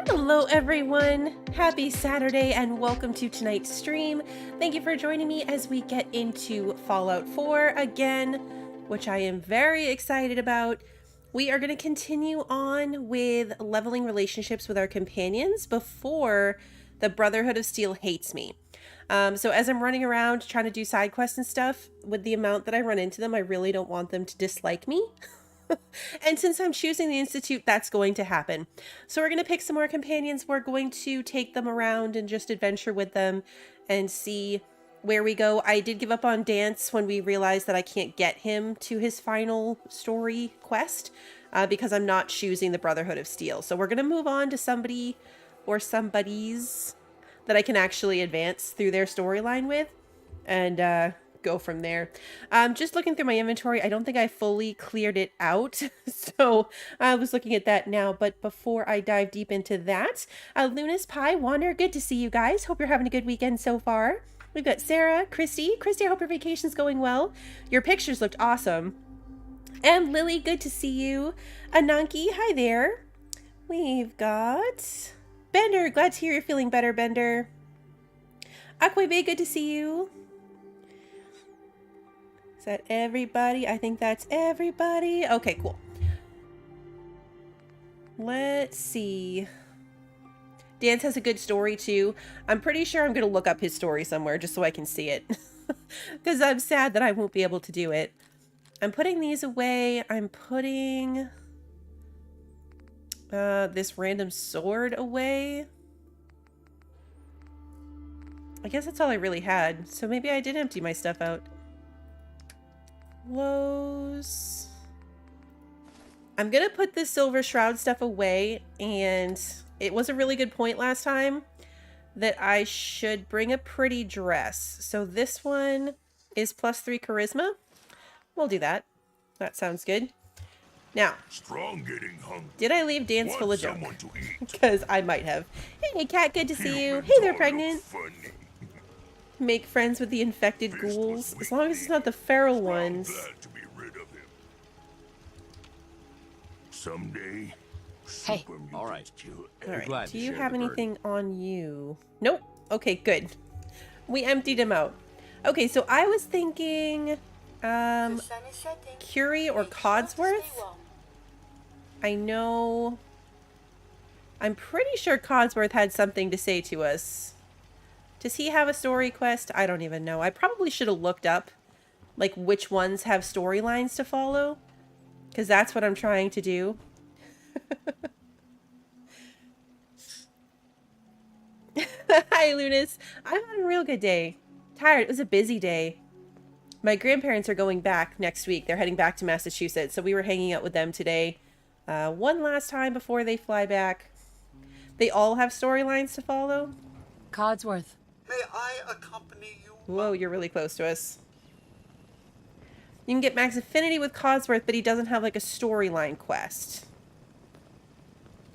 Hello everyone! Happy Saturday and welcome to tonight's stream. Thank you for joining me as we get into Fallout 4 again, which I am very excited about. We are going to continue on with leveling relationships with our companions before the Brotherhood of Steel hates me. So as I'm running around trying to do side quests and stuff, with the amount that I run into them, I really don't want them to dislike me. And since I'm choosing the Institute, that's going to happen. So we're going to pick some more companions. We're going to take them around and just adventure with them and see where we go. I did give up on Dance when we realized that I can't get him to his final story quest because I'm not choosing the Brotherhood of Steel. So we're going to move on to somebody or somebodies that I can actually advance through their storyline with and go from there. Just looking through my inventory, I don't think I fully cleared it out, so I was looking at that now. But before I dive deep into that, Lunas, Pie, Wander, good to see you guys. Hope you're having a good weekend so far. We've got Sarah, Christy, I hope your vacation's going well. Your pictures looked awesome. And Lily, good to see you. Ananki, hi there. We've got Bender, glad to hear you're feeling better, Bender. Aquabe, good to see you. Is that everybody? I think that's everybody. Okay, cool. Let's see. Dance has a good story too. I'm pretty sure I'm going to look up his story somewhere just so I can see it. Because I'm sad that I won't be able to do it. I'm putting these away. I'm putting this random sword away. I guess that's all I really had. So maybe I did empty my stuff out. Lows. I'm gonna put the Silver Shroud stuff away, and it was a really good point last time that I should bring a pretty dress. So this one is +3 charisma. We'll do that. That sounds good. Now, Strong getting hungry. Did I leave Dance full of junk? Because I might have. Hey, Cat, good to see you. Hey there, pregnant. Make friends with the infected ghouls, as long as it's not the feral ones. Glad to be rid of him. Someday. Hey, super all right. mutants kill Alright, glad do to you share have the burden. anything on you? Nope. Okay, good. We emptied him out. Okay, so I was thinking, Curie or Codsworth? I know... I'm pretty sure Codsworth had something to say to us. Does he have a story quest? I don't even know. I probably should have looked up, like, which ones have storylines to follow. Because that's what I'm trying to do. Hi, Lunas. I'm having a real good day. Tired. It was a busy day. My grandparents are going back next week. They're heading back to Massachusetts, so we were hanging out with them today. One last time before they fly back. They all have storylines to follow. Codsworth. May I accompany you? Whoa, you're really close to us. You can get max affinity with Codsworth, but he doesn't have, like, a storyline quest.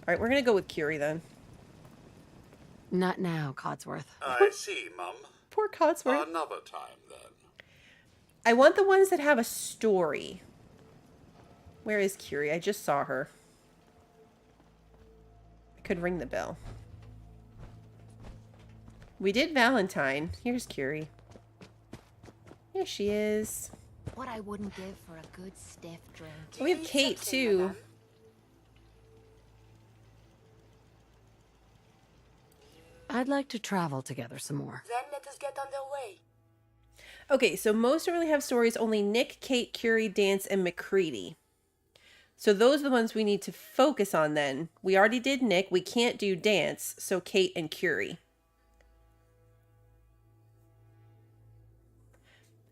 Alright, we're gonna go with Curie, then. Not now, Codsworth. I see, Mum. Poor Codsworth. Another time, then. I want the ones that have a story. Where is Curie? I just saw her. I could ring the bell. We did Valentine. Here's Curie. Here she is. What I wouldn't give for a good stiff drink. We have Kate, too. I'd like to travel together some more. Then let us get underway. Okay, so most don't really have stories. Only Nick, Kate, Curie, Dance, and McCready. So those are the ones we need to focus on then. We already did Nick. We can't do Dance, so Kate and Curie.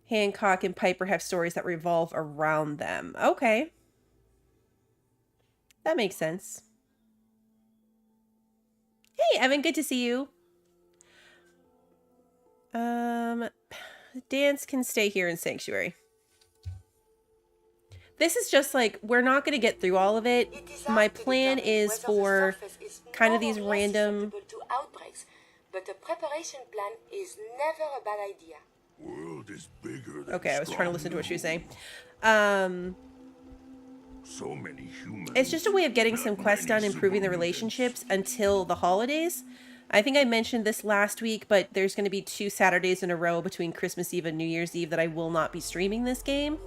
Hancock and Piper have stories that revolve around them. Okay. That makes sense. Hey, Evan, good to see you. Dance can stay here in Sanctuary. This is just like, we're not going to get through all of it. My plan is for kind of these random... To outbreaks, but a preparation plan is never a bad idea. World is bigger than Okay, I was trying to listen to what she was saying. So many humans. It's just a way of getting Not some quests done, many improving the super relationships until the holidays. I think I mentioned this last week, but there's going to be 2 Saturdays in a row between Christmas Eve and New Year's Eve that I will not be streaming this game.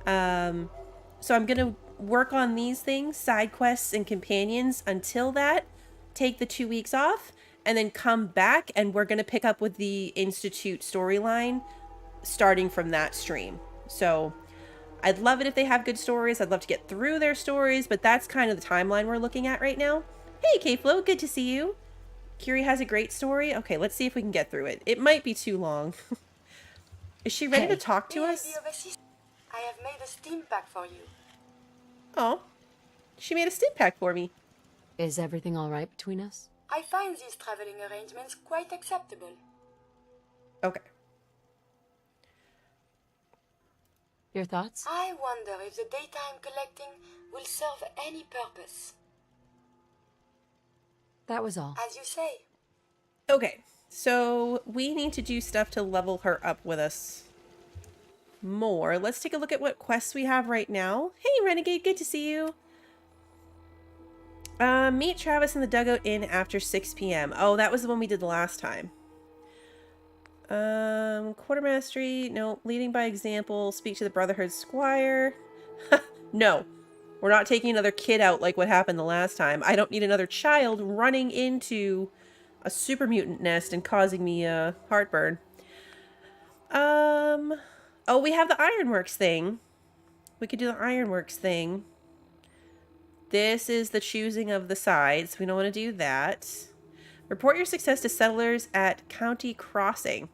So I'm going to work on these things, side quests and companions, until that, take the 2 weeks off, and then come back, and we're going to pick up with the Institute storyline starting from that stream. So I'd love it if they have good stories. I'd love to get through their stories, but that's kind of the timeline we're looking at right now. Hey, K-Flo, good to see you. Curie has a great story. Okay, let's see if we can get through it. It might be too long. Is she ready to talk to May I us? be of assistance? I have made a steam pack for you. Oh, she made a stim pack for me. Is everything all right between us? I find these traveling arrangements quite acceptable. Okay. Your thoughts? I wonder if the daytime collecting will serve any purpose. That was all. As you say. Okay, so we need to do stuff to level her up with us more. Let's take a look at what quests we have right now. Hey, Renegade, good to see you. Meet Travis in the Dugout Inn after 6 p.m. Oh, that was the one we did the last time. Quartermastery, no. Leading by example, speak to the Brotherhood Squire. No, we're not taking another kid out like what happened the last time. I don't need another child running into a super mutant nest and causing me heartburn. Oh, we have the Ironworks thing. We could do the Ironworks thing. This is the choosing of the sides. We don't want to do that. Report your success to settlers at County Crossing.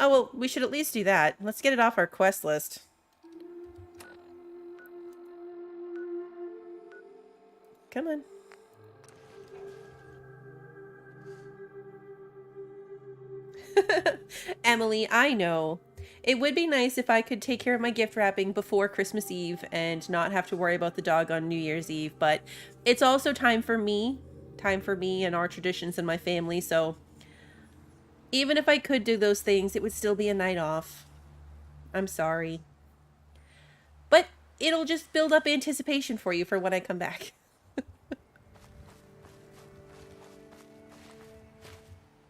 Oh, well, we should at least do that. Let's get it off our quest list. Come on. Emily, I know. It would be nice if I could take care of my gift wrapping before Christmas Eve and not have to worry about the dog on New Year's Eve, but it's also time for me and our traditions and my family, so even if I could do those things, it would still be a night off. I'm sorry. But it'll just build up anticipation for you for when I come back.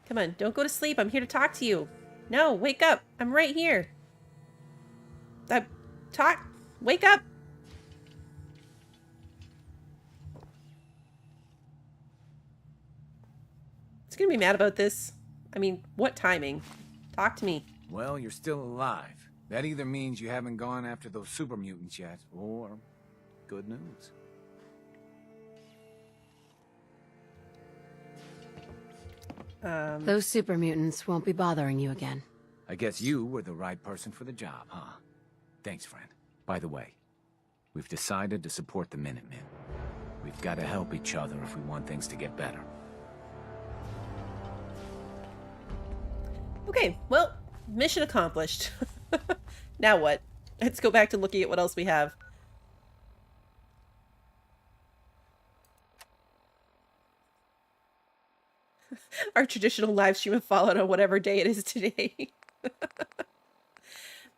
Come on, don't go to sleep. I'm here to talk to you. No, wake up. I'm right here. Wake up. It's gonna be mad about this. I mean, what timing? Talk to me. Well, you're still alive. That either means you haven't gone after those super mutants yet, or good news. Those super mutants won't be bothering you again. I guess you were the right person for the job, huh? Thanks, friend. By the way, we've decided to support the Minutemen. We've got to help each other if we want things to get better. Okay, well, mission accomplished. Now what? Let's go back to looking at what else we have. Our traditional live stream of Fallout on whatever day it is today.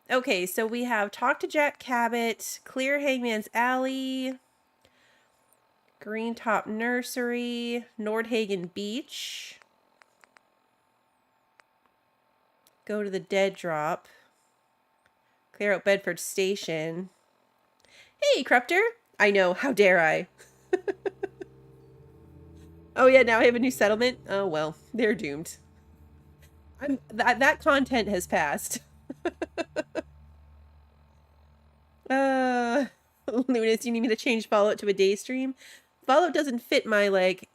Okay, so we have Talk to Jack Cabot, Clear Hangman's Alley, Green Top Nursery, Nordhagen Beach, go to the Dead Drop, clear out Bedford Station. Hey, Crupter! I know, how dare I? Oh yeah, now I have a new settlement? Oh well, they're doomed. That content has passed. Lunas, you need me to change Fallout to a day stream? Fallout doesn't fit my, like,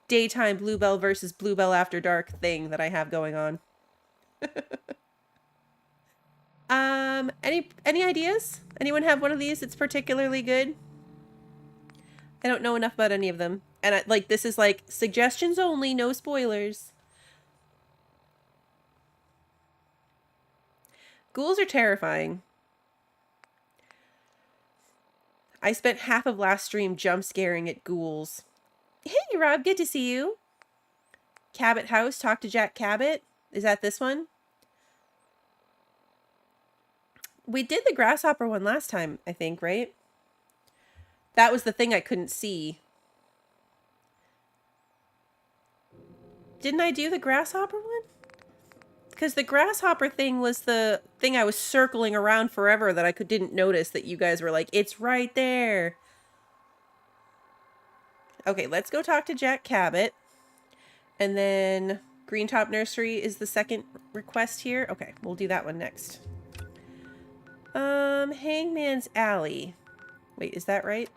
daytime Bluebell versus Bluebell After Dark thing that I have going on. Any ideas? Anyone have one of these that's particularly good? I don't know enough about any of them. And this is like suggestions only, no spoilers. Ghouls are terrifying. I spent half of last stream jump scaring at ghouls. Hey Rob, good to see you. Cabot House, Talk to Jack Cabot. Is that this one? We did the grasshopper one last time, I think, right? That was the thing I couldn't see. Didn't I do the grasshopper one? Because the grasshopper thing was the thing I was circling around forever that I didn't notice that you guys were like, it's right there. Okay, let's go talk to Jack Cabot. And then Green Top Nursery is the second request here. Okay, we'll do that one next. Hangman's Alley. Wait, is that right?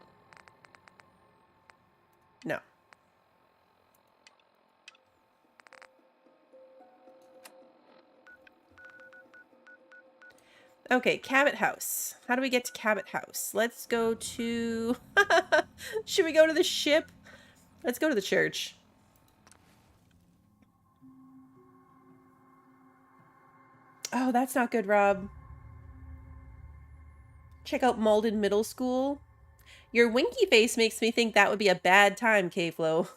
No. Okay, Cabot House. How do we get to Cabot House? Let's go to... Should we go to the ship? Let's go to the church. Oh, that's not good, Rob. Check out Malden Middle School. Your winky face makes me think that would be a bad time, K-Flow.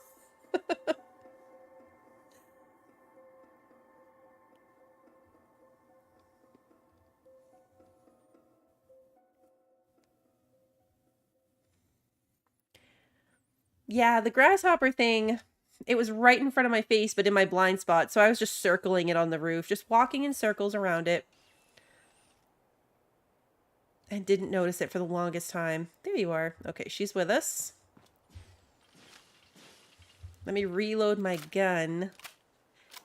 Yeah, the grasshopper thing, it was right in front of my face, but in my blind spot, so I was just circling it on the roof, just walking in circles around it. And didn't notice it for the longest time. There you are. Okay, she's with us. Let me reload my gun.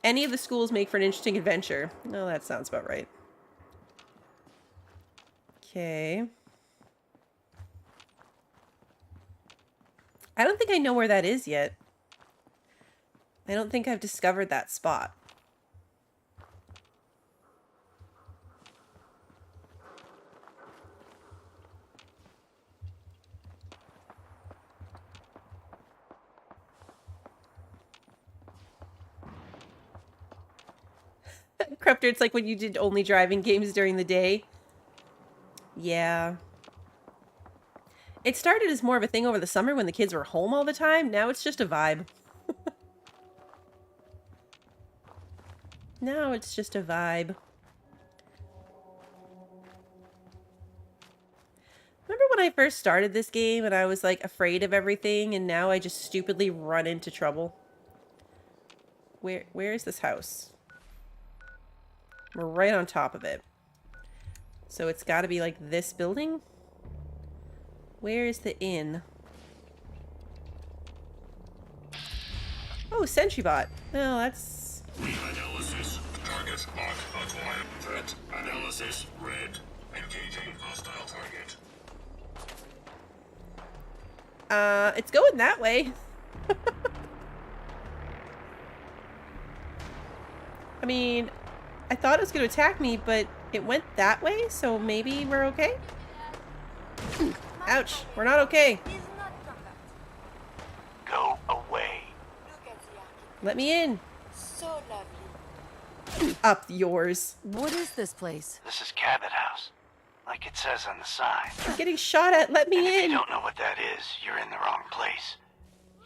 Any of the schools make for an interesting adventure. No, that sounds about right. Okay. I don't think I know where that is yet. I don't think I've discovered that spot. Crupter, it's like when you did only driving games during the day. Yeah. It started as more of a thing over the summer when the kids were home all the time. Now it's just a vibe. Now it's just a vibe. Remember when I first started this game and I was like afraid of everything, and now I just stupidly run into trouble? Where is this house? We're right on top of it. So it's got to be like this building? Where is the inn? Oh, SentryBot. Well, that's... Analysis. Target mark acquired. Threat analysis red. Engaging hostile target. It's going that way. I mean, I thought it was going to attack me, but it went that way, so maybe we're okay? Ouch, we're not okay. Go away. Let me in. So lovely. Up yours. What is this place? This is Cabot House, like it says on the sign. I'm getting shot at. Let And if me you in. don't know what that is, you're in the wrong place.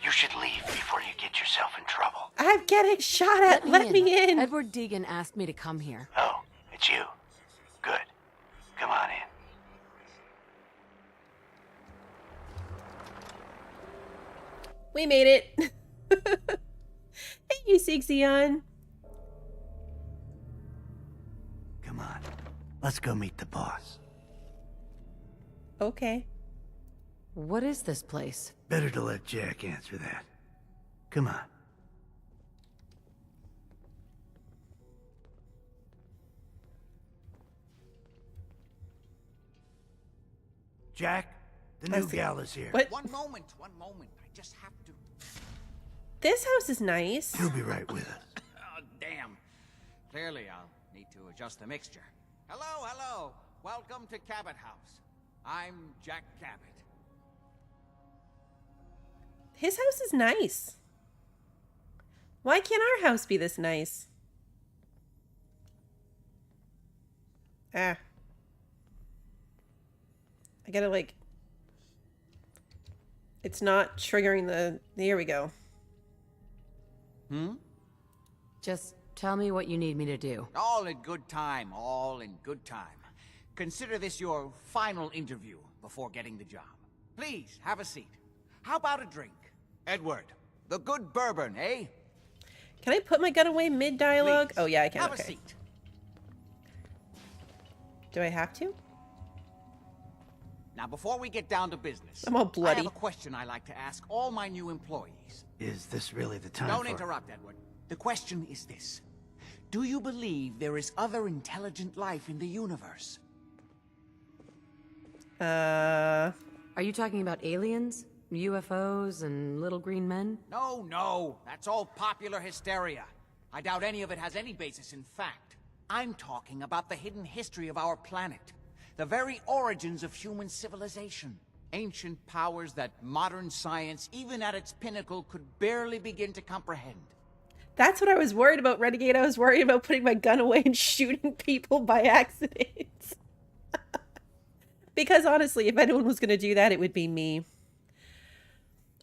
You should leave before you get yourself in trouble. I'm getting shot at. Let me in. Edward Deegan asked me to come here. Oh, it's you. Good. Come on in. We made it. Hey, you Sixion. Come on. Let's go meet the boss. Okay. What is this place? Better to let Jack answer that. Come on. Jack, the new gal is here. What? One moment. I just have to. This house is nice. He'll be right with us. Oh, damn. Clearly, I'll need to adjust the mixture. Hello. Welcome to Cabot House. I'm Jack Cabot. His house is nice. Why can't our house be this nice? Ah. I gotta like... It's not triggering the... Here we go. Just tell me what you need me to do. All in good time. Consider this your final interview before getting the job. Please, have a seat. How about a drink? Edward, the good bourbon, eh? Can I put my gun away mid-dialogue? Please, Oh, yeah, I can. Have Okay. a seat. Do I have to? Now, before we get down to business, I'm all I bloody. have a question I like to ask all my new employees. Is this really the time Don't for... interrupt, Edward. The question is this. Do you believe there is other intelligent life in the universe? Are you talking about aliens? UFOs and little green men? No, that's all popular hysteria. I doubt any of it has any basis in fact. I'm talking about the hidden history of our planet. The very origins of human civilization. Ancient powers that modern science, even at its pinnacle, could barely begin to comprehend. That's what I was worried about, Renegade. I was worried about putting my gun away and shooting people by accident. Because honestly, if anyone was going to do that, it would be me.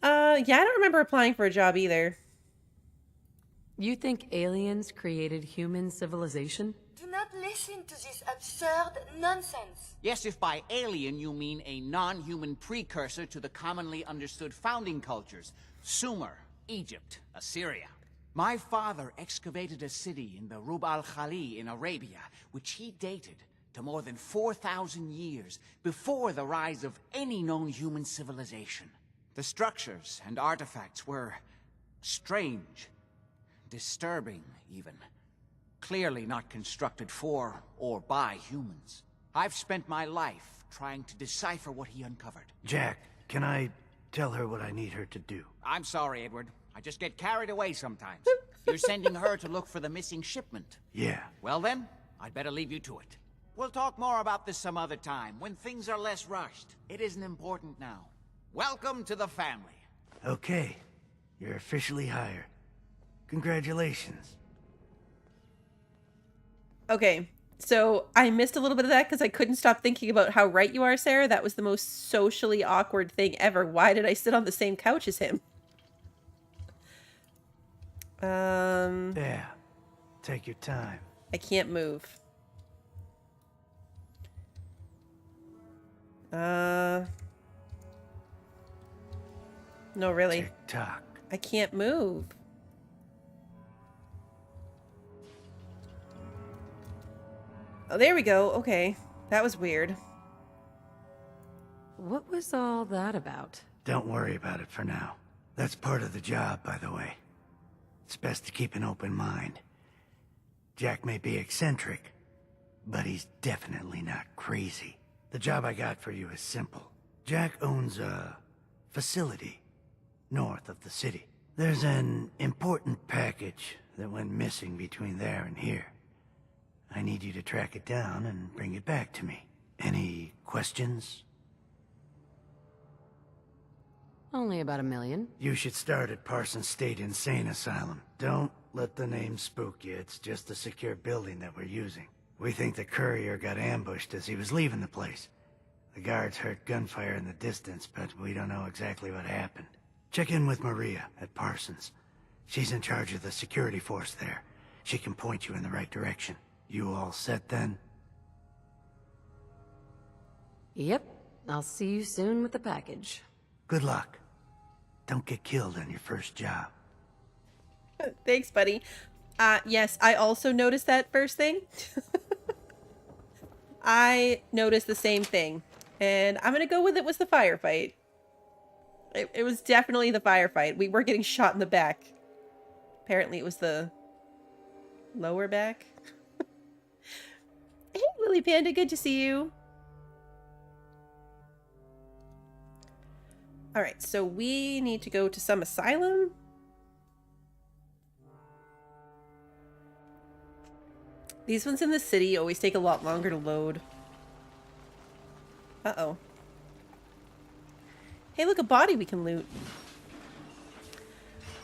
Yeah, I don't remember applying for a job either. You think aliens created human civilization? Do not listen to this absurd nonsense. Yes, if by alien you mean a non-human precursor to the commonly understood founding cultures. Sumer, Egypt, Assyria. My father excavated a city in the Rub al-Khali in Arabia, which he dated to more than 4,000 years before the rise of any known human civilization. The structures and artifacts were strange, disturbing even. Clearly not constructed for or by humans. I've spent my life trying to decipher what he uncovered. Jack, can I tell her what I need her to do? I'm sorry, Edward. I just get carried away sometimes. You're sending her to look for the missing shipment. Yeah. Well then, I'd better leave you to it. We'll talk more about this some other time, when things are less rushed. It isn't important now. Welcome to the family. Okay. You're officially hired. Congratulations. Okay, so I missed a little bit of that because I couldn't stop thinking about how right you are, Sarah. That was the most socially awkward thing ever. Why did I sit on the same couch as him? Yeah. Take your time. I can't move. No, really. Tick-tock. I can't move. Oh, there we go. Okay. That was weird. What was all that about? Don't worry about it for now. That's part of the job, by the way. It's best to keep an open mind. Jack may be eccentric, but he's definitely not crazy. The job I got for you is simple. Jack owns a facility north of the city. There's an important package that went missing between there and here. I need you to track it down and bring it back to me. Any questions? Only about 1 million. You should start at Parsons State Insane Asylum. Don't let the name spook you. It's just a secure building that we're using. We think the courier got ambushed as he was leaving the place. The guards heard gunfire in the distance, but we don't know exactly what happened. Check in with Maria at Parsons. She's in charge of the security force there. She can point you in the right direction. You all set then? Yep. I'll see you soon with the package. Good luck. Don't get killed on your first job. Thanks, buddy. Yes, I also noticed that first thing. I noticed the same thing. And I'm gonna go with it was the firefight. It was definitely the firefight. We were getting shot in the back. Apparently it was the lower back. Hey, Lily Panda, good to see you. Alright, so we need to go to some asylum. These ones in the city always take a lot longer to load. Uh-oh. Hey, look, a body we can loot.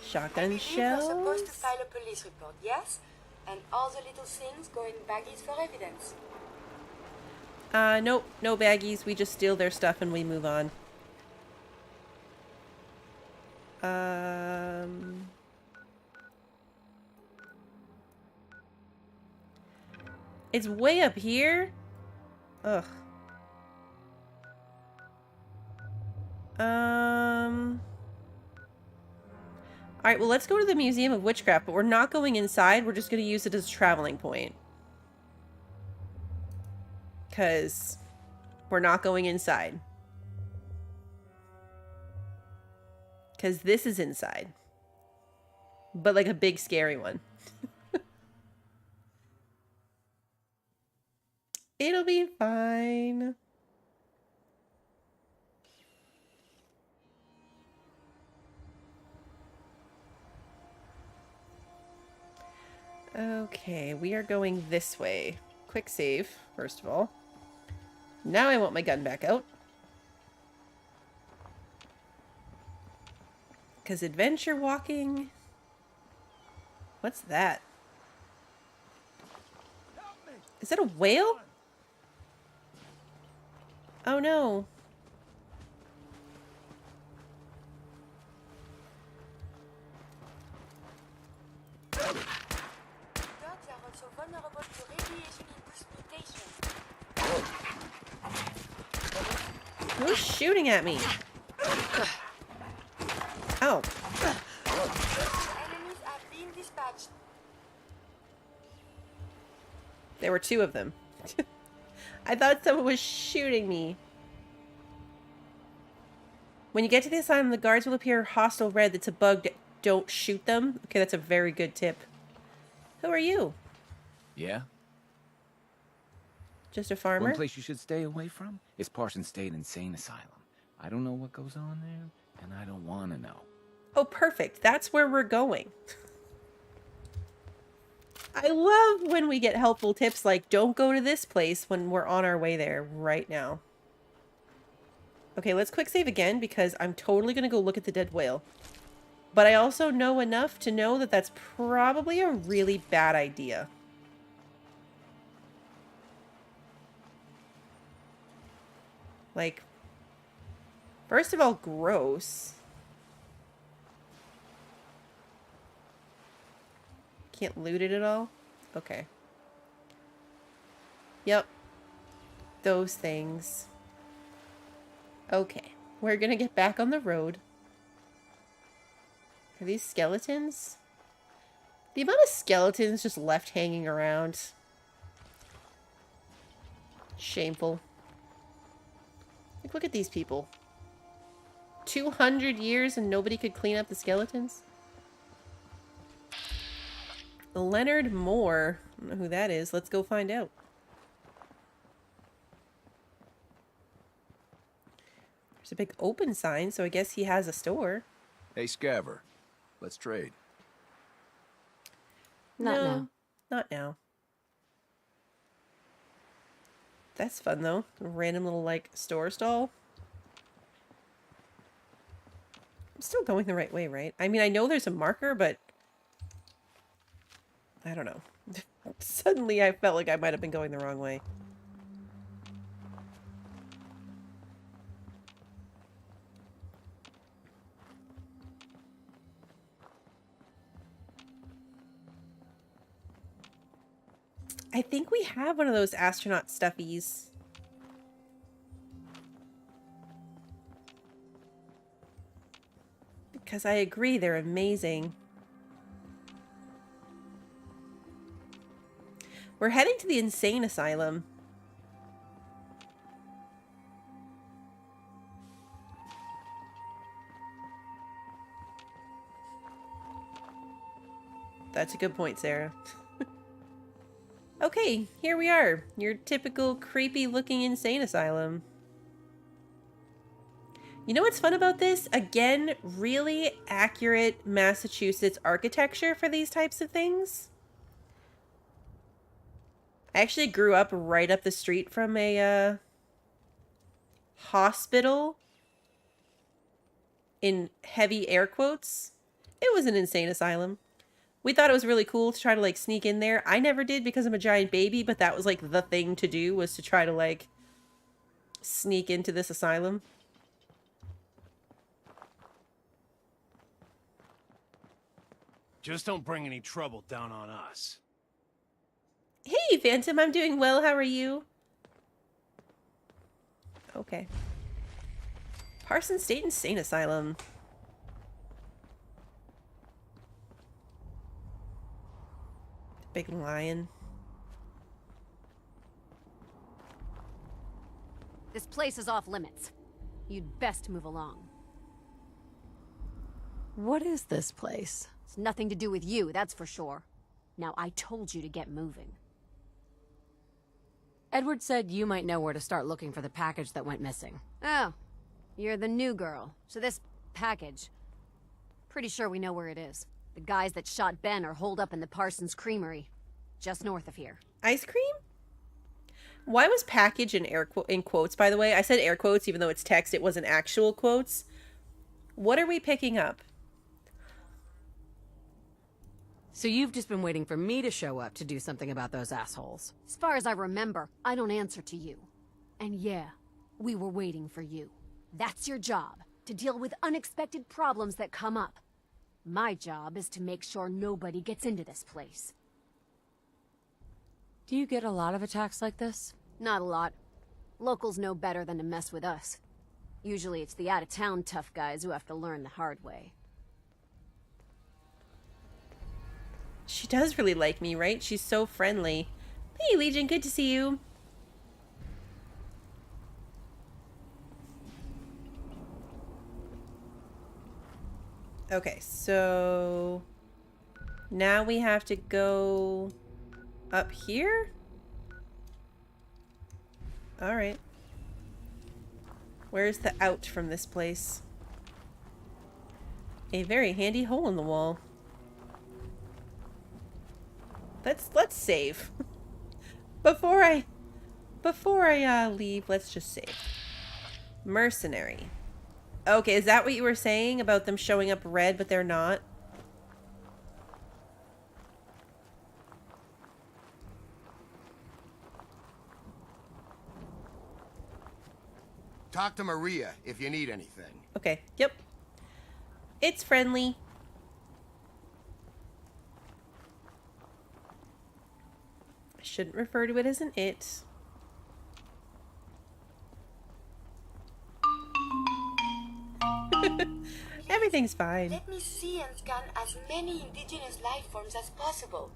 Shotgun You're supposed shells. to file a police report, yes? And all the little things go in baggies for evidence. Nope, no baggies. We just steal their stuff and we move on. It's way up here? Ugh. Alright, well, let's go to the Museum of Witchcraft, but we're not going inside. We're just going to use it as a traveling point. Because we're not going inside. Because this is inside. But like a big scary one. It'll be fine. Okay, we are going this way. Quick save, first of all. Now I want my gun back out. Because adventure walking... What's that? Is that a whale? Oh no. Dogs are also vulnerable to radiation-induced mutation. Who's shooting at me? Oh. Enemies are being dispatched. There were two of them. I thought someone was shooting me. When you get to the asylum, the guards will appear hostile red. That's a bug. Don't shoot them. Okay, that's a very good tip. Who are you? Yeah? Just a farmer? One place you should stay away from is Parson State Insane Asylum. I don't know what goes on there, and I don't want to know. Oh, perfect. That's where we're going. I love when we get helpful tips like, don't go to this place when we're on our way there right now. Okay, let's quick save again because I'm totally going to go look at the dead whale. But I also know enough to know that that's probably a really bad idea. Like, first of all, gross. Can't loot it at all? Okay. Yep. Those things. Okay. We're gonna get back on the road. Are these skeletons? The amount of skeletons just left hanging around. Shameful. Like, look at these people. 200 years and nobody could clean up the skeletons? Leonard Moore. I don't know who that is. Let's go find out. There's a big open sign, so I guess he has a store. Hey, Scaver. Let's trade. Not now. Not now. That's fun, though. A random little, like, store stall. I'm still going the right way, right? I mean, I know there's a marker, but... I don't know. Suddenly I felt like I might have been going the wrong way. I think we have one of those astronaut stuffies. Because I agree, they're amazing. We're heading to the insane asylum. That's a good point, Sarah. Okay, here we are. Your typical creepy looking insane asylum. You know what's fun about this? Again, really accurate Massachusetts architecture for these types of things. I actually grew up right up the street from a hospital, in heavy air quotes. It was an insane asylum. We thought it was really cool to try to, like, sneak in there. I never did because I'm a giant baby, but that was, like, the thing to do, was to try to, like, sneak into this asylum. Just don't bring any trouble down on us. Hey, Phantom, I'm doing well. How are you? Okay. Parsons State Insane Asylum. Big lion. This place is off limits. You'd best move along. What is this place? It's nothing to do with you, that's for sure. Now, I told you to get moving. Edward said you might know where to start looking for the package that went missing. Oh, you're the new girl. So this package... Pretty sure we know where it is. The guys that shot Ben are holed up in the Parsons Creamery, just north of here. Ice cream? Why was package in in quotes, by the way? I said air quotes, even though it's text, it wasn't actual quotes. What are we picking up? So you've just been waiting for me to show up to do something about those assholes. As far as I remember, I don't answer to you. And yeah, we were waiting for you. That's your job, to deal with unexpected problems that come up. My job is to make sure nobody gets into this place. Do you get a lot of attacks like this? Not a lot. Locals know better than to mess with us. Usually it's the out-of-town tough guys who have to learn the hard way. She does really like me, right? She's so friendly. Hey, Legion, good to see you. Okay, so now we have to go up here? All right. Where's the out from this place? A very handy hole in the wall. Let's save. Before I leave, let's just save. Mercenary. Okay, is that what you were saying about them showing up red, but they're not? Talk to Maria if you need anything. Okay, yep. It's friendly. I shouldn't refer to it as an it. Everything's fine. Let me see and scan as many indigenous life forms as possible.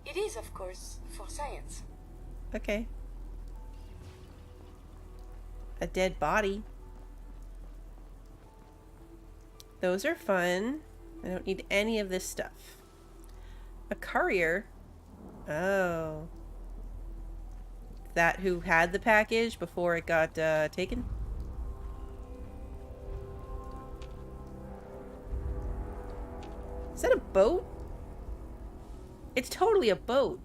It is, of course, for science. Okay. A dead body. Those are fun. I don't need any of this stuff. A courier. Oh. That who had the package before it got taken? Is that a boat? It's totally a boat.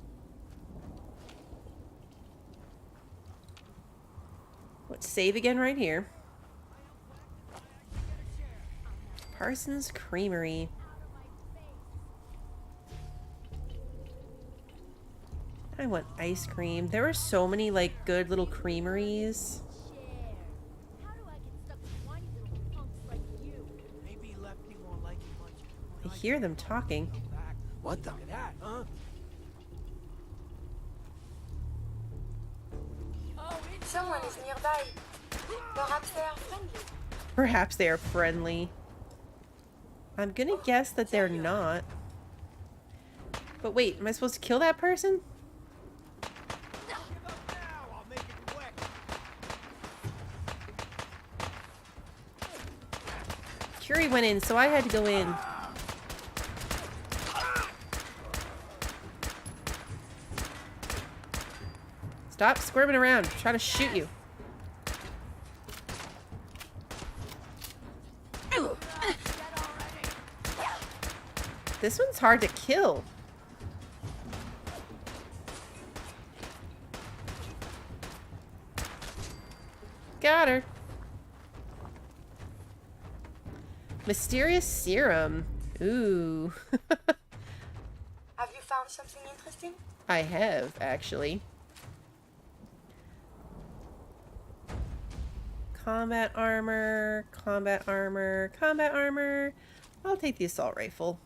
Let's save again right here. Parsons Creamery. I want ice cream. There are so many like good little creameries. I hear them talking. What the? Someone is nearby. Perhaps they are friendly. Perhaps they are friendly. I'm gonna guess that they're not. But wait, am I supposed to kill that person? Curie went in, so I had to go in. Stop squirming around. I'm trying to shoot you. This one's hard to kill. Got her. Mysterious serum. Ooh. Have you found something interesting? I have, actually. Combat armor, combat armor, combat armor. I'll take the assault rifle.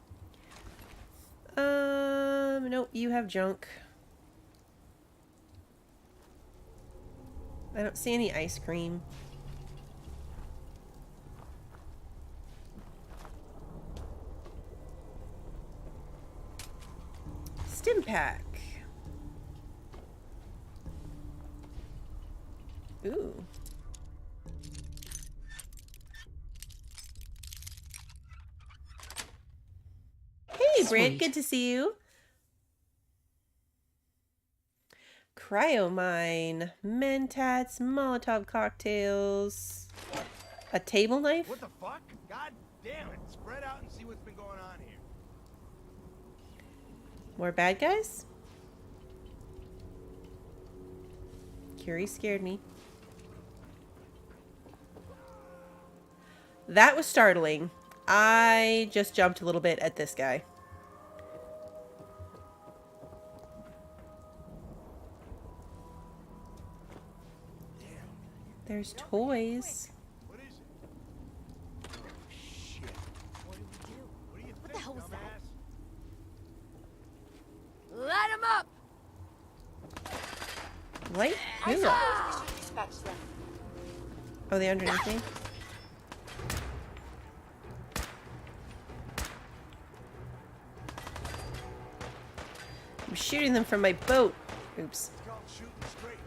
Nope, you have junk. I don't see any ice cream. backpack. Ooh. Hey, Britt, good to see you. Cryomine, Mentats, Molotov cocktails, a table knife. What the fuck? God damn it. Spread out and see what's been going on here. More bad guys? Curie scared me. That was startling. I just jumped a little bit at this guy. There's toys. What is it? Oh, shit. What do we do? What do you What think, the hell was dumbass? that? Light him up! Light I who? suppose we should dispatch them. Oh, they underneath me? I'm shooting them from my boat. Oops. It's called shooting straight.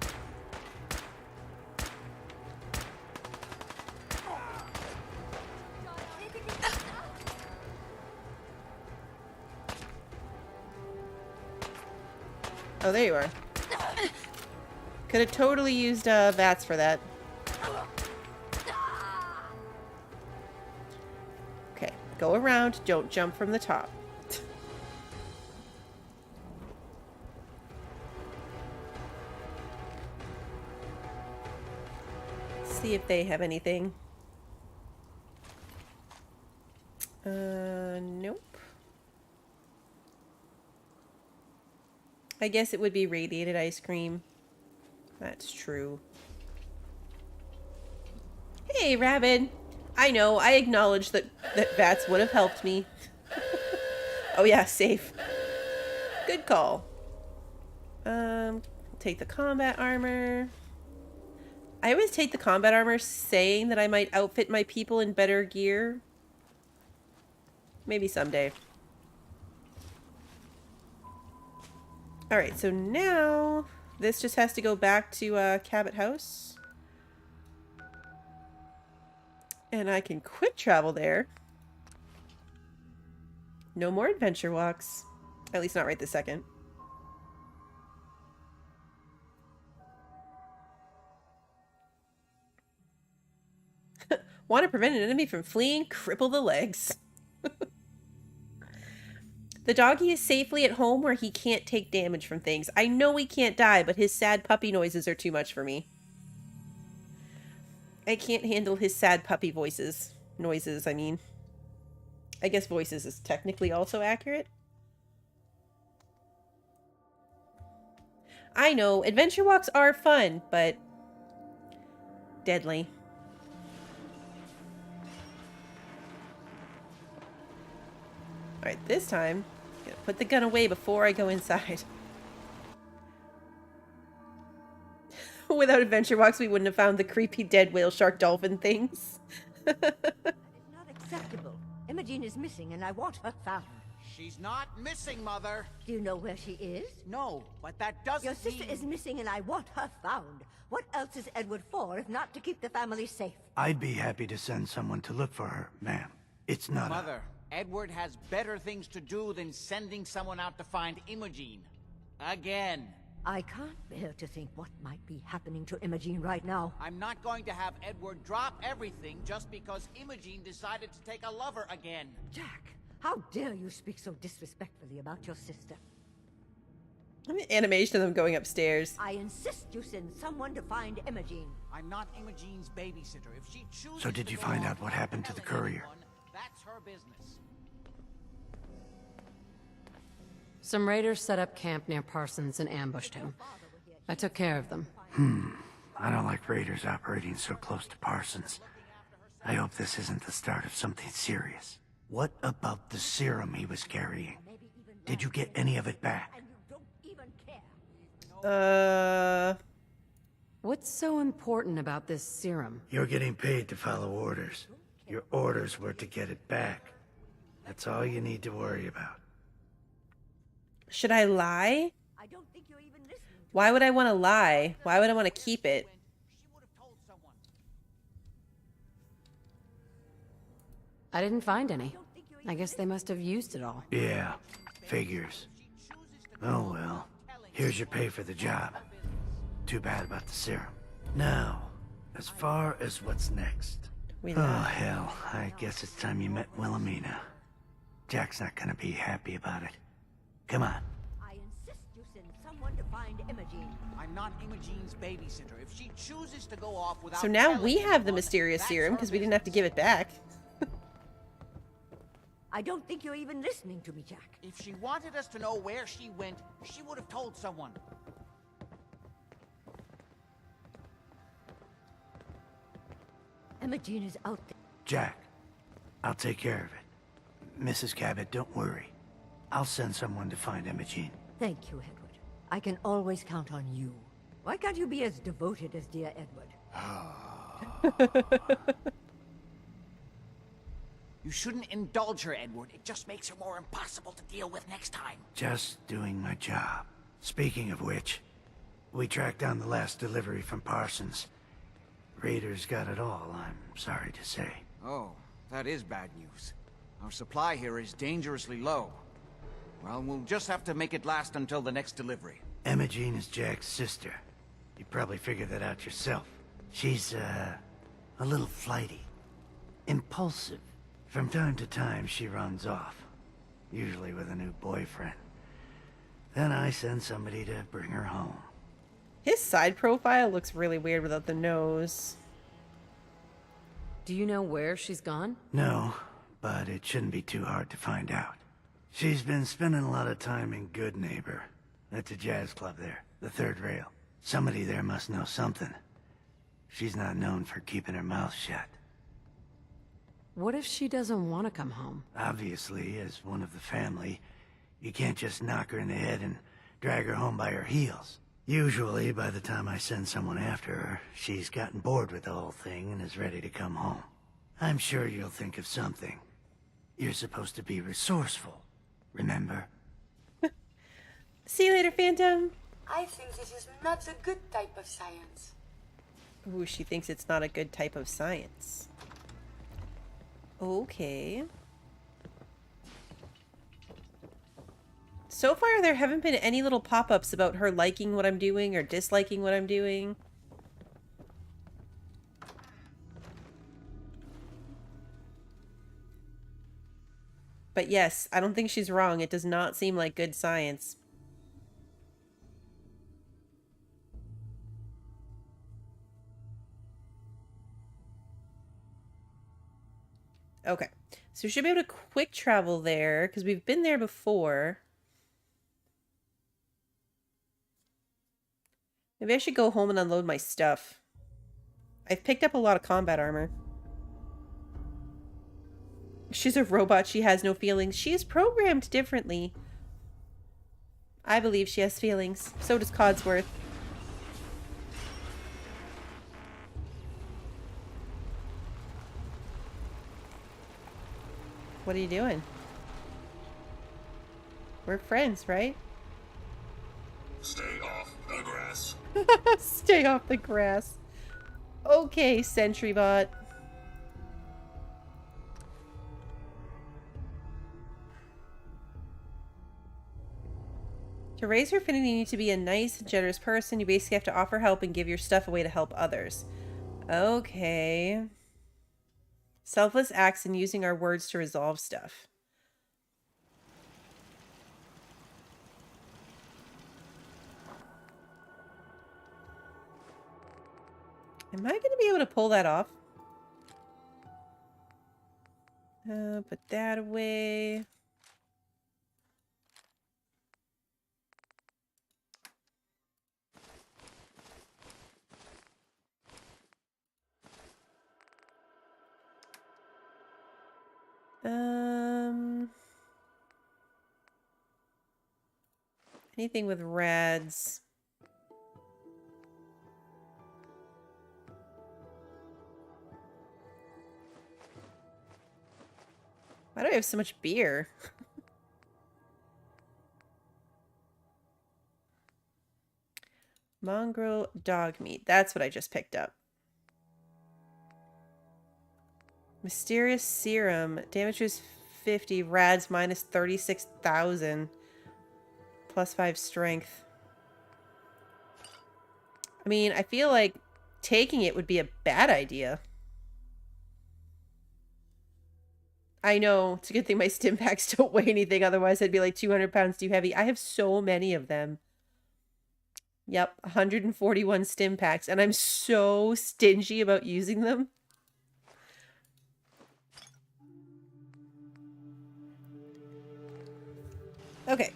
Oh, there you are. Could have totally used VATS for that. Okay, go around. Don't jump from the top. See if they have anything. Nope. I guess it would be radiated ice cream. That's true. Hey, Rabbit. I know, I acknowledge that VATS would have helped me. Oh yeah, safe. Good call. Take the combat armor. I always take the combat armor saying that I might outfit my people in better gear. Maybe someday. Alright, so now this just has to go back to Cabot House. And I can quick travel there. No more adventure walks. At least not right this second. Want to prevent an enemy from fleeing? Cripple the legs. The doggy is safely at home where he can't take damage from things. I know he can't die, but his sad puppy noises are too much for me. I can't handle his sad puppy voices. Noises, I mean. I guess voices is technically also accurate. I know, adventure walks are fun, but deadly. Alright, this time, I'm gonna put the gun away before I go inside. Without adventure walks, we wouldn't have found the creepy dead whale shark dolphin things. That is not acceptable. Imogen is missing and I want her found. She's not missing, Mother. Do you know where she is? No, but that doesn't Your sister mean... is missing and I want her found. What else is Edward for if not to keep the family safe? I'd be happy to send someone to look for her, ma'am. It's not Mother, Edward has better things to do than sending someone out to find Imogen. Again. I can't bear to think what might be happening to Imogen right now. I'm not going to have Edward drop everything just because Imogen decided to take a lover again. Jack, how dare you speak so disrespectfully about your sister? Animation of them going upstairs. I insist you send someone to find Imogen. I'm not Imogen's babysitter. If she chooses So did you find out what happened to the courier? That's her business. Some raiders set up camp near Parsons and ambushed him. I took care of them. I don't like raiders operating so close to Parsons. I hope this isn't the start of something serious. What about the serum he was carrying? Did you get any of it back? What's so important about this serum? You're getting paid to follow orders. Your orders were to get it back. That's all you need to worry about. Should I lie? I don't think you're even listening. Why would I want to lie? Why would I want to keep it? I didn't find any. I guess they must have used it all. Yeah, figures. Oh well, here's your pay for the job. Too bad about the serum. Now, as far as what's next. Oh hell, I guess it's time you met Wilhelmina. Jack's not gonna be happy about it. Come on. I insist you send someone to find Imogene. I'm not Imogene's babysitter. If she chooses to go off without So now telling we have the anyone, mysterious that's serum her because we didn't have to give it back. I don't think you're even listening to me, Jack. If she wanted us to know where she went, she would have told someone. Imogene is out there. Jack, I'll take care of it. Mrs. Cabot, don't worry. I'll send someone to find Imogene. Thank you, Edward. I can always count on you. Why can't you be as devoted as dear Edward? You shouldn't indulge her, Edward. It just makes her more impossible to deal with next time. Just doing my job. Speaking of which, we tracked down the last delivery from Parsons. Raiders got it all, I'm sorry to say. Oh, that is bad news. Our supply here is dangerously low. Well, we'll just have to make it last until the next delivery. Imogene is Jack's sister. You probably figured that out yourself. She's, a little flighty. Impulsive. From time to time, she runs off. Usually with a new boyfriend. Then I send somebody to bring her home. His side profile looks really weird without the nose. Do you know where she's gone? No, but it shouldn't be too hard to find out. She's been spending a lot of time in Good Neighbor. That's a jazz club there, the third rail. Somebody there must know something. She's not known for keeping her mouth shut. What if she doesn't want to come home? Obviously, as one of the family, you can't just knock her in the head and drag her home by her heels. Usually, by the time I send someone after her, she's gotten bored with the whole thing and is ready to come home. I'm sure you'll think of something. You're supposed to be resourceful, remember? See you later, Phantom. I think this is not a good type of science. Ooh, she thinks it's not a good type of science. Okay. So far, there haven't been any little pop-ups about her liking what I'm doing or disliking what I'm doing. But yes, I don't think she's wrong. It does not seem like good science. Okay, so we should be able to quick travel there because we've been there before. Maybe I should go home and unload my stuff. I've picked up a lot of combat armor. She's a robot. She has no feelings. She is programmed differently. I believe she has feelings. So does Codsworth. What are you doing? We're friends, right? Stay off the grass. Stay off the grass. Okay, SentryBot. To raise your affinity, you need to be a nice, generous person. You basically have to offer help and give your stuff away to help others. Okay. Selfless acts and using our words to resolve stuff. Am I going to be able to pull that off? Put that away. Anything with rads. Why do I have so much beer? Mongrel dog meat. That's what I just picked up. Mysterious serum. Damage is 50. Rads minus 36,000. Plus 5 strength. I mean, I feel like taking it would be a bad idea. I know. It's a good thing my stim packs don't weigh anything. Otherwise, I'd be like 200 pounds too heavy. I have so many of them. Yep, 141 stim packs. And I'm so stingy about using them. Okay.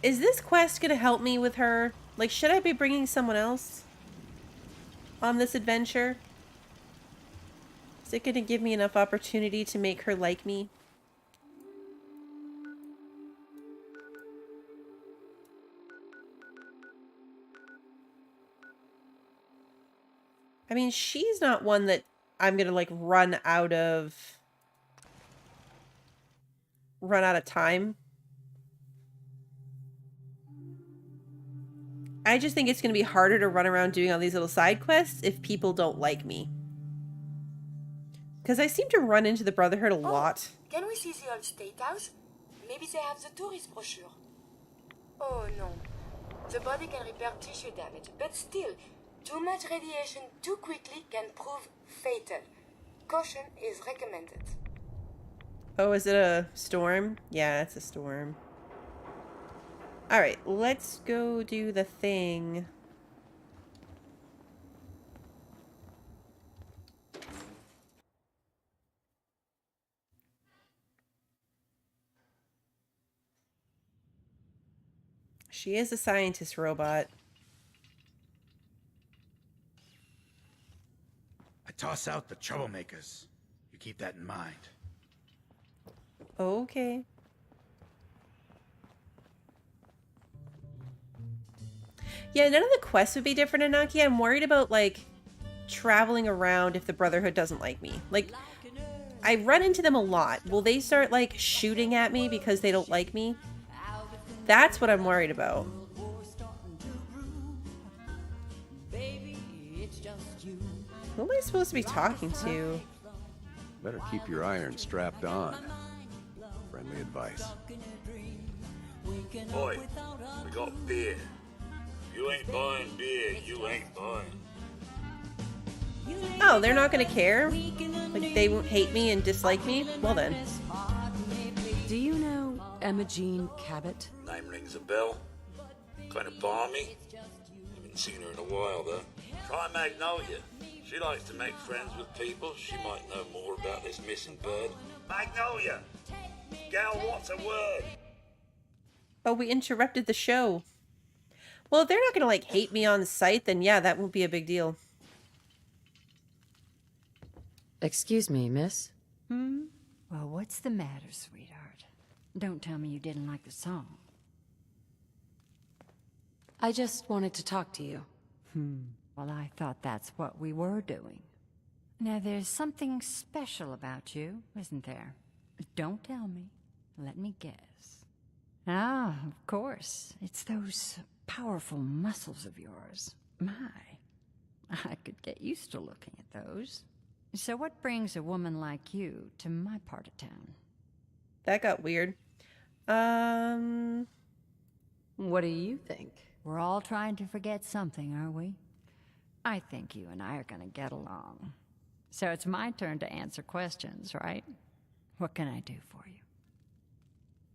Is this quest gonna help me with her? Like, should I be bringing someone else on this adventure? Is it gonna give me enough opportunity to make her like me? I mean, she's not one that I'm gonna like run out of time. I just think it's gonna be harder to run around doing all these little side quests if people don't like me. Because I seem to run into the Brotherhood a lot. Can we see the old State House? Maybe they have the tourist brochure. Oh no. The body can repair tissue damage, but still, too much radiation too quickly can prove fatal. Caution is recommended. Oh, is it a storm? Yeah, it's a storm. Alright, let's go do the thing. She is a scientist robot. I toss out the troublemakers. You keep that in mind. Okay. Yeah, none of the quests would be different, Anaki. I'm worried about, like, traveling around if the Brotherhood doesn't like me. Like, I run into them a lot. Will they start, like, shooting at me because they don't like me? That's what I'm worried about. Who am I supposed to be talking to? Better keep your iron strapped on. Friendly advice. Boy, we got beer. You ain't buying beer, you ain't buying. Oh, they're not gonna care? Like, they won't hate me and dislike me? Well then. Do you know Emma Jean Cabot? Name rings a bell. Kind of balmy. Haven't seen her in a while, though. Try Magnolia. She likes to make friends with people. She might know more about this missing bird. Magnolia! Gal, what's a word? Oh, we interrupted the show. Well, if they're not gonna, like, hate me on sight, then yeah, that won't be a big deal. Excuse me, miss? Well, what's the matter, sweetheart? Don't tell me you didn't like the song. I just wanted to talk to you. Well, I thought that's what we were doing. Now, there's something special about you, isn't there? Don't tell me. Let me guess. Ah, of course. It's those powerful muscles of yours. My, I could get used to looking at those. So what brings a woman like you to my part of town? That got weird. What do you think? We're all trying to forget something, are we? I think you and I are gonna get along. So it's my turn to answer questions, right? What can I do for you?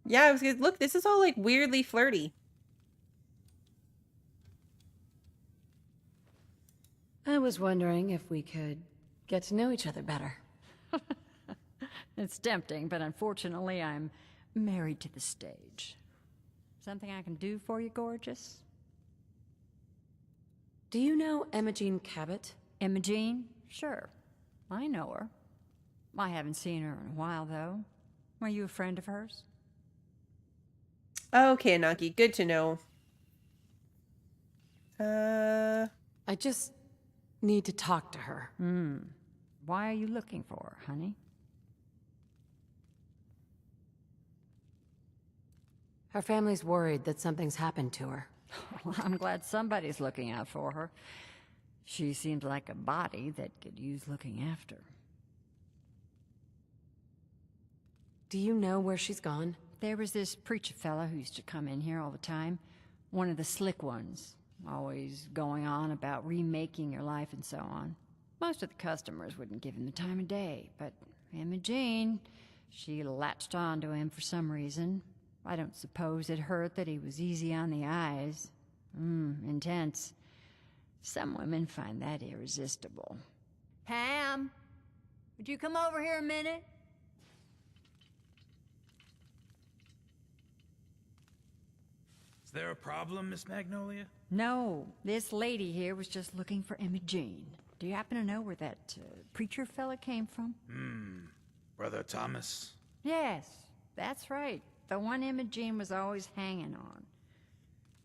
Yeah, I was gonna look, this is all like weirdly flirty. I was wondering if we could get to know each other better. It's tempting, but unfortunately I'm married to the stage. Something I can do for you, gorgeous? Do you know Emma Jean Cabot? Emma Jean? Sure. I know her. I haven't seen her in a while, though. Are you a friend of hers? Okay, Anaki, good to know. I just need to talk to her. Why are you looking for her, honey? Her family's worried that something's happened to her. Well, I'm glad somebody's looking out for her. She seems like a body that could use looking after. Do you know where she's gone? There was this preacher fella who used to come in here all the time. One of the slick ones. Always going on about remaking your life and so on. Most of the customers wouldn't give him the time of day, but Imogene, she latched on to him for some reason. I don't suppose it hurt that he was easy on the eyes. Intense. Some women find that irresistible. Pam, would you come over here a minute? Is there a problem, Miss Magnolia? No, this lady here was just looking for Imogene. Do you happen to know where that preacher fella came from? Brother Thomas? Yes, that's right. The one Imogene was always hanging on.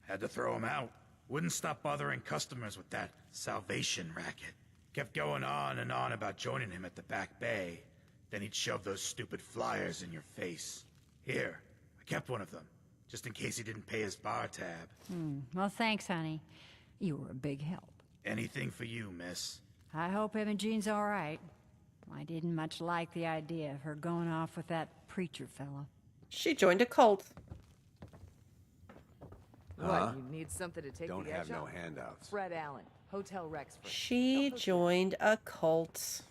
Had to throw him out. Wouldn't stop bothering customers with that salvation racket. Kept going on and on about joining him at the back bay. Then he'd shove those stupid flyers in your face. Here, I kept one of them, just in case he didn't pay his bar tab. Well, thanks, honey. You were a big help. Anything for you, miss. I hope Imogene's all right. I didn't much like the idea of her going off with that preacher fella. She joined a cult. What, you need something to take Don't the have edge no off? handouts. Fred Allen, Hotel Rexford. She joined a cult.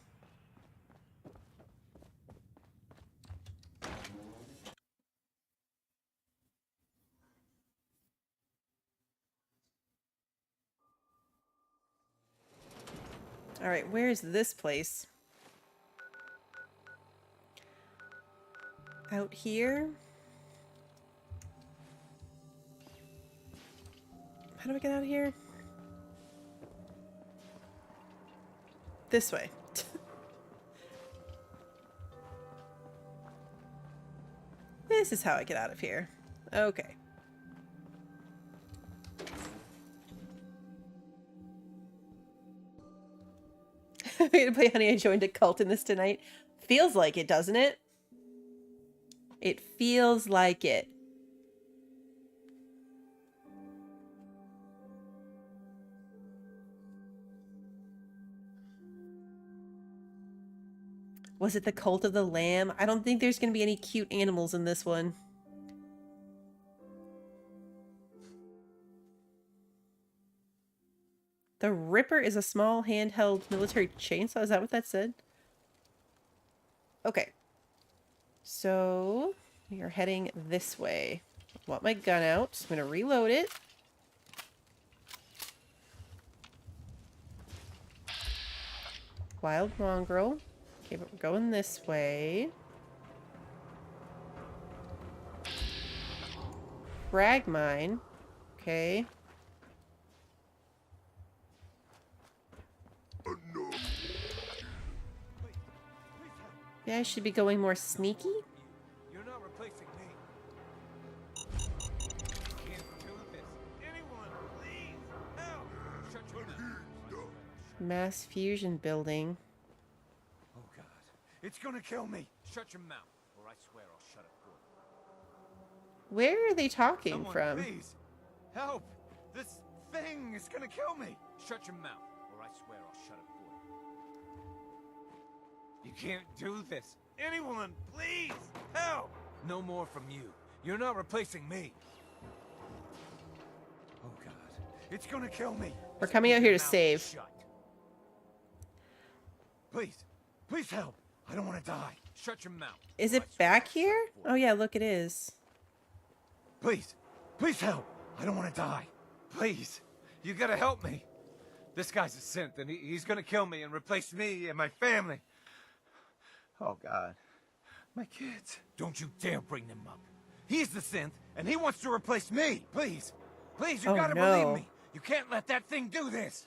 All right, where is this place? Out here? How do I get out of here? This way. This is how I get out of here. Okay. I'm gonna play Honey, I Joined a Cult in this tonight. Feels like it, doesn't it? It feels like it. Was it the Cult of the Lamb? I don't think there's going to be any cute animals in this one. The Ripper is a small handheld military chainsaw. Is that what that said? Okay. So, we are heading this way. I want my gun out. I'm going to reload it. Wild mongrel. Okay, but we're going this way. Frag mine. Okay. Yeah, I should be going more sneaky. You're not replacing me. Can't do this. Anyone, please help! Shut your mouth. Mass fusion building. Oh God, it's gonna kill me. Shut your mouth, or I swear I'll shut it for you. Where are they talking Someone, from? please help! This thing is gonna kill me. Shut your mouth, or I swear I'll shut it for you. You can't do this. Anyone, please help! No more from you. You're not replacing me. Oh God, it's gonna kill me. We're coming out here to save. Shut. Please, please help. I don't want to die. Shut your mouth. Is it back here? Oh yeah, look, it is. Please, please help. I don't want to die. Please, you gotta help me. This guy's a synth, and he's gonna kill me and replace me and my family. Oh, God. My kids. Don't you dare bring them up. He's the synth, and he wants to replace me. Please. Please, you gotta believe me. You can't let that thing do this.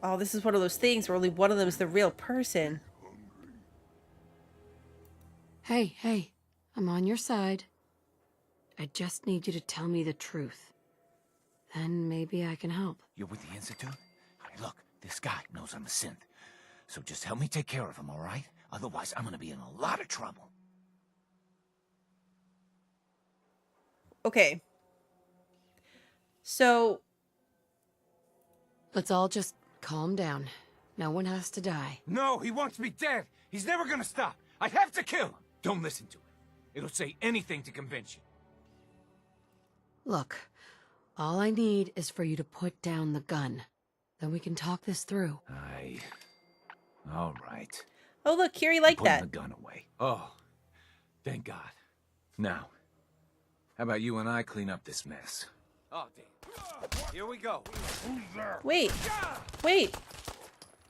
Oh, this is one of those things where only one of them is the real person. Hey, I'm on your side. I just need you to tell me the truth. Then maybe I can help. You're with the Institute? Look, this guy knows I'm a synth. So just help me take care of him, all right? Otherwise, I'm gonna be in a lot of trouble. Okay. So... Let's all just calm down. No one has to die. No, he wants me dead. He's never gonna stop. I have to kill him. Don't listen to it. It'll say anything to convince you. Look, all I need is for you to put down the gun. Then we can talk this through. All right. Oh, look, Curie liked that. Putting the gun away. Oh, thank God. Now, how about you and I clean up this mess? Oh, damn. Here we go. Who's there? Wait. Wait.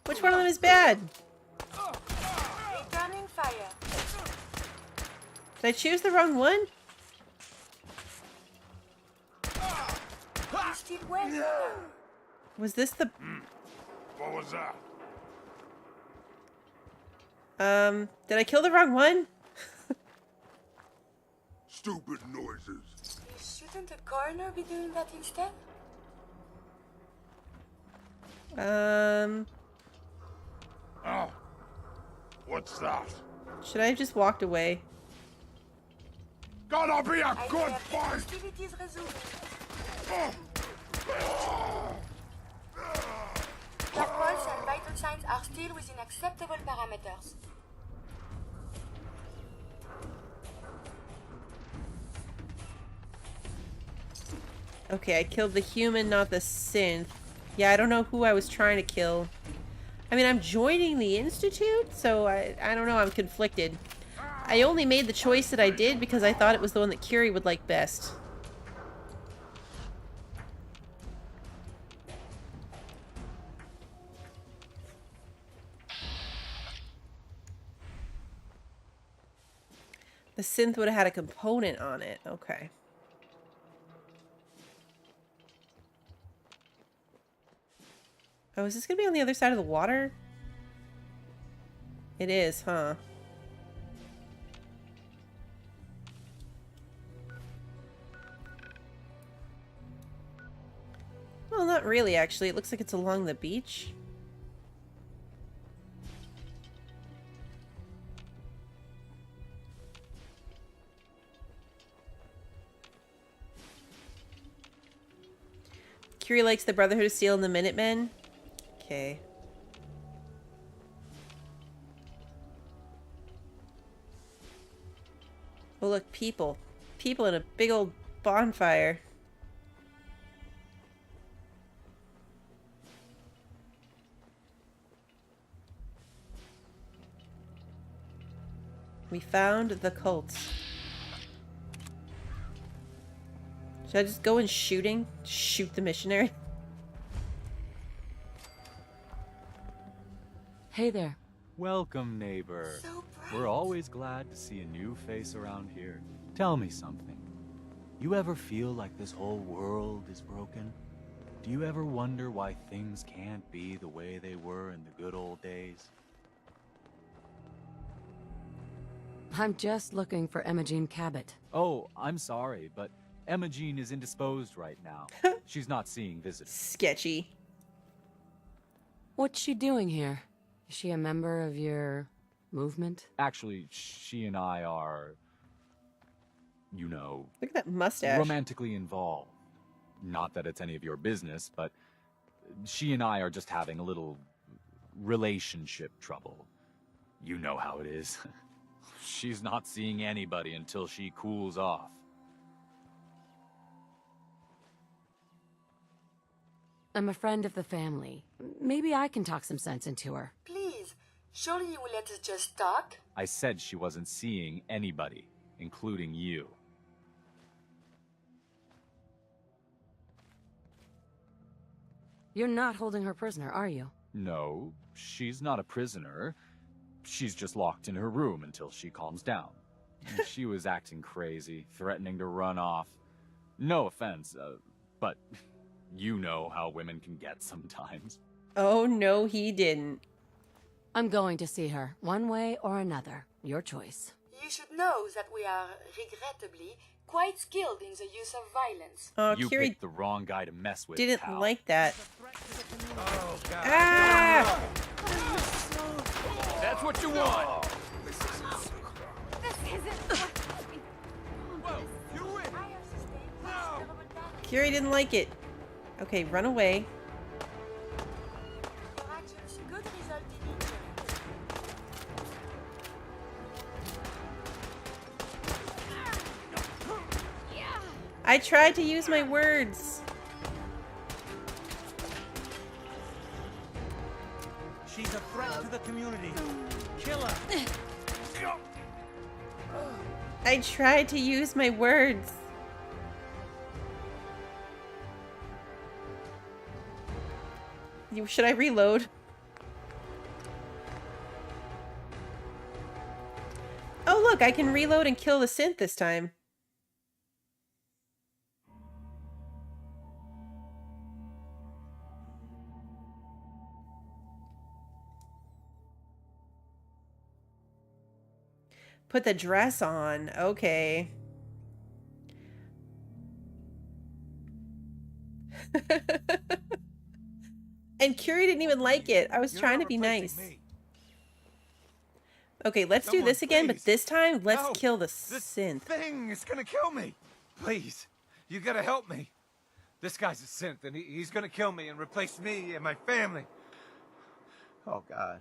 Which one of them is bad? Returning fire. Did I choose the wrong one? You still well? Was this the... What was that? Did I kill the wrong one? Stupid noises. Shouldn't the coroner be doing that instead? Oh. What's that? Should I have just walked away? Gonna be a I good have fight! hostilities resumed. Your pulse and vital signs are still within acceptable parameters. Okay, I killed the human, not the synth. Yeah, I don't know who I was trying to kill. I mean, I'm joining the Institute, so I don't know, I'm conflicted. I only made the choice that I did because I thought it was the one that Curie would like best. The synth would have had a component on it. Okay. Oh, is this gonna be on the other side of the water? It is, huh? Well, not really, actually. It looks like it's along the beach. Curie likes the Brotherhood of Steel and the Minutemen. Okay. Oh, look, people. People in a big old bonfire. We found the cults. Should I just go in shooting? Shoot the missionary? Hey there. Welcome, neighbor. We're always glad to see a new face around here. Tell me something. You ever feel like this whole world is broken? Do you ever wonder why things can't be the way they were in the good old days? I'm just looking for Imogen Cabot. Oh, I'm sorry, but Imogen is indisposed right now. She's not seeing visitors. Sketchy. What's she doing here? Is she a member of your movement? Actually, she and I are, you know... Look at that mustache. Romantically involved. Not that it's any of your business, but she and I are just having a little relationship trouble. You know how it is. She's not seeing anybody until she cools off. I'm a friend of the family. Maybe I can talk some sense into her. Please, surely you will let us just talk? I said she wasn't seeing anybody, including you. You're not holding her prisoner, are you? No, she's not a prisoner. She's just locked in her room until she calms down. She was acting crazy, threatening to run off. No offense, but you know how women can get sometimes. Oh, no, he didn't. I'm going to see her, one way or another. Your choice. You should know that we are, regrettably, quite skilled in the use of violence. Oh, you Curie picked the wrong guy to mess with, didn't pal. like that. Oh, God. Ah! That's what you want. This isn't what we... Whoa, you win. I have sustained Curie didn't like it. Okay, run away. Your actions could result in injury. I tried to use my words. She's a threat to the community. Kill her. I tried to use my words. Should I reload? Oh look, I can reload and kill the synth this time. Put the dress on. Okay. And Curie didn't even like it. I was trying to be nice. Okay, let's do this again, but this time, let's kill the synth. This thing is gonna kill me. Please, you gotta help me. This guy's a synth, and he's gonna kill me and replace me and my family. Oh, God.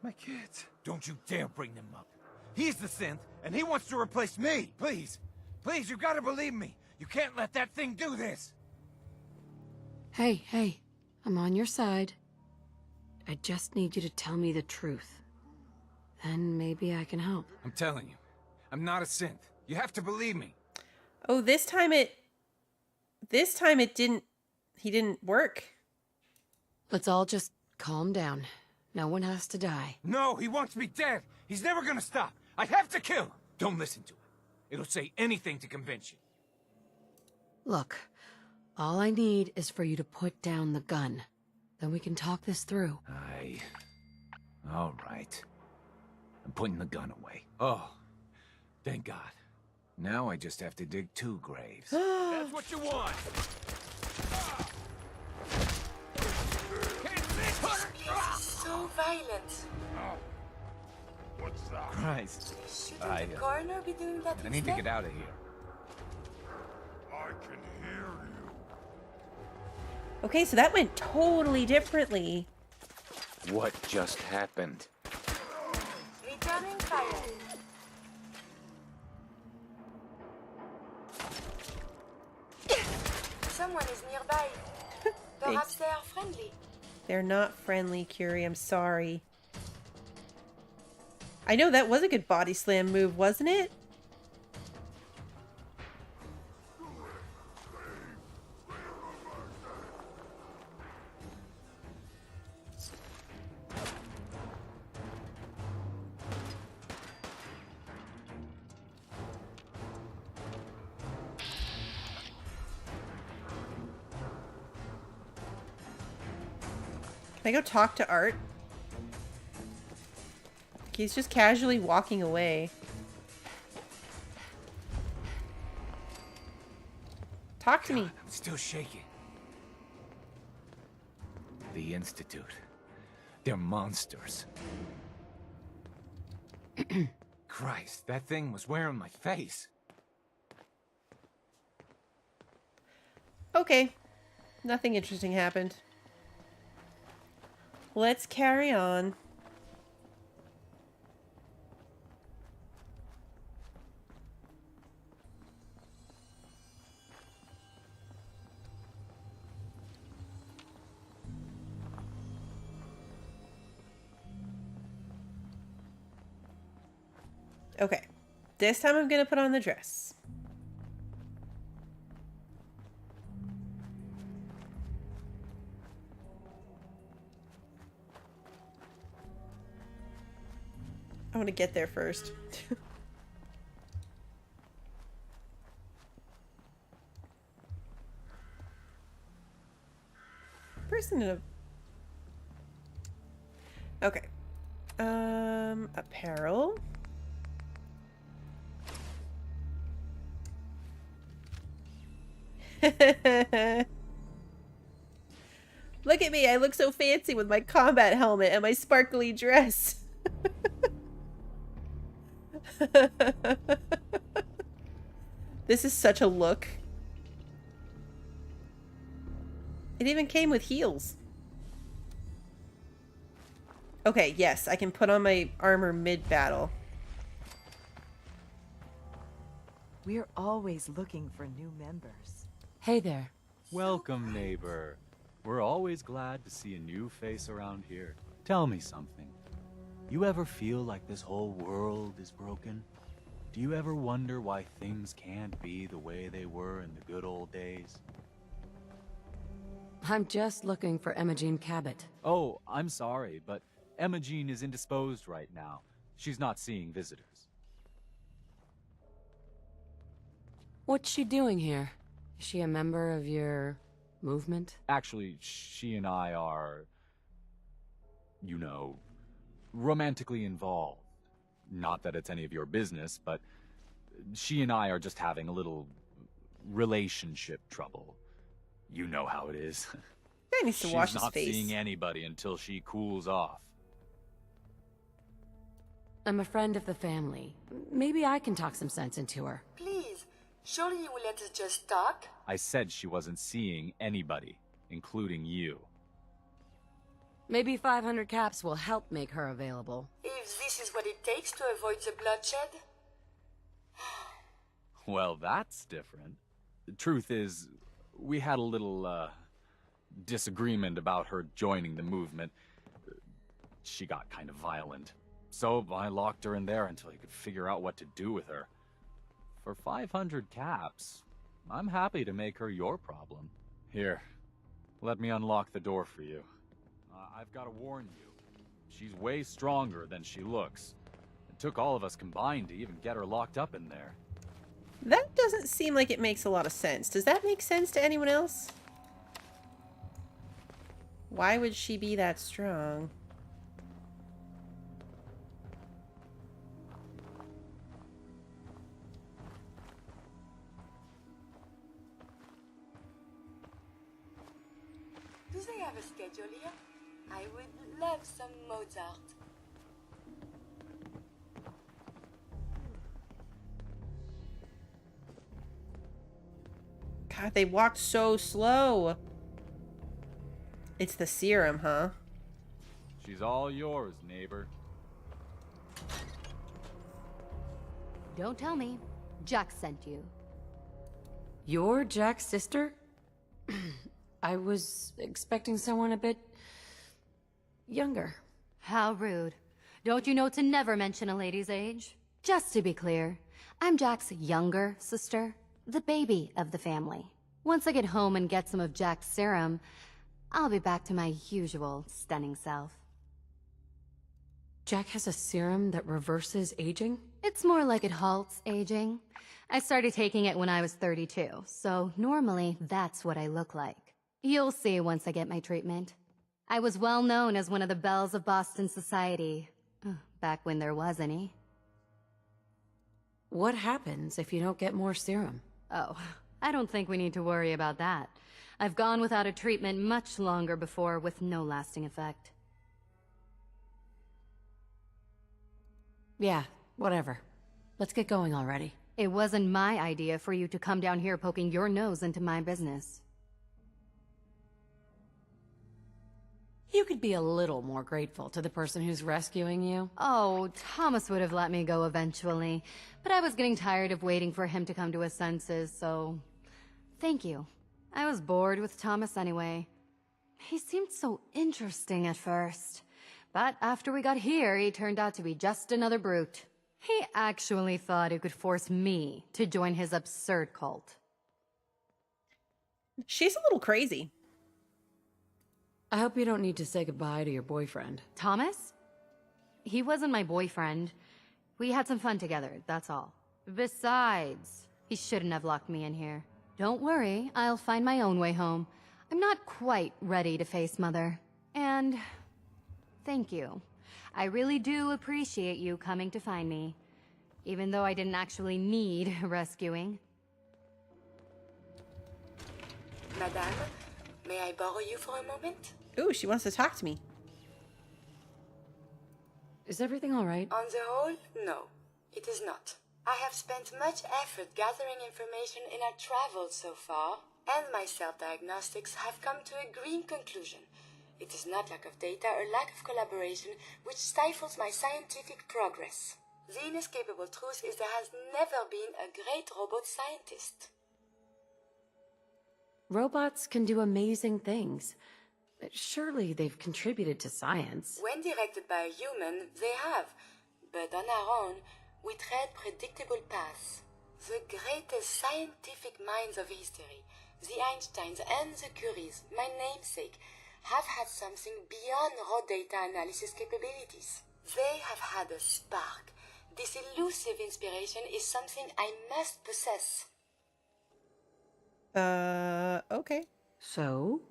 My kids. Don't you dare bring them up. He's the synth, and he wants to replace me. Please. Please, you gotta believe me. You can't let that thing do this. Hey, hey. I'm on your side. I just need you to tell me the truth. Then maybe I can help. I'm telling you, I'm not a synth. You have to believe me. Oh, this time it didn't, he didn't work. Let's all just calm down. No one has to die. No, he wants me dead. He's never gonna stop. I have to kill him. Don't listen to it. It'll say anything to convince you. Look, all I need is for you to put down the gun. Then we can talk this through. All right. I'm putting the gun away. Oh, thank God. Now I just have to dig 2 graves. That's what you want. So violent. What's that? Christ. Shouldn't the coroner be doing that I need to instead? get out of here. I can hear you. Okay, so that went totally differently. What just happened? Returning fire. Someone is nearby. Perhaps they are friendly. They're not friendly, Curie. I'm sorry. I know that was a good body slam move, wasn't it? Can I go talk to Art? He's just casually walking away. Talk to me. I'm still shaking. The Institute. They're monsters. Christ, that thing was wearing my face. Okay. Nothing interesting happened. Let's carry on. Okay. This time I'm gonna put on the dress. I want to get there first. Person in a... Okay. Apparel. Look at me, I look so fancy with my combat helmet and my sparkly dress. This is such a look. It even came with heels. Okay, yes, I can put on my armor mid-battle. We're always looking for new members. Hey there. Welcome, neighbor. We're always glad to see a new face around here. Tell me something. You ever feel like this whole world is broken? Do you ever wonder why things can't be the way they were in the good old days? I'm just looking for Imogene Cabot. Oh, I'm sorry, but Imogene is indisposed right now. She's not seeing visitors. What's she doing here? Is she a member of your movement? Actually, she and I are, you know, romantically involved. Not that it's any of your business, but she and I are just having a little relationship trouble. You know how it is. Guy needs to wash She's his not face. seeing anybody until she cools off. I'm a friend of the family. Maybe I can talk some sense into her. Please, surely you will let us just talk? I said she wasn't seeing anybody, including you. Maybe 500 caps will help make her available. If this is what it takes to avoid the bloodshed? Well, that's different. The truth is, we had a little, disagreement about her joining the movement. She got kind of violent. So I locked her in there until I could figure out what to do with her. For 500 caps, I'm happy to make her your problem. Here, let me unlock the door for you. I've got to warn you, she's way stronger than she looks. It took all of us combined to even get her locked up in there. That doesn't seem like it makes a lot of sense. Does that make sense to anyone else? Why would she be that strong? Do they have a schedule here? I would love some Mozart. God, they walked so slow. It's the serum, huh? She's all yours, neighbor. Don't tell me. Jack sent you. You're Jack's sister? I was expecting someone a bit younger. How rude. Don't you know to never mention a lady's age? Just to be clear, I'm Jack's younger sister, the baby of the family. Once I get home and get some of Jack's serum, I'll be back to my usual stunning self. Jack has a serum that reverses aging? It's more like it halts aging. I started taking it when I was 32, so normally that's what I look like. You'll see once I get my treatment. I was well known as one of the belles of Boston society, back when there was any. What happens if you don't get more serum? Oh, I don't think we need to worry about that. I've gone without a treatment much longer before with no lasting effect. Yeah, whatever. Let's get going already. It wasn't my idea for you to come down here poking your nose into my business. You could be a little more grateful to the person who's rescuing you. Oh, Thomas would have let me go eventually, but I was getting tired of waiting for him to come to his senses, so... Thank you. I was bored with Thomas anyway. He seemed so interesting at first, but after we got here, he turned out to be just another brute. He actually thought he could force me to join his absurd cult. She's a little crazy. I hope you don't need to say goodbye to your boyfriend. Thomas? He wasn't my boyfriend. We had some fun together, that's all. Besides, he shouldn't have locked me in here. Don't worry, I'll find my own way home. I'm not quite ready to face Mother. And... thank you. I really do appreciate you coming to find me. Even though I didn't actually need rescuing. Madame, may I borrow you for a moment? Ooh, she wants to talk to me. Is everything all right? On the whole, no, it is not. I have spent much effort gathering information in our travels so far. and my self-diagnostics have come to a green conclusion. It is not lack of data or lack of collaboration which stifles my scientific progress. The inescapable truth is there has never been a great robot scientist. Robots can do amazing things. Surely they've contributed to science. When directed by a human, they have. But on our own, we tread predictable paths. The greatest scientific minds of history, the Einsteins and the Curies, my namesake, have had something beyond raw data analysis capabilities. They have had a spark. This elusive inspiration is something I must possess. Okay. So,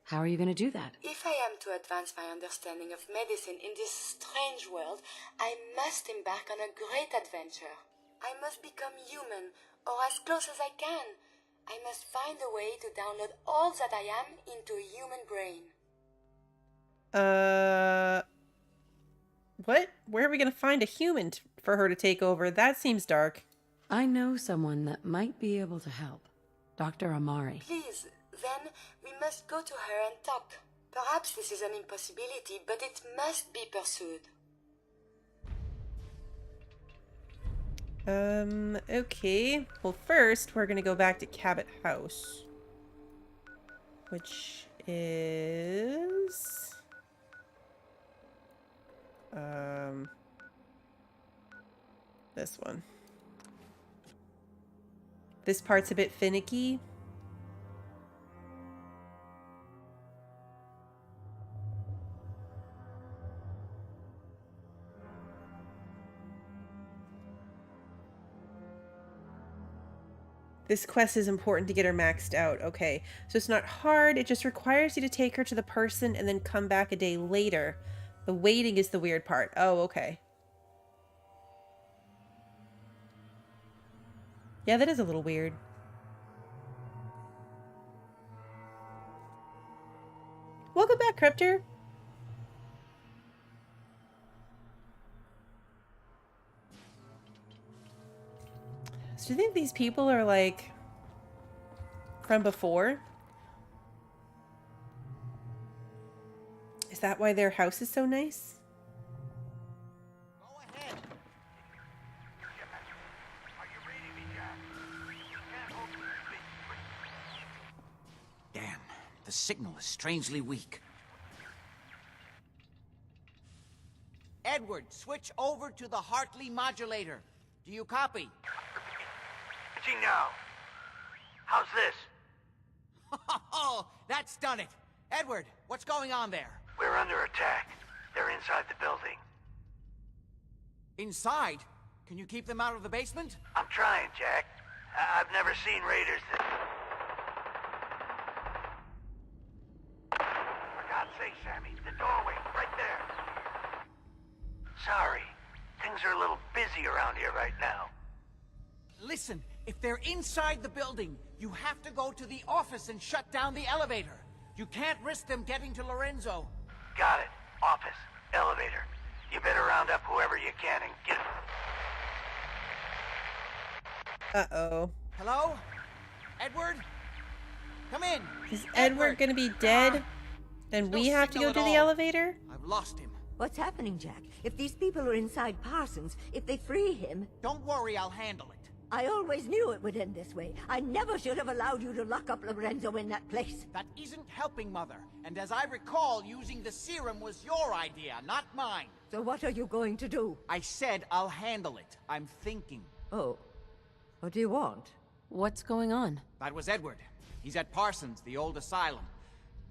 how are you going to do that? If I am to advance my understanding of medicine in this strange world, I must embark on a great adventure. I must become human, or as close as I can. I must find a way to download all that I am into a human brain. What? Where are we gonna find a human for her to take over? That seems dark. I know someone that might be able to help. Dr. Amari. Please, then we must go to her and talk. Perhaps this is an impossibility, but it must be pursued. Okay. Well, first, we're gonna go back to Cabot House. Which is... this one. This part's a bit finicky. This quest is important to get her maxed out. Okay, so it's not hard. It just requires you to take her to the person and then come back a day later. The waiting is the weird part. Oh, okay. Yeah, that is a little weird. Welcome back, Cryptor. So do you think these people are like from before? Is that why their house is so nice? Damn, the signal is strangely weak. Edward, switch over to the Hartley modulator. Do you copy? Now. How's this? Oh, that's done it. Edward, what's going on there? We're under attack. They're inside the building. Inside? Can you keep them out of the basement? I'm trying, Jack. I've never seen raiders that... For God's sake, Sammy, the doorway, right there. Sorry. Things are a little busy around here right now. Listen, if they're inside the building, you have to go to the office and shut down the elevator. You can't risk them getting to Lorenzo. Got it. Office. Elevator. You better round up whoever you can and get... Uh-oh. Hello? Edward? Come in. Is Edward gonna be dead? And we have to go to the elevator? I've lost him. What's happening, Jack? If these people are inside Parsons, if they free him... Don't worry, I'll handle it. I always knew it would end this way. I never should have allowed you to lock up Lorenzo in that place. That isn't helping, Mother. And as I recall, using the serum was your idea, not mine. So what are you going to do? I said I'll handle it. I'm thinking. Oh. What do you want? What's going on? That was Edward. He's at Parsons, the old asylum.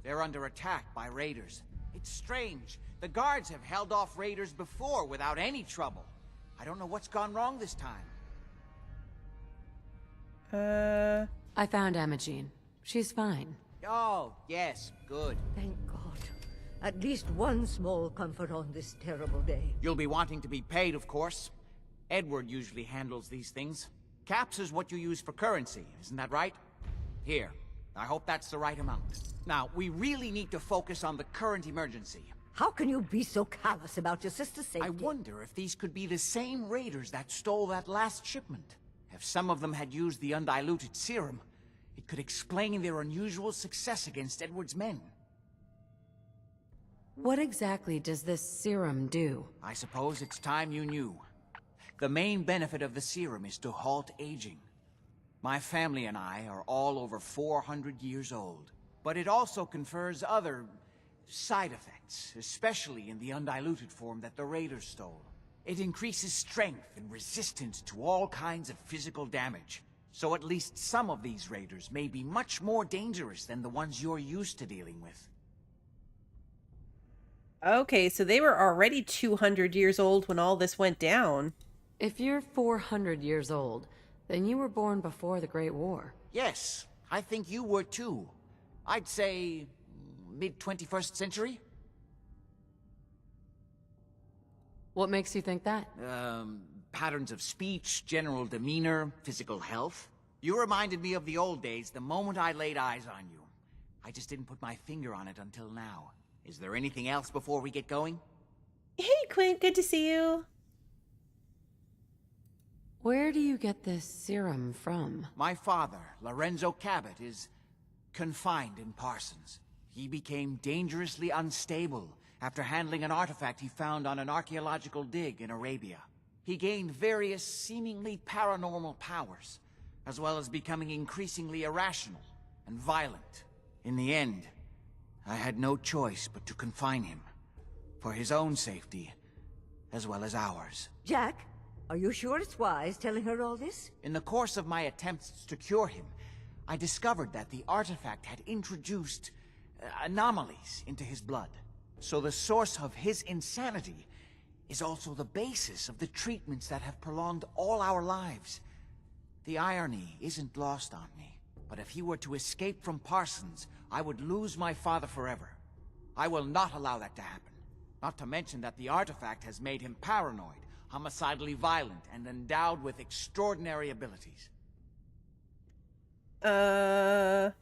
They're under attack by raiders. It's strange. The guards have held off raiders before without any trouble. I don't know what's gone wrong this time. I found Imogene. She's fine. Oh, yes, good. Thank God. At least one small comfort on this terrible day. You'll be wanting to be paid, of course. Edward usually handles these things. Caps is what you use for currency, isn't that right? Here, I hope that's the right amount. Now, we really need to focus on the current emergency. How can you be so callous about your sister's safety? I wonder if these could be the same raiders that stole that last shipment. If some of them had used the undiluted serum, It could explain their unusual success against Edward's men. What exactly does this serum do? I suppose it's time you knew. The main benefit of the serum is to halt aging. My family and I are all over 400 years old. But it also confers other side effects, especially in the undiluted form that the Raiders stole. It increases strength and resistance to all kinds of physical damage. So at least some of these Raiders may be much more dangerous than the ones you're used to dealing with. Okay, so they were already 200 years old when all this went down. If you're 400 years old, then you were born before the Great War. Yes, I think you were too. I'd say mid-21st century? What makes you think that? Patterns of speech, general demeanor, physical health. You reminded me of the old days the moment I laid eyes on you. I just didn't put my finger on it until now. Is there anything else before we get going? Hey, Quint, good to see you. Where do you get this serum from? My father, Lorenzo Cabot, is confined in Parsons. He became dangerously unstable after handling an artifact he found on an archaeological dig in Arabia. He gained various seemingly paranormal powers, as well as becoming increasingly irrational and violent. In the end, I had no choice but to confine him, for his own safety, as well as ours. Jack, are you sure it's wise telling her all this? In the course of my attempts to cure him, I discovered that the artifact had introduced anomalies into his blood. So the source of his insanity is also the basis of the treatments that have prolonged all our lives. The irony isn't lost on me, but if he were to escape from Parsons, I would lose my father forever. I will not allow that to happen. Not to mention that the artifact has made him paranoid, homicidally violent, and endowed with extraordinary abilities. I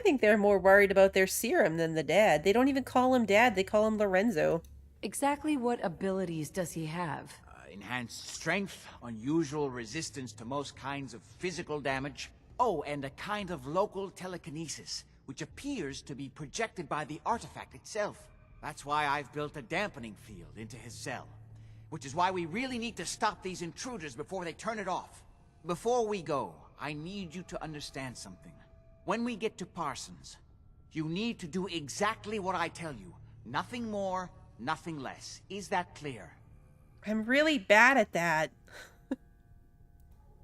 think they're more worried about their serum than the dad. They don't even call him dad, they call him Lorenzo. Exactly what abilities does he have? Enhanced strength, unusual resistance to most kinds of physical damage. Oh, and a kind of local telekinesis, which appears to be projected by the artifact itself. That's why I've built a dampening field into his cell. Which is why we really need to stop these intruders before they turn it off. Before we go, I need you to understand something. When we get to Parsons, you need to do exactly what I tell you. Nothing more, nothing less. Is that clear? I'm really bad at that.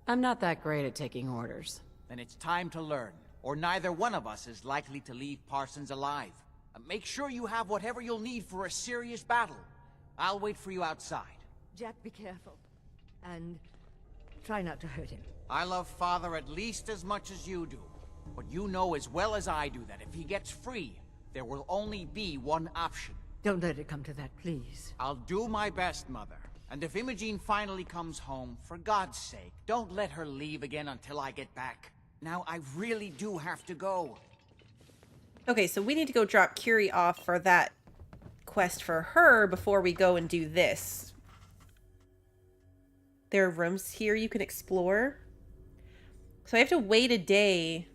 I'm not that great at taking orders. Then it's time to learn, or neither one of us is likely to leave Parsons alive. Make sure you have whatever you'll need for a serious battle. I'll wait for you outside. Jack, be careful. And try not to hurt him. I love Father at least as much as you do. But you know as well as I do that if he gets free, there will only be one option. Don't let it come to that, please. I'll do my best, Mother. And if Imogene finally comes home, for God's sake, don't let her leave again until I get back. Now, I really do have to go. Okay, so we need to go drop Curie off for that quest for her before we go and do this. There are rooms here you can explore. So I have to wait a day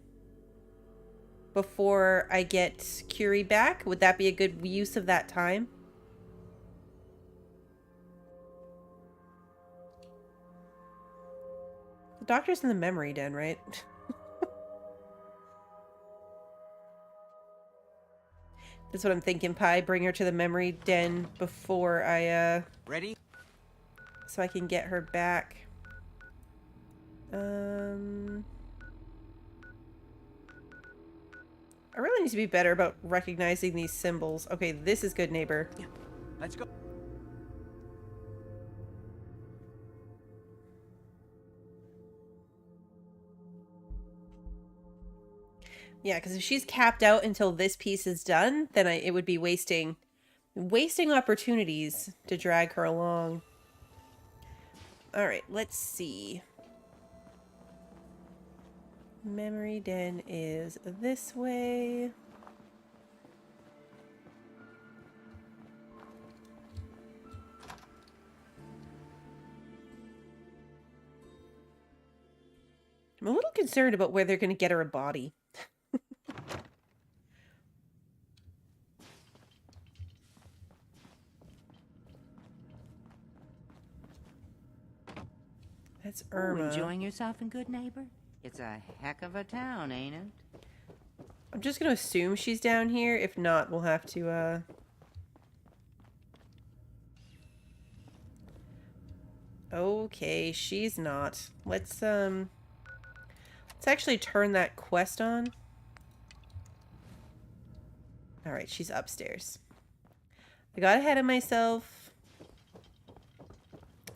before I get Curie back. Would that be a good use of that time? The doctor's in the memory den, right? That's what I'm thinking, Pi. Bring her to the memory den before I, Ready? So I can get her back. I really need to be better about recognizing these symbols. Okay, this is good, neighbor. Yeah. Let's go. Yeah, because if she's capped out until this piece is done, then it would be wasting opportunities to drag her along. All right, let's see. Memory den is this way. I'm a little concerned about where they're going to get her a body. That's Irma. Enjoying yourself in Good Neighbor? It's a heck of a town, ain't it? I'm just going to assume she's down here. If not, we'll have to, Okay, she's not. Let's actually turn that quest on. Alright, she's upstairs. I got ahead of myself.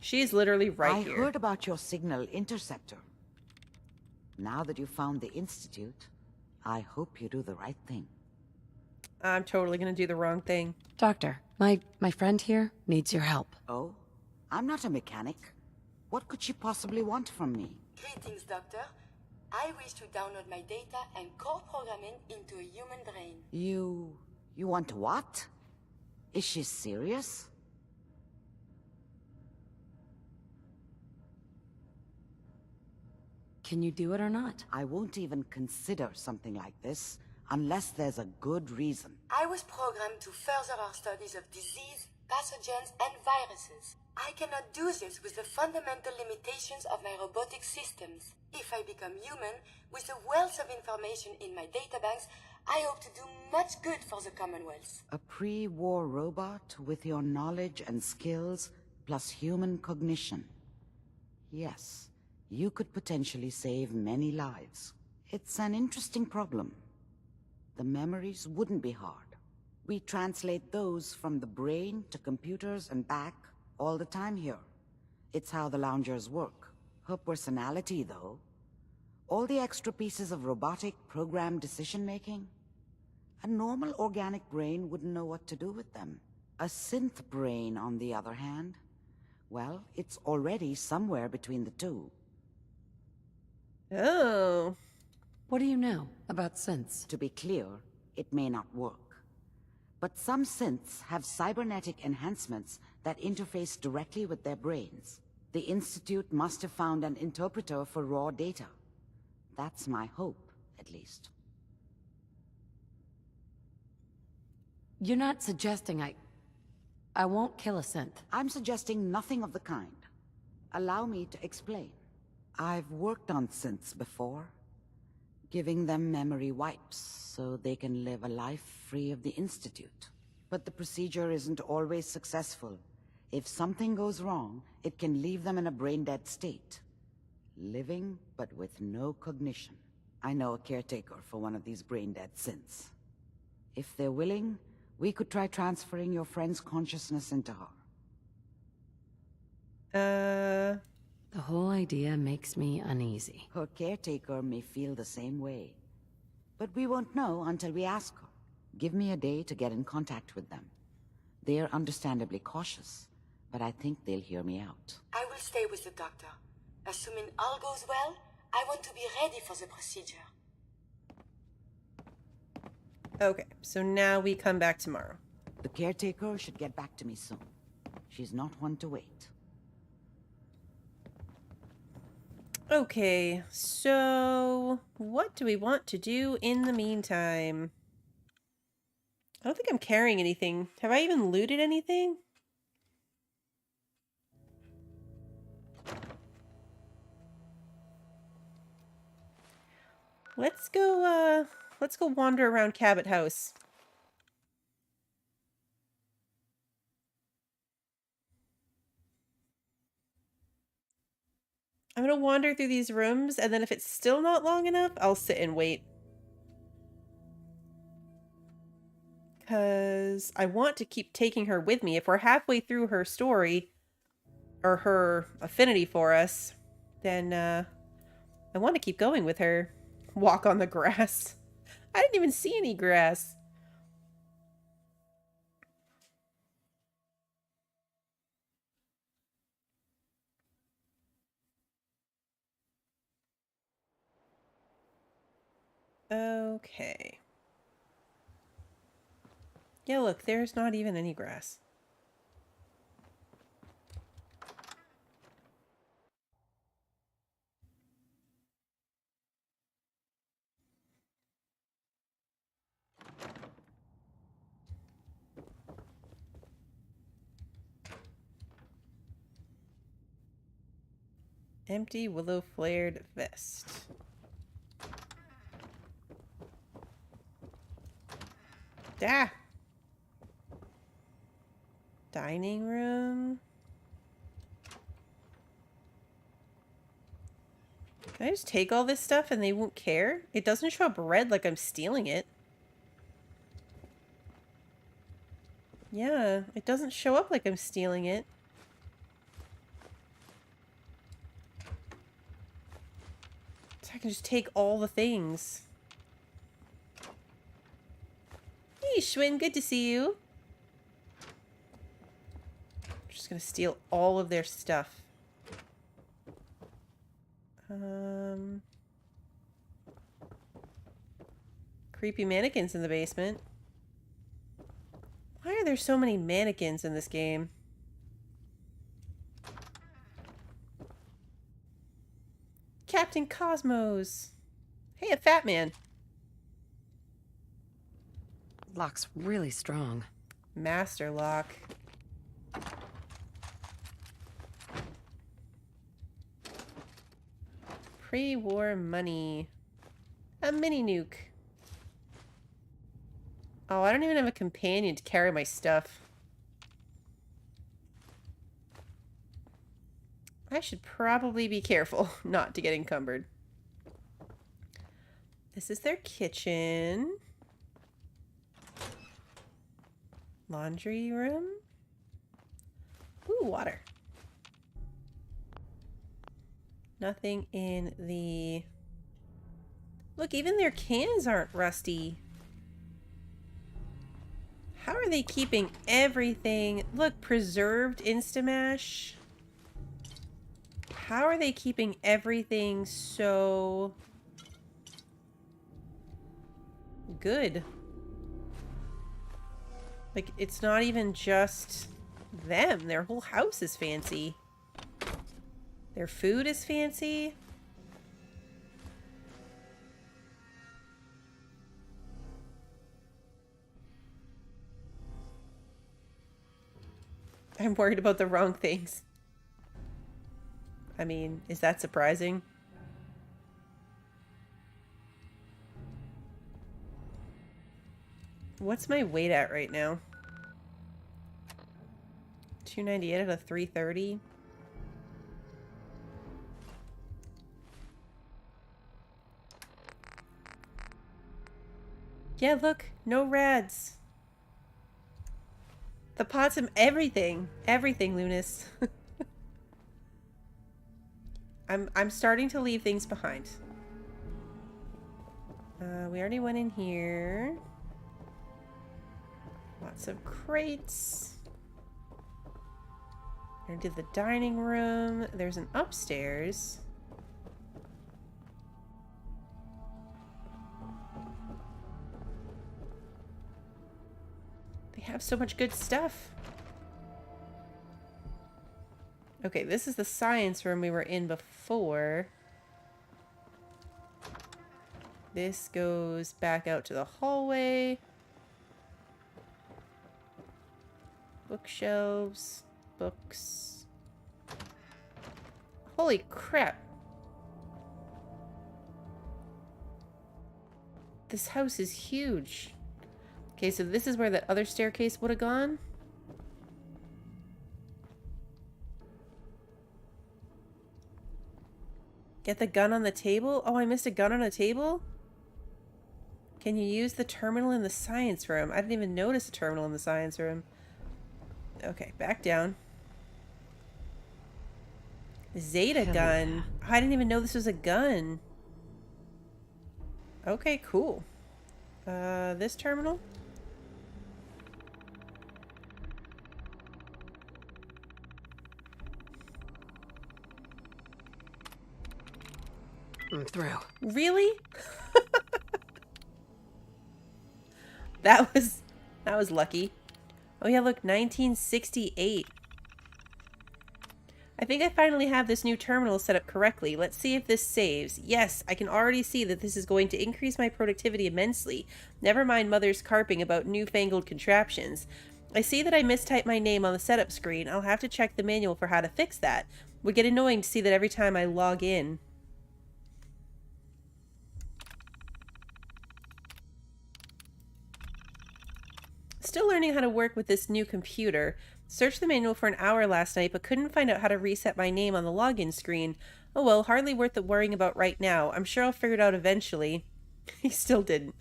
She's literally right here. I heard about your signal interceptor. Now that you've found the Institute, I hope you do the right thing. I'm totally gonna do the wrong thing. Doctor, my friend here needs your help. Oh? I'm not a mechanic. What could she possibly want from me? Greetings, Doctor. I wish to download my data and core programming into a human brain. You want what? Is she serious? Can you do it or not? I won't even consider something like this unless there's a good reason. I was programmed to further our studies of disease, pathogens, and viruses. I cannot do this with the fundamental limitations of my robotic systems. If I become human, with the wealth of information in my databanks, I hope to do much good for the Commonwealth. A pre-war robot with your knowledge and skills, plus human cognition. Yes, you could potentially save many lives. It's an interesting problem. The memories wouldn't be hard. We translate those from the brain to computers and back all the time here. It's how the loungers work. Her personality, though, all the extra pieces of robotic programmed decision-making, a normal organic brain wouldn't know what to do with them. A synth brain, on the other hand, well, it's already somewhere between the two. Oh. What do you know about synths? To be clear, it may not work. But some synths have cybernetic enhancements that interface directly with their brains. The Institute must have found an interpreter for raw data. That's my hope, at least. You're not suggesting I won't kill a synth. I'm suggesting nothing of the kind. Allow me to explain. I've worked on synths before, giving them memory wipes so they can live a life free of the Institute. But the procedure isn't always successful. If something goes wrong, it can leave them in a brain-dead state. Living, but with no cognition. I know a caretaker for one of these brain-dead synths. If they're willing, we could try transferring your friend's consciousness into her. The whole idea makes me uneasy. Her caretaker may feel the same way. But we won't know until we ask her. Give me a day to get in contact with them. They're understandably cautious, but I think they'll hear me out. I will stay with the doctor. Assuming all goes well, I want to be ready for the procedure. Okay, so now we come back tomorrow. The caretaker should get back to me soon. She's not one to wait. Okay, so what do we want to do in the meantime? I don't think I'm carrying anything. Have I even looted anything? Let's go wander around Cabot House. I'm gonna wander through these rooms, and then if it's still not long enough, I'll sit and wait. Because I want to keep taking her with me. If we're halfway through her story, or her affinity for us, then I want to keep going with her. Walk on the grass. I didn't even see any grass. Okay. Yeah, look, there's not even any grass. Empty willow flared vest. Ah! Dining room. Can I just take all this stuff and they won't care? It doesn't show up red like I'm stealing it. Yeah, it doesn't show up like I'm stealing it. So I can just take all the things. Hey, Schwinn, good to see you. I'm just gonna steal all of their stuff. Creepy mannequins in the basement. Why are there so many mannequins in this game? Captain Cosmos. Hey, a fat man. Lock's really strong. Master lock. Pre-war money. A mini nuke. Oh, I don't even have a companion to carry my stuff. I should probably be careful not to get encumbered. This is their kitchen. Laundry room. Ooh, water. Nothing in the... Look, even their cans aren't rusty. How are they keeping everything? Look, preserved Instamash. How are they keeping everything so good? Like, it's not even just them. Their whole house is fancy. Their food is fancy. I'm worried about the wrong things. I mean, is that surprising? What's my weight at right now? 298 out of 330. Yeah, look, no rads. The pots and everything. Everything, Lunas. I'm starting to leave things behind. We already went in here. Lots of crates. I did the dining room. There's an upstairs. They have so much good stuff. Okay, this is the science room we were in before. This goes back out to the hallway. Bookshelves. Books. Holy crap. This house is huge. Okay, so this is where that other staircase would have gone. Get the gun on the table? Oh, I missed a gun on a table? Can you use the terminal in the science room? I didn't even notice a terminal in the science room. Okay, back down. Zeta gun. Oh, I didn't even know this was a gun. Okay, cool. This terminal? I'm through. Really? That was lucky. Oh yeah, look, 1968. I think I finally have this new terminal set up correctly. Let's see if this saves. Yes, I can already see that this is going to increase my productivity immensely. Never mind Mother's carping about newfangled contraptions. I see that I mistyped my name on the setup screen. I'll have to check the manual for how to fix that. Would get annoying to see that every time I log in. Still learning how to work with this new computer. Searched the manual for an hour last night, but couldn't find out how to reset my name on the login screen. Oh well, hardly worth the worrying about right now. I'm sure I'll figure it out eventually. He still didn't.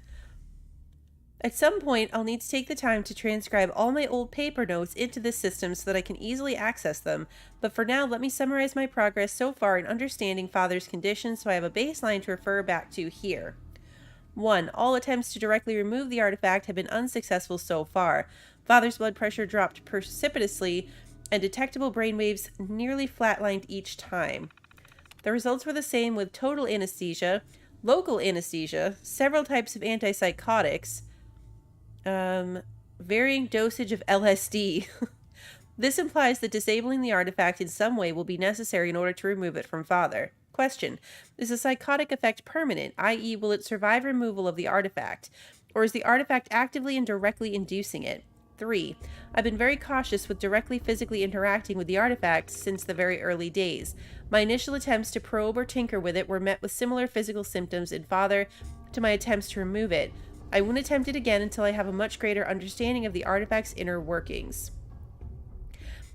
At some point, I'll need to take the time to transcribe all my old paper notes into this system so that I can easily access them, but for now, let me summarize my progress so far in understanding Father's condition so I have a baseline to refer back to here. 1. All attempts to directly remove the artifact have been unsuccessful so far. Father's blood pressure dropped precipitously, and detectable brainwaves nearly flatlined each time. The results were the same with total anesthesia, local anesthesia, several types of antipsychotics, varying dosage of LSD. This implies that disabling the artifact in some way will be necessary in order to remove it from Father. Question: is the psychotic effect permanent, i.e. will it survive removal of the artifact, or is the artifact actively and directly inducing it? 3. I've been very cautious with directly physically interacting with the artifact since the very early days. My initial attempts to probe or tinker with it were met with similar physical symptoms in Father to my attempts to remove it. I won't attempt it again until I have a much greater understanding of the artifact's inner workings.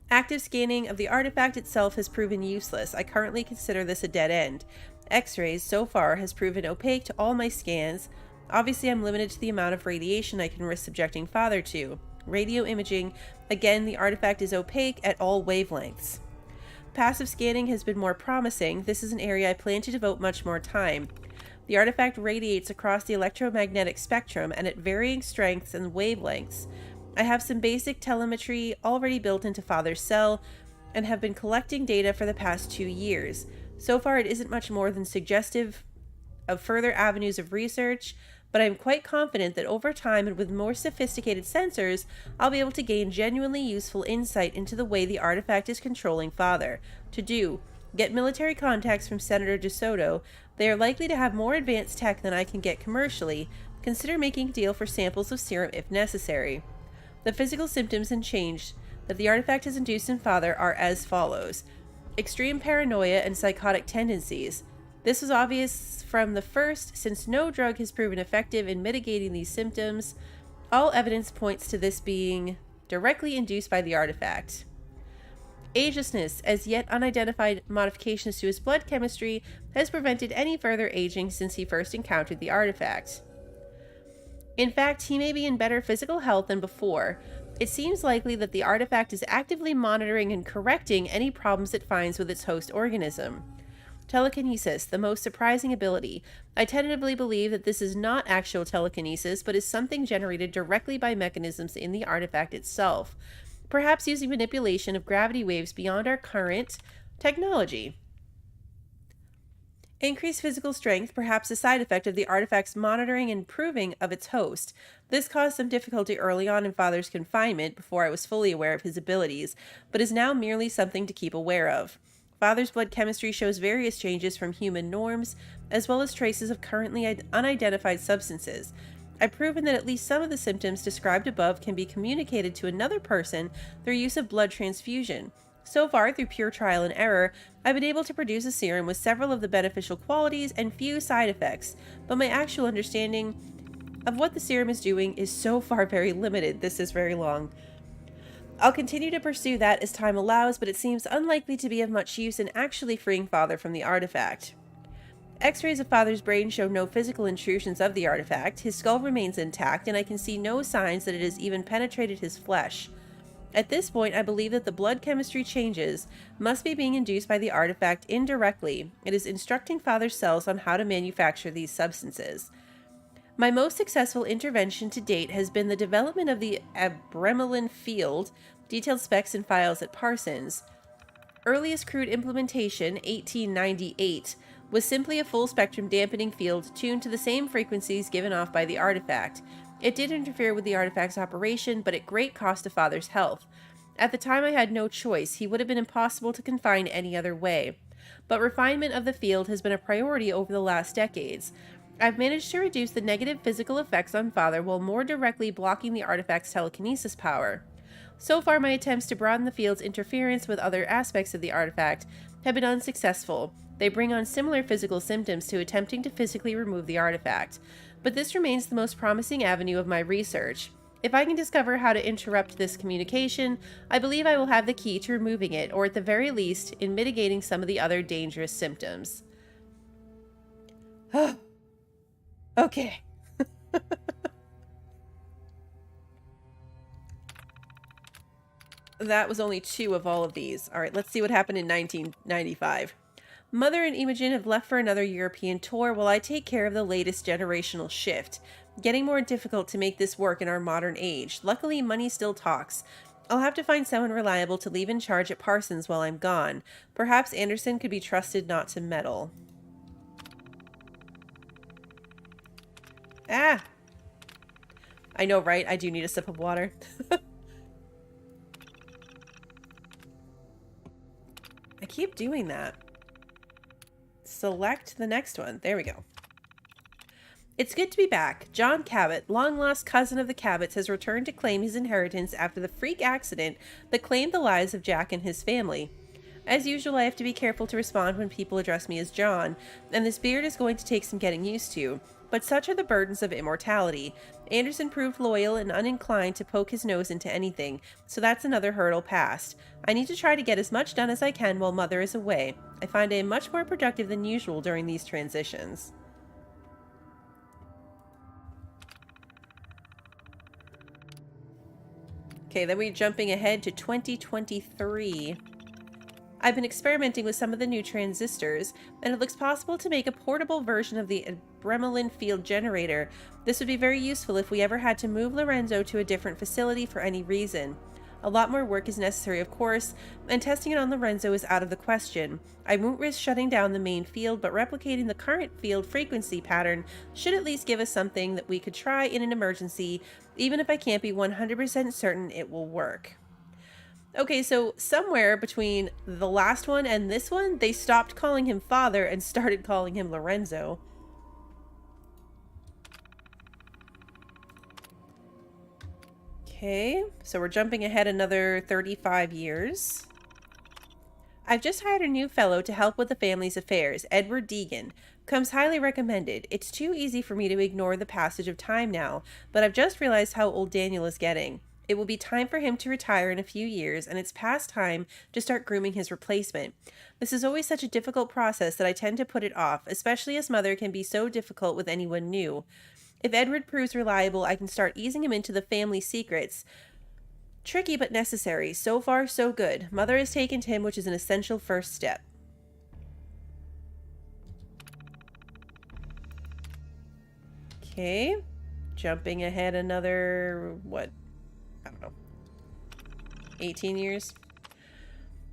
Active scanning of the artifact itself has proven useless. I currently consider this a dead end. X-rays, so far, has proven opaque to all my scans. Obviously, I'm limited to the amount of radiation I can risk subjecting Father to. Radio imaging, again, the artifact is opaque at all wavelengths. Passive scanning has been more promising. This is an area I plan to devote much more time. The artifact radiates across the electromagnetic spectrum and at varying strengths and wavelengths. I have some basic telemetry already built into Father's cell and have been collecting data for the past 2 years. So far, it isn't much more than suggestive of further avenues of research, but I'm quite confident that over time and with more sophisticated sensors, I'll be able to gain genuinely useful insight into the way the artifact is controlling Father. To do: get military contacts from Senator DeSoto. They are likely to have more advanced tech than I can get commercially. Consider making a deal for samples of serum if necessary. The physical symptoms and change that the artifact has induced in Father are as follows: extreme paranoia and psychotic tendencies. This was obvious from the first, since no drug has proven effective in mitigating these symptoms. All evidence points to this being directly induced by the artifact. Agelessness, as yet unidentified modifications to his blood chemistry, has prevented any further aging since he first encountered the artifact. In fact, he may be in better physical health than before. It seems likely that the artifact is actively monitoring and correcting any problems it finds with its host organism. Telekinesis, the most surprising ability. I tentatively believe that this is not actual telekinesis, but is something generated directly by mechanisms in the artifact itself, perhaps using manipulation of gravity waves beyond our current technology. Increased physical strength, perhaps a side effect of the artifact's monitoring and proving of its host. This caused some difficulty early on in Father's confinement before I was fully aware of his abilities, but is now merely something to keep aware of. Father's blood chemistry shows various changes from human norms, as well as traces of currently unidentified substances. I've proven that at least some of the symptoms described above can be communicated to another person through use of blood transfusion. So far, through pure trial and error, I've been able to produce a serum with several of the beneficial qualities and few side effects, but my actual understanding of what the serum is doing is so far very limited. This is very long. I'll continue to pursue that as time allows, but it seems unlikely to be of much use in actually freeing Father from the artifact. X-rays of Father's brain show no physical intrusions of the artifact. His skull remains intact, and I can see no signs that it has even penetrated his flesh. At this point, I believe that the blood chemistry changes must be being induced by the artifact indirectly. It is instructing Father's cells on how to manufacture these substances. My most successful intervention to date has been the development of the Abremelin field, detailed specs and files at Parsons. Earliest crude implementation, 1898, was simply a full-spectrum dampening field tuned to the same frequencies given off by the artifact. It did interfere with the artifact's operation, but at great cost to Father's health. At the time I had no choice. He would have been impossible to confine any other way. But refinement of the field has been a priority over the last decades. I've managed to reduce the negative physical effects on Father while more directly blocking the artifact's telekinesis power. So far, my attempts to broaden the field's interference with other aspects of the artifact have been unsuccessful. They bring on similar physical symptoms to attempting to physically remove the artifact. But this remains the most promising avenue of my research. If I can discover how to interrupt this communication, I believe I will have the key to removing it, or at the very least, in mitigating some of the other dangerous symptoms. Okay. That was only 2 of all of these. All right, let's see what happened in 1995. Mother and Imogen have left for another European tour while I take care of the latest generational shift. Getting more difficult to make this work in our modern age. Luckily, money still talks. I'll have to find someone reliable to leave in charge at Parsons while I'm gone. Perhaps Anderson could be trusted not to meddle. Ah! I know, right? I do need a sip of water. I keep doing that. Select the next one. There we go. It's good to be back. John Cabot, long-lost cousin of the Cabots, has returned to claim his inheritance after the freak accident that claimed the lives of Jack and his family. As usual, I have to be careful to respond when people address me as John, and this beard is going to take some getting used to. But such are the burdens of immortality. Anderson proved loyal and uninclined to poke his nose into anything, so that's another hurdle passed. I need to try to get as much done as I can while Mother is away. I find I am much more productive than usual during these transitions. Okay, then we're jumping ahead to 2023. I've been experimenting with some of the new transistors, and it looks possible to make a portable version of the Bremelin field generator. This would be very useful if we ever had to move Lorenzo to a different facility for any reason. A lot more work is necessary, of course, and testing it on Lorenzo is out of the question. I won't risk shutting down the main field, but replicating the current field frequency pattern should at least give us something that we could try in an emergency, even if I can't be 100% certain it will work. Okay, so somewhere between the last one and this one, they stopped calling him father and started calling him Lorenzo. Okay, so we're jumping ahead another 35 years. I've just hired a new fellow to help with the family's affairs, Edward Deegan. Comes highly recommended. It's too easy for me to ignore the passage of time now, but I've just realized how old Daniel is getting. It will be time for him to retire in a few years, and it's past time to start grooming his replacement. This is always such a difficult process that I tend to put it off, especially as Mother can be so difficult with anyone new. If Edward proves reliable, I can start easing him into the family secrets. Tricky but necessary. So far, so good. Mother has taken to him, which is an essential first step. Okay. Jumping ahead another, what? I don't know. 18 years?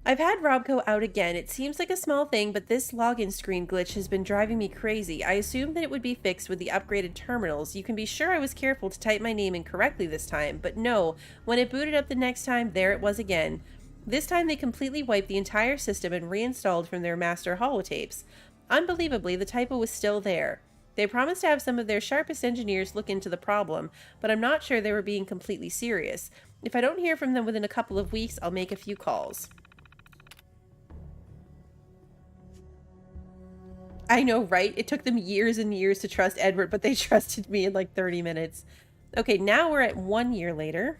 I've had Robco out again. It seems like a small thing, but this login screen glitch has been driving me crazy. I assumed that it would be fixed with the upgraded terminals. You can be sure I was careful to type my name in correctly this time, but no, when it booted up the next time, there it was again. This time they completely wiped the entire system and reinstalled from their master holotapes. Unbelievably, the typo was still there. They promised to have some of their sharpest engineers look into the problem, but I'm not sure they were being completely serious. If I don't hear from them within a couple of weeks, I'll make a few calls. I know, right? It took them years and years to trust Edward, but they trusted me in like 30 minutes. Okay, now we're at 1 year later.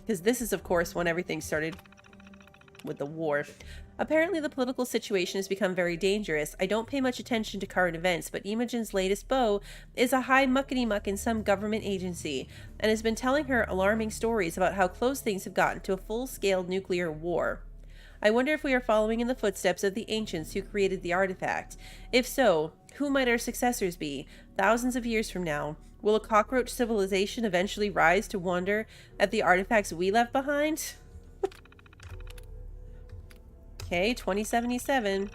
Because this is, of course, when everything started with the war. Apparently, the political situation has become very dangerous. I don't pay much attention to current events, but Imogen's latest beau is a high muckety-muck in some government agency, and has been telling her alarming stories about how close things have gotten to a full-scale nuclear war. I wonder if we are following in the footsteps of the ancients who created the artifact. If so, who might our successors be? Thousands of years from now, will a cockroach civilization eventually rise to wonder at the artifacts we left behind? Okay, 2077.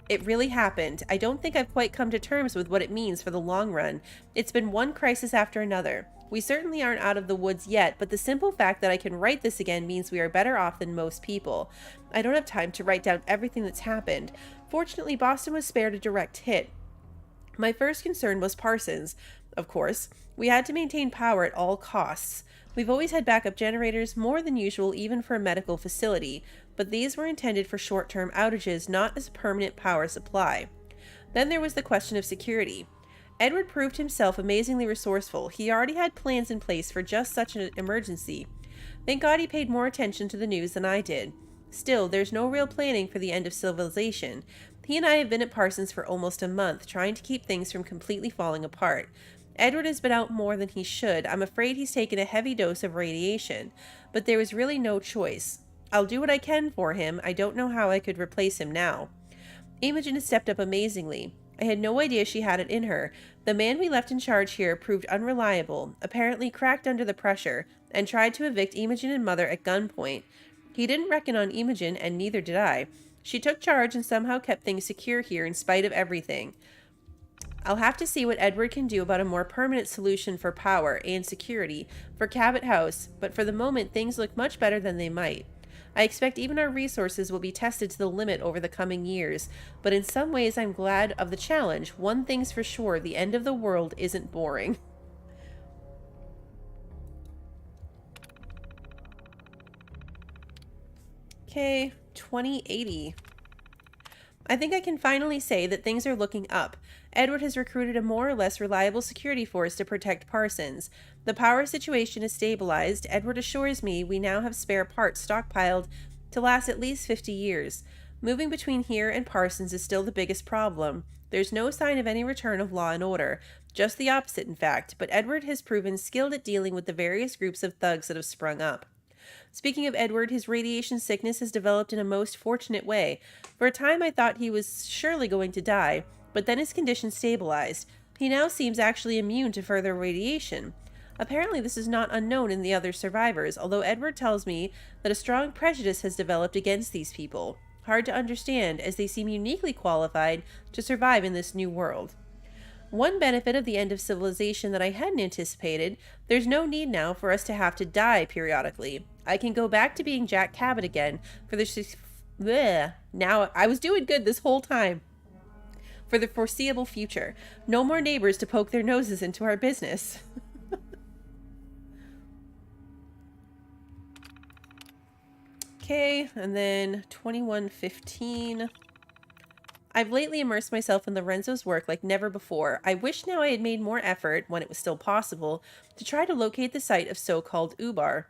It really happened. I don't think I've quite come to terms with what it means for the long run. It's been one crisis after another. We certainly aren't out of the woods yet, but the simple fact that I can write this again means we are better off than most people. I don't have time to write down everything that's happened. Fortunately, Boston was spared a direct hit. My first concern was Parsons, of course. We had to maintain power at all costs. We've always had backup generators, more than usual even for a medical facility, but these were intended for short-term outages, not as a permanent power supply. Then there was the question of security. Edward proved himself amazingly resourceful. He already had plans in place for just such an emergency. Thank God he paid more attention to the news than I did. Still, there's no real planning for the end of civilization. He and I have been at Parsons for almost a month, trying to keep things from completely falling apart. Edward has been out more than he should. I'm afraid he's taken a heavy dose of radiation, but there was really no choice. I'll do what I can for him. I don't know how I could replace him now. Imogen has stepped up amazingly. I had no idea she had it in her. The man we left in charge here proved unreliable, apparently cracked under the pressure, and tried to evict Imogen and Mother at gunpoint. He didn't reckon on Imogen, and neither did I. She took charge and somehow kept things secure here in spite of everything. I'll have to see what Edward can do about a more permanent solution for power and security for Cabot House, but for the moment things look much better than they might. I expect even our resources will be tested to the limit over the coming years, but in some ways I'm glad of the challenge. One thing's for sure, the end of the world isn't boring. Okay, 2080. I think I can finally say that things are looking up. Edward has recruited a more or less reliable security force to protect Parsons. The power situation is stabilized. Edward assures me we now have spare parts stockpiled to last at least 50 years. Moving between here and Parsons is still the biggest problem. There's no sign of any return of law and order. Just the opposite, in fact, but Edward has proven skilled at dealing with the various groups of thugs that have sprung up. Speaking of Edward, his radiation sickness has developed in a most fortunate way. For a time I thought he was surely going to die, but then his condition stabilized. He now seems actually immune to further radiation. Apparently this is not unknown in the other survivors, although Edward tells me that a strong prejudice has developed against these people. Hard to understand, as they seem uniquely qualified to survive in this new world. One benefit of the end of civilization that I hadn't anticipated, there's no need now for us to have to die periodically. I can go back to being Jack Cabot again for the Now, I was doing good this whole time. For the foreseeable future. No more neighbors to poke their noses into our business. Okay, and then 2115. I've lately immersed myself in Lorenzo's work like never before. I wish now I had made more effort, when it was still possible, to try to locate the site of so-called Ubar.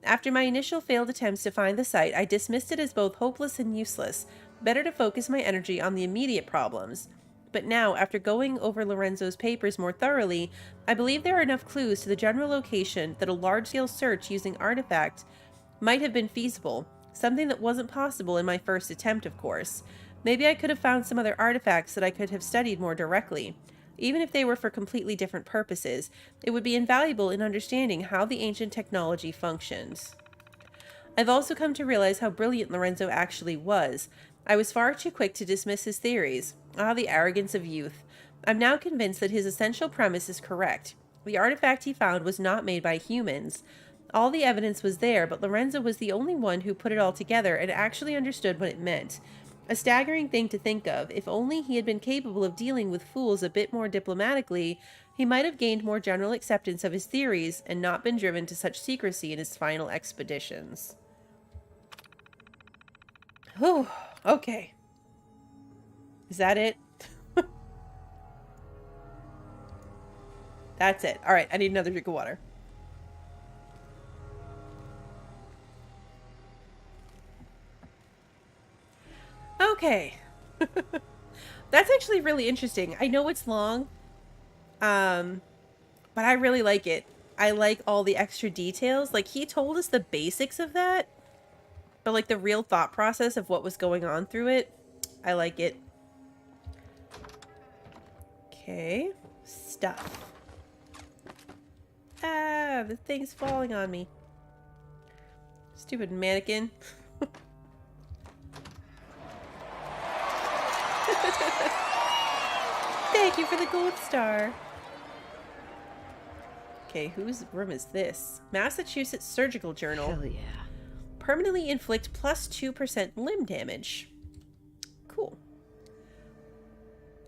After my initial failed attempts to find the site, I dismissed it as both hopeless and useless. Better to focus my energy on the immediate problems. But now, after going over Lorenzo's papers more thoroughly, I believe there are enough clues to the general location that a large-scale search using artifacts might have been feasible, something that wasn't possible in my first attempt, of course. Maybe I could have found some other artifacts that I could have studied more directly. Even if they were for completely different purposes, it would be invaluable in understanding how the ancient technology functions. I've also come to realize how brilliant Lorenzo actually was. I was far too quick to dismiss his theories. Ah, the arrogance of youth. I'm now convinced that his essential premise is correct. The artifact he found was not made by humans. All the evidence was there, but Lorenzo was the only one who put it all together and actually understood what it meant. A staggering thing to think of. If only he had been capable of dealing with fools a bit more diplomatically, he might have gained more general acceptance of his theories and not been driven to such secrecy in his final expeditions. Oh, okay. Is that it? That's it. All right, I need another drink of water. Okay. That's actually really interesting. I know it's long, but I really like it. I like all the extra details. Like, he told us the basics of that, but like the real thought process of what was going on through it, I like it. Okay. Stuff. Ah, the thing's falling on me. Stupid mannequin. Thank you for the gold star. Okay, whose room is this? Massachusetts Surgical Journal. Hell yeah. Permanently inflict plus 2% limb damage. Cool.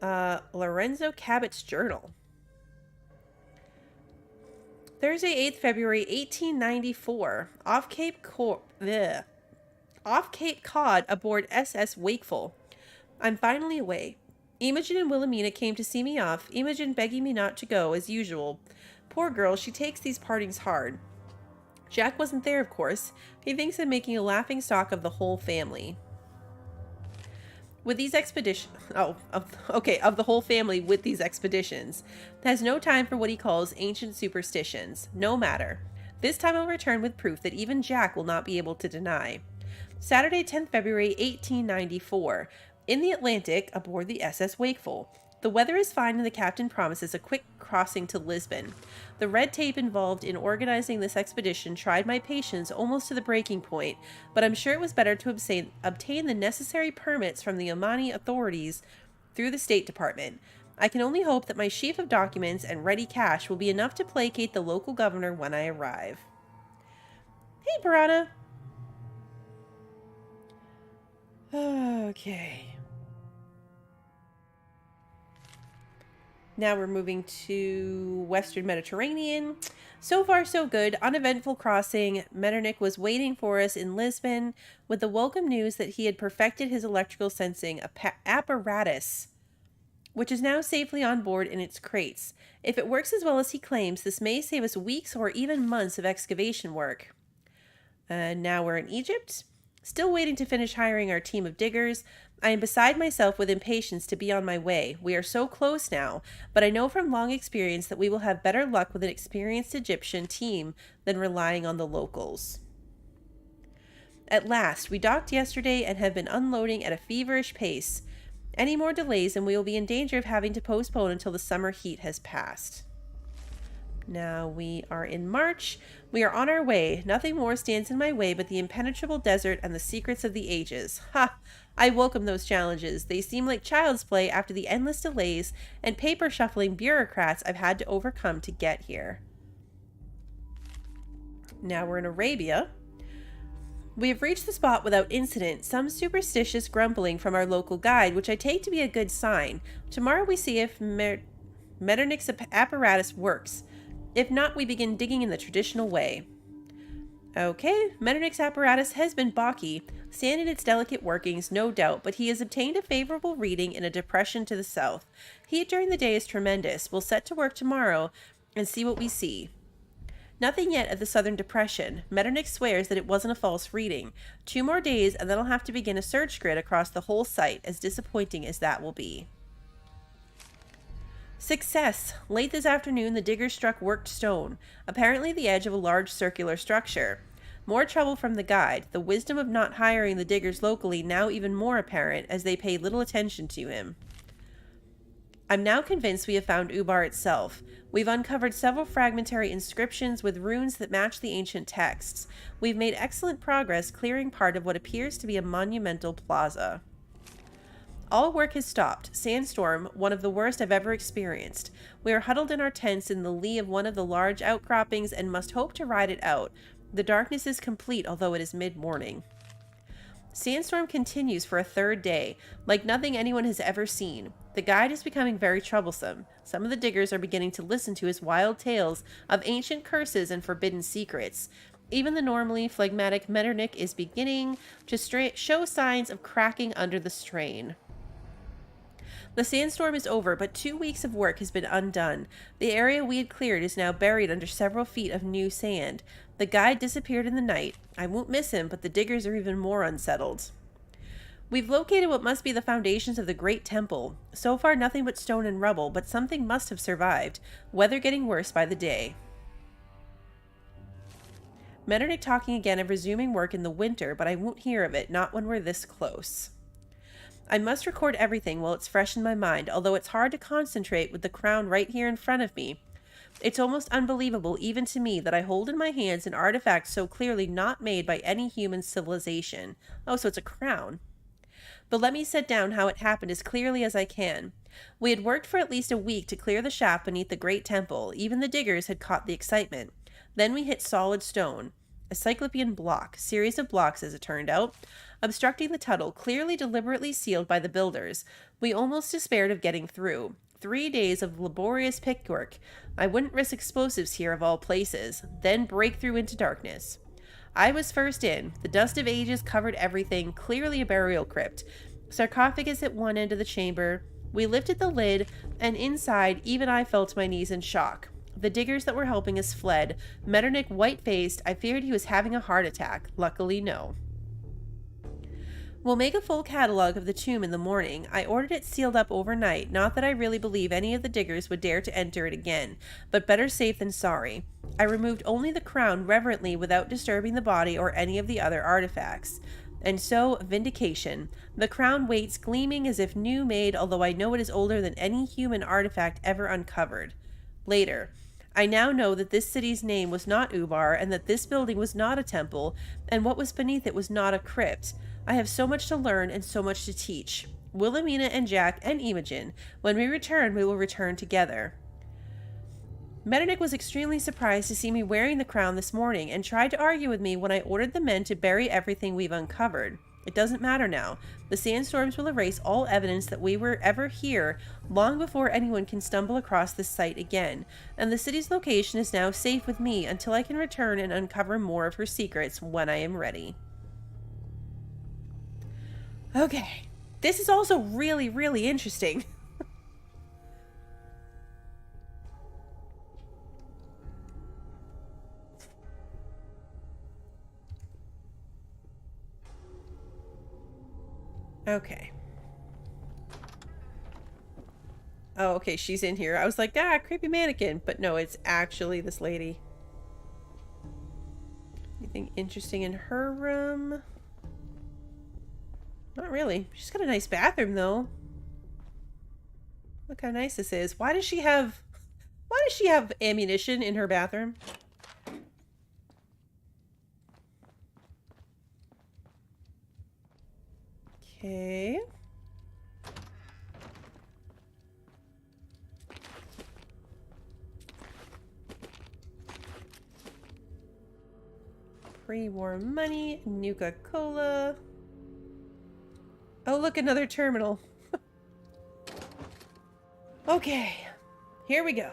Lorenzo Cabot's journal. Thursday, 8th February, 1894. Off Cape Cod aboard SS Wakeful. I'm finally away. Imogen and Wilhelmina came to see me off, Imogen begging me not to go, as usual. Poor girl, she takes these partings hard. Jack wasn't there, of course. He thinks I'm making a laughing stock of the whole family. With these expeditions... of the whole family with these expeditions. Has no time for what he calls ancient superstitions. No matter. This time I'll return with proof that even Jack will not be able to deny. Saturday, 10th February, 1894. In the Atlantic, aboard the SS Wakeful. The weather is fine and the captain promises a quick crossing to Lisbon. The red tape involved in organizing this expedition tried my patience almost to the breaking point, but I'm sure it was better to obtain the necessary permits from the Omani authorities through the State Department. I can only hope that my sheaf of documents and ready cash will be enough to placate the local governor when I arrive. Hey, Piranha. Okay. Now we're moving to Western Mediterranean. So far, so good. Uneventful crossing. Metternich was waiting for us in Lisbon with the welcome news that he had perfected his electrical sensing apparatus, which is now safely on board in its crates. If it works as well as he claims, this may save us weeks or even months of excavation work. Now we're in Egypt. Still waiting to finish hiring our team of diggers. I am beside myself with impatience to be on my way. We are so close now, but I know from long experience that we will have better luck with an experienced Egyptian team than relying on the locals. At last, we docked yesterday and have been unloading at a feverish pace. Any more delays and we will be in danger of having to postpone until the summer heat has passed. Now we are in March. We are on our way. Nothing more stands in my way but the impenetrable desert and the secrets of the ages. Ha! I welcome those challenges. They seem like child's play after the endless delays and paper-shuffling bureaucrats I've had to overcome to get here. Now we're in Arabia. We have reached the spot without incident, some superstitious grumbling from our local guide, which I take to be a good sign. Tomorrow we see if Metternich's apparatus works. If not, we begin digging in the traditional way. Okay, Metternich's apparatus has been balky, sand in its delicate workings, no doubt, but he has obtained a favorable reading in a depression to the south. Heat during the day is tremendous. We'll set to work tomorrow and see what we see. Nothing yet at the southern depression. Metternich swears that it wasn't a false reading. 2 more days and then I'll have to begin a search grid across the whole site, as disappointing as that will be. Success! Late this afternoon, the diggers struck worked stone, apparently the edge of a large circular structure. More trouble from the guide, the wisdom of not hiring the diggers locally now even more apparent as they paid little attention to him. I'm now convinced we have found Ubar itself. We've uncovered several fragmentary inscriptions with runes that match the ancient texts. We've made excellent progress clearing part of what appears to be a monumental plaza. All work has stopped. Sandstorm, one of the worst I've ever experienced. We are huddled in our tents in the lee of one of the large outcroppings and must hope to ride it out. The darkness is complete, although it is mid-morning. Sandstorm continues for a 3rd day, like nothing anyone has ever seen. The guide is becoming very troublesome. Some of the diggers are beginning to listen to his wild tales of ancient curses and forbidden secrets. Even the normally phlegmatic Metternich is beginning to show signs of cracking under the strain. The sandstorm is over, but 2 weeks of work has been undone. The area we had cleared is now buried under several feet of new sand. The guide disappeared in the night. I won't miss him, but the diggers are even more unsettled. We've located what must be the foundations of the great temple. So far nothing but stone and rubble, but something must have survived. Weather getting worse by the day. Metternich talking again of resuming work in the winter, but I won't hear of it, not when we're this close. I must record everything while it's fresh in my mind, although it's hard to concentrate with the crown right here in front of me. It's almost unbelievable, even to me, that I hold in my hands an artifact so clearly not made by any human civilization. Oh, so it's a crown. But let me set down how it happened as clearly as I can. We had worked for at least a week to clear the shaft beneath the great temple. Even the diggers had caught the excitement. Then we hit solid stone. A cyclopean block, series of blocks as it turned out, obstructing the tunnel, clearly deliberately sealed by the builders. We almost despaired of getting through. 3 days of laborious pickwork. I wouldn't risk explosives here of all places, then break through into darkness. I was first in. The dust of ages covered everything, clearly a burial crypt. Sarcophagus at one end of the chamber. We lifted the lid, and inside, even I fell to my knees in shock. The diggers that were helping us fled. Metternich white-faced. I feared he was having a heart attack. Luckily, no. We'll make a full catalog of the tomb in the morning. I ordered it sealed up overnight, not that I really believe any of the diggers would dare to enter it again, but better safe than sorry. I removed only the crown reverently without disturbing the body or any of the other artifacts. And so, vindication. The crown waits gleaming as if new made, although I know it is older than any human artifact ever uncovered. Later. I now know that this city's name was not Ubar, and that this building was not a temple, and what was beneath it was not a crypt. I have so much to learn and so much to teach. Wilhelmina and Jack and Imogen. When we return, we will return together. Metternich was extremely surprised to see me wearing the crown this morning and tried to argue with me when I ordered the men to bury everything we've uncovered. It doesn't matter now. The sandstorms will erase all evidence that we were ever here long before anyone can stumble across this site again, and the city's location is now safe with me until I can return and uncover more of her secrets when I am ready. Okay, this is also really, really interesting. Okay. Oh, okay, she's in here. I was like, creepy mannequin. But no, it's actually this lady. Anything interesting in her room? Not really. She's got a nice bathroom, though. Look how nice this is. Why does she have ammunition in her bathroom? Okay. Pre-war money, Nuka-Cola. Oh, look, another terminal. Okay, here we go.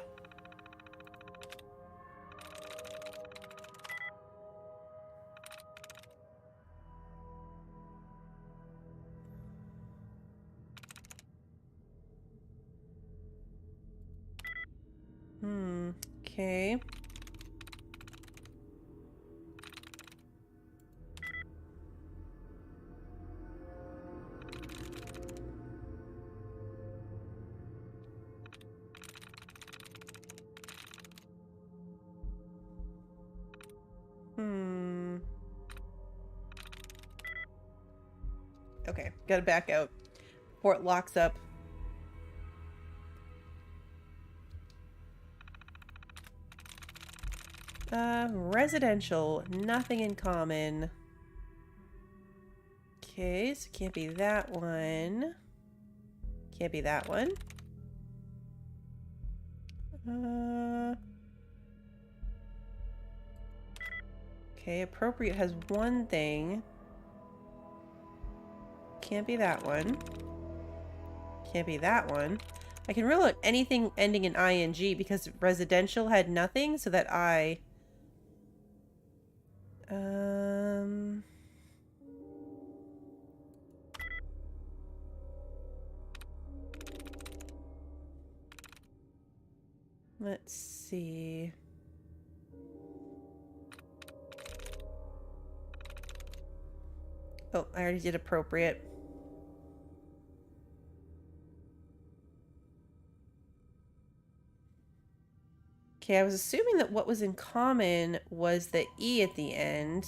Okay. Okay, gotta back out before it locks up. Residential, nothing in common. Okay, so can't be that one. Can't be that one. Okay, appropriate has one thing. Can't be that one. Can't be that one. I can rule out anything ending in ing because residential had nothing, so that I... Let's see. Oh, I already did appropriate. Okay, I was assuming that what was in common was the E at the end.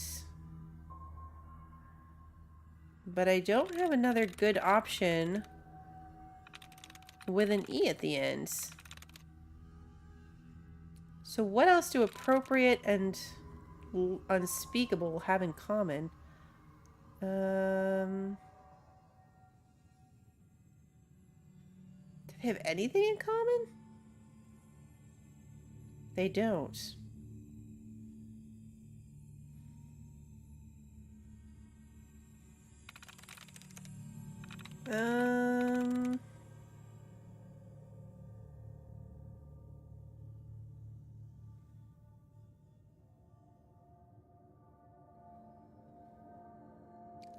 But I don't have another good option with an E at the end. So what else do appropriate and unspeakable have in common? Do they have anything in common? They don't.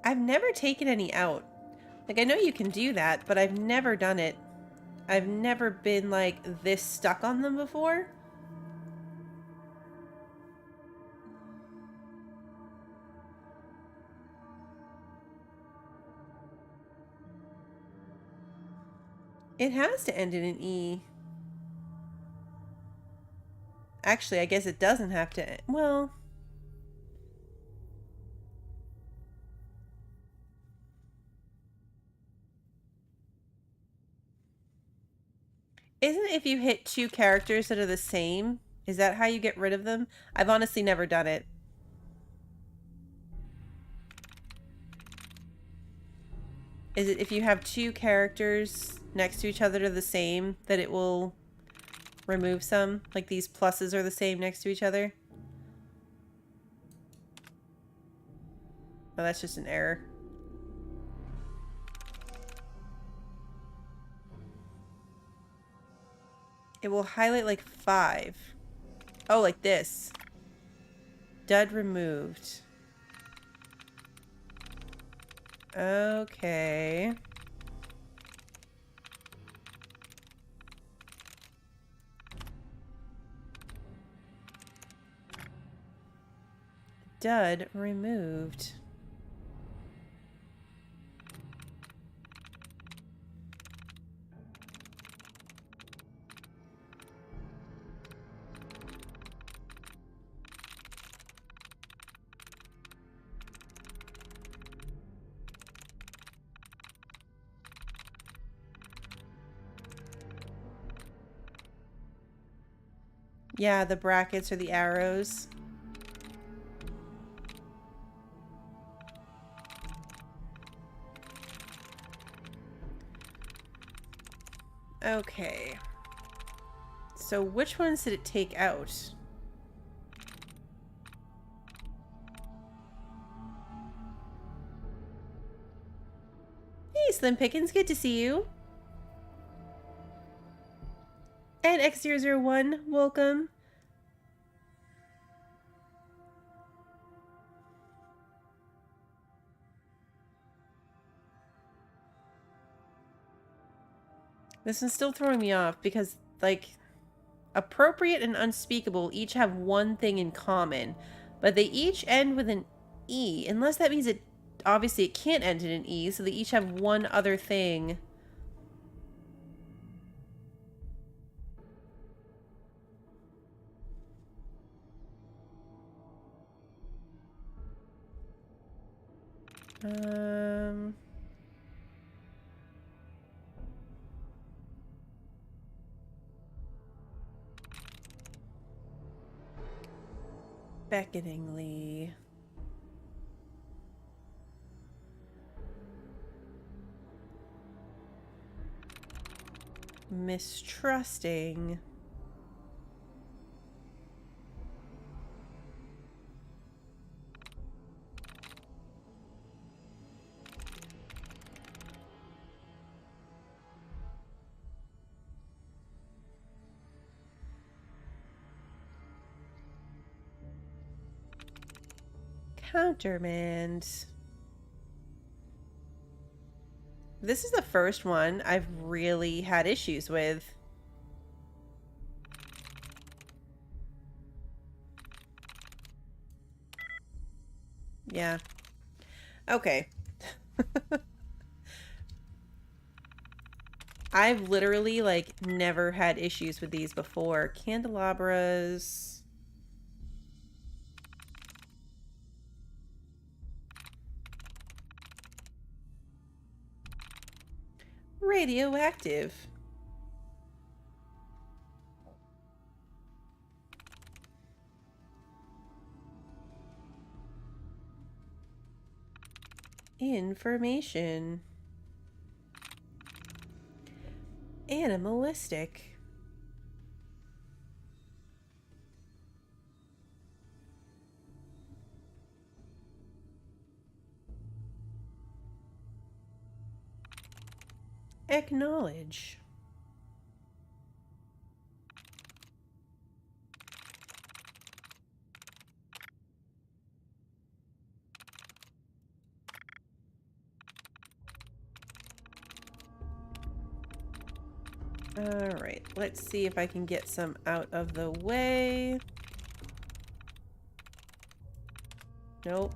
I've never taken any out. Like, I know you can do that, but I've never done it. I've never been, like, this stuck on them before. It has to end in an E. Actually, I guess it doesn't have to. Well... Isn't it if you hit two characters that are the same? Is that how you get rid of them? I've honestly never done it. Is it if you have two characters next to each other that are the same that it will remove some? Like these pluses are the same next to each other? Oh, that's just an error. It will highlight like 5. Oh, like this. Dud removed. Okay. Dud removed. Yeah, the brackets or the arrows. Okay. So which ones did it take out? Hey, Slim Pickens, good to see you. And X001, welcome. This is still throwing me off because, like, appropriate and unspeakable each have one thing in common, but they each end with an E, unless that means it, obviously it can't end in an E, so they each have one other thing. Beckoningly. Mistrusting. Countermand. This is the first one I've really had issues with. Yeah. Okay. I've literally, like, never had issues with these before. Candelabras. Radioactive. Information. Animalistic. Acknowledge. Alright, let's see if I can get some out of the way. Nope.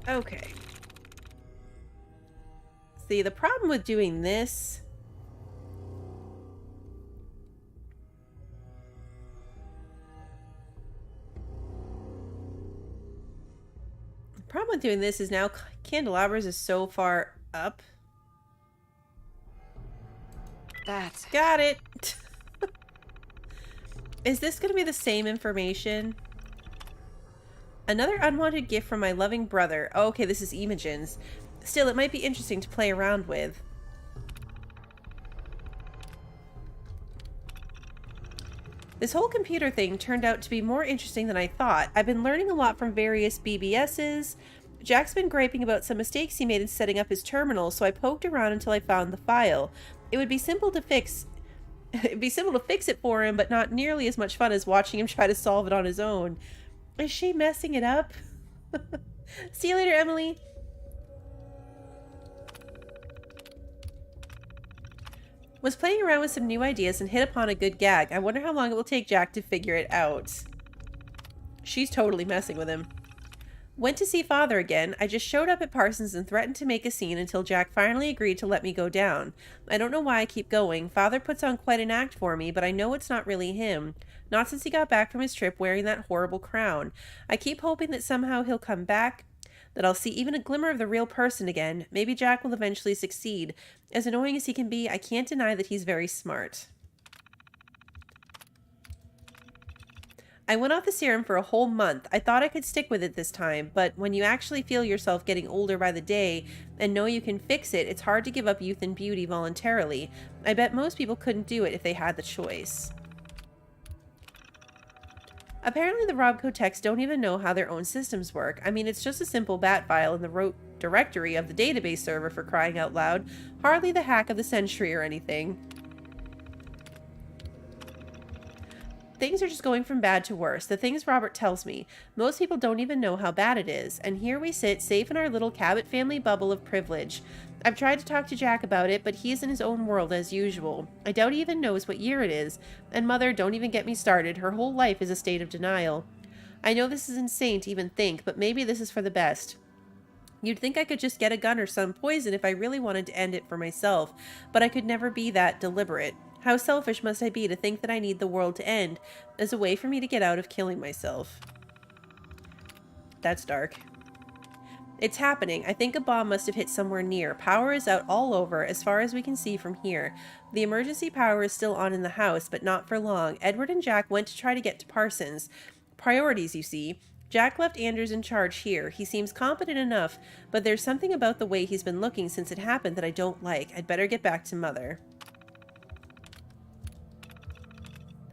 Okay. See, the problem with doing this is now candelabras is so far up. That's got it. Is this going to be the same information? Another unwanted gift from my loving brother. Oh, okay, this is Imogen's. Still, it might be interesting to play around with. This whole computer thing turned out to be more interesting than I thought. I've been learning a lot from various BBSs. Jack's been griping about some mistakes he made in setting up his terminal, so I poked around until I found the file. It would be simple to fix. It'd be simple to fix it for him, but not nearly as much fun as watching him try to solve it on his own. Is she messing it up? See you later, Emily. Was playing around with some new ideas and hit upon a good gag. I wonder how long it will take Jack to figure it out. She's totally messing with him. Went to see Father again. I just showed up at Parsons and threatened to make a scene until Jack finally agreed to let me go down. I don't know why I keep going. Father puts on quite an act for me, but I know it's not really him. Not since he got back from his trip wearing that horrible crown. I keep hoping that somehow he'll come back, that I'll see even a glimmer of the real person again. Maybe Jack will eventually succeed. As annoying as he can be, I can't deny that he's very smart. I went off the serum for a whole month. I thought I could stick with it this time, but when you actually feel yourself getting older by the day and know you can fix it, it's hard to give up youth and beauty voluntarily. I bet most people couldn't do it if they had the choice. Apparently the Robco techs don't even know how their own systems work. I mean, it's just a simple bat file in the root directory of the database server, for crying out loud. Hardly the hack of the century or anything. Things are just going from bad to worse. The things Robert tells me. Most people don't even know how bad it is. And here we sit, safe in our little Cabot family bubble of privilege. I've tried to talk to Jack about it, but he's in his own world as usual. I doubt he even knows what year it is. And Mother, don't even get me started. Her whole life is a state of denial. I know this is insane to even think, but maybe this is for the best. You'd think I could just get a gun or some poison if I really wanted to end it for myself, but I could never be that deliberate. How selfish must I be to think that I need the world to end as a way for me to get out of killing myself? That's dark. It's happening. I think a bomb must have hit somewhere near. Power is out all over, as far as we can see from here. The emergency power is still on in the house, but not for long. Edward and Jack went to try to get to Parsons. Priorities, you see. Jack left Anders in charge here. He seems competent enough, but there's something about the way he's been looking since it happened that I don't like. I'd better get back to Mother.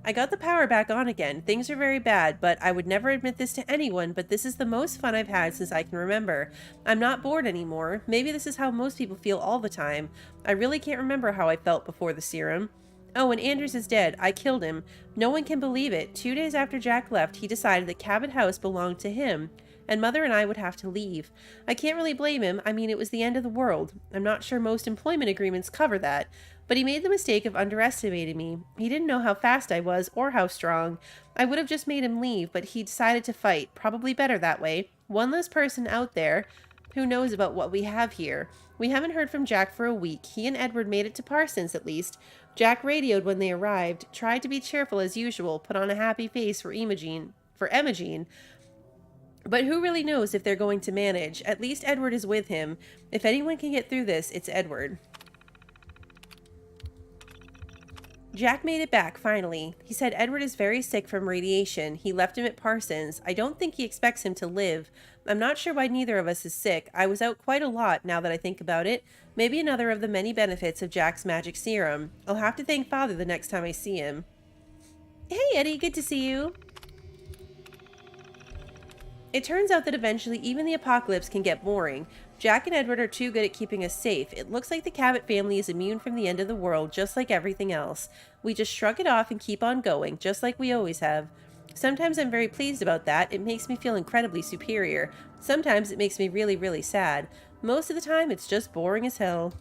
I got the power back on again. Things are very bad, but I would never admit this to anyone, but this is the most fun I've had since I can remember. I'm not bored anymore. Maybe this is how most people feel all the time. I really can't remember how I felt before the serum. Oh, and Anders is dead. I killed him. No one can believe it. 2 days after Jack left, he decided that Cabot House belonged to him, and Mother and I would have to leave. I can't really blame him. I mean, it was the end of the world. I'm not sure most employment agreements cover that. But he made the mistake of underestimating me. He didn't know how fast I was or how strong. I would have just made him leave, but he decided to fight. Probably better that way. One less person out there who knows about what we have here. We haven't heard from Jack for a week. He and Edward made it to Parsons, at least. Jack radioed when they arrived, tried to be cheerful as usual, put on a happy face for Imogene. But who really knows if they're going to manage? At least Edward is with him. If anyone can get through this, it's Edward. Jack made it back, finally. He said Edward is very sick from radiation. He left him at Parsons. I don't think he expects him to live. I'm not sure why neither of us is sick. I was out quite a lot, now that I think about it. Maybe another of the many benefits of Jack's magic serum. I'll have to thank Father the next time I see him. Hey, Eddie, good to see you. It turns out that eventually even the apocalypse can get boring. Jack and Edward are too good at keeping us safe. It looks like the Cabot family is immune from the end of the world, just like everything else. We just shrug it off and keep on going, just like we always have. Sometimes I'm very pleased about that. It makes me feel incredibly superior. Sometimes it makes me really, really sad. Most of the time, it's just boring as hell.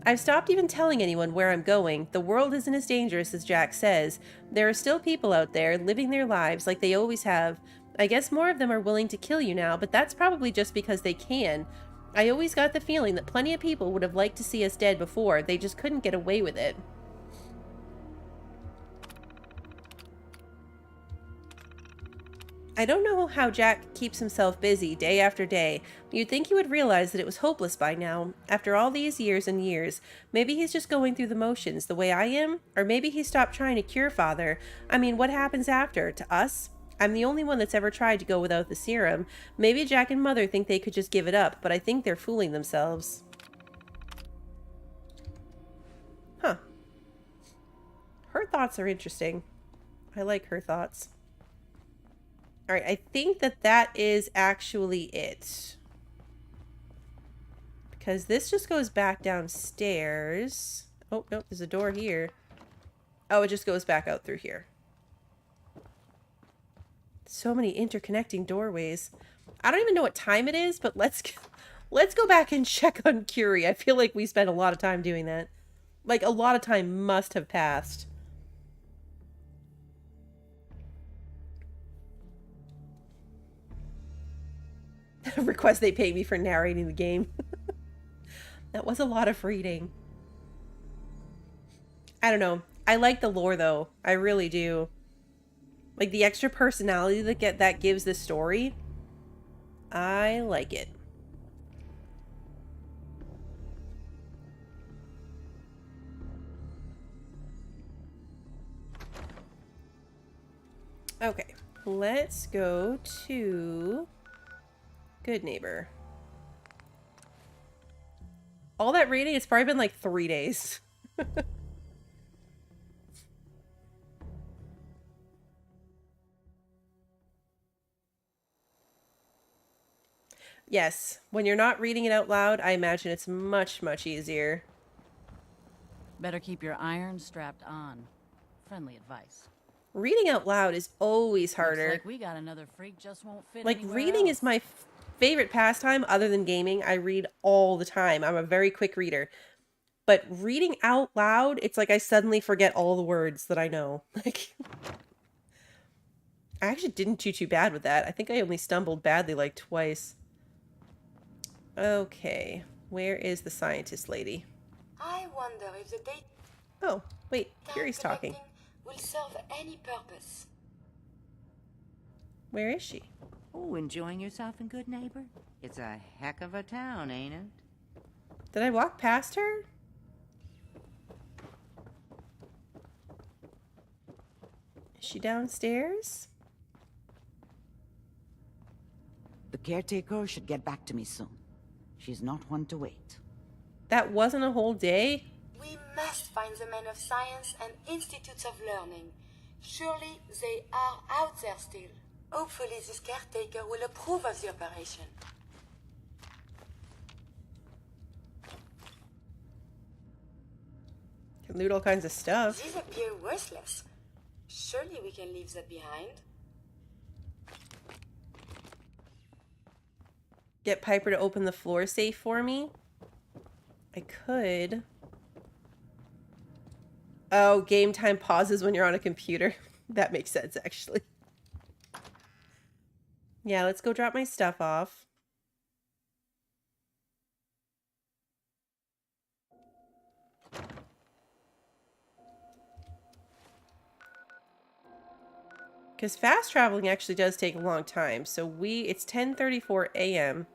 I've stopped even telling anyone where I'm going. The world isn't as dangerous as Jack says. There are still people out there living their lives like they always have. I guess more of them are willing to kill you now, but that's probably just because they can. I always got the feeling that plenty of people would have liked to see us dead before. They just couldn't get away with it. I don't know how Jack keeps himself busy day after day. You'd think he would realize that it was hopeless by now. After all these years and years, maybe he's just going through the motions the way I am, or maybe he stopped trying to cure Father. I mean, what happens after? To us? I'm the only one that's ever tried to go without the serum. Maybe Jack and Mother think they could just give it up, but I think they're fooling themselves. Huh. Her thoughts are interesting. I like her thoughts. Alright, I think that is actually it. Because this just goes back downstairs. Oh, no, there's a door here. Oh, it just goes back out through here. So many interconnecting doorways. I don't even know what time it is, but let's go back and check on Curie. I feel like we spent a lot of time doing that. Like, a lot of time must have passed. Request they pay me for narrating the game. That was a lot of reading. I don't know. I like the lore though. I really do. Like the extra personality that gives this story. I like it. Okay, let's go to Good Neighbor. All that reading, it's probably been like 3 days. Yes, when you're not reading it out loud, I imagine it's much, much easier. Better keep your iron strapped on. Friendly advice. Reading out loud is always harder. Looks like we got another freak just won't fit Like, anywhere reading else. is my favorite pastime other than gaming. I read all the time. I'm a very quick reader. But reading out loud, it's like I suddenly forget all the words that I know. Like, I actually didn't do too bad with that. I think I only stumbled badly like twice. Okay, where is the scientist lady? I wonder if the date Oh, wait, Curie's talking. will serve any purpose. Where is she? Oh, enjoying yourself in Good Neighbor? It's a heck of a town, ain't it? Did I walk past her? Is she downstairs? The caretaker should get back to me soon. She's not one to wait. That wasn't a whole day? We must find the men of science and institutes of learning. Surely they are out there still. Hopefully this caretaker will approve of the operation. Can loot all kinds of stuff. These appear worthless. Surely we can leave that behind. Get Piper to open the floor safe for me? I could. Oh, game time pauses when you're on a computer. That makes sense, actually. Yeah, let's go drop my stuff off. Because fast traveling actually does take a long time. So it's 10:34 a.m.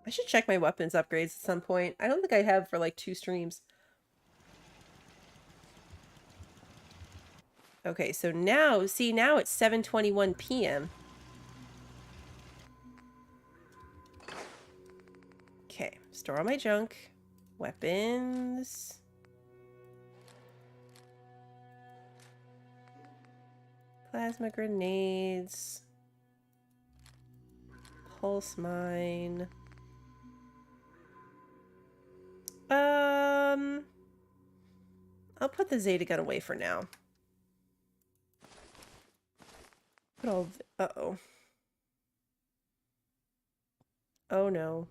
I should check my weapons upgrades at some point. I don't think I have for like 2 streams. Okay, so now, see, now it's 7:21 p.m. Okay, store all my junk. Weapons. Plasma grenades. Pulse mine. I'll put the Zeta gun away for now. Put all uh-oh. Oh no.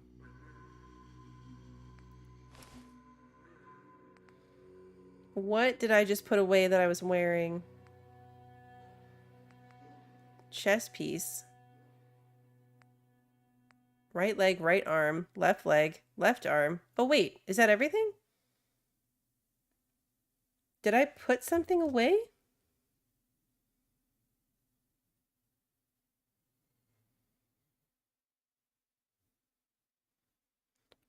What did I just put away that I was wearing? Chest piece. Right leg, right arm, left leg, left arm. Oh wait, is that everything? Did I put something away?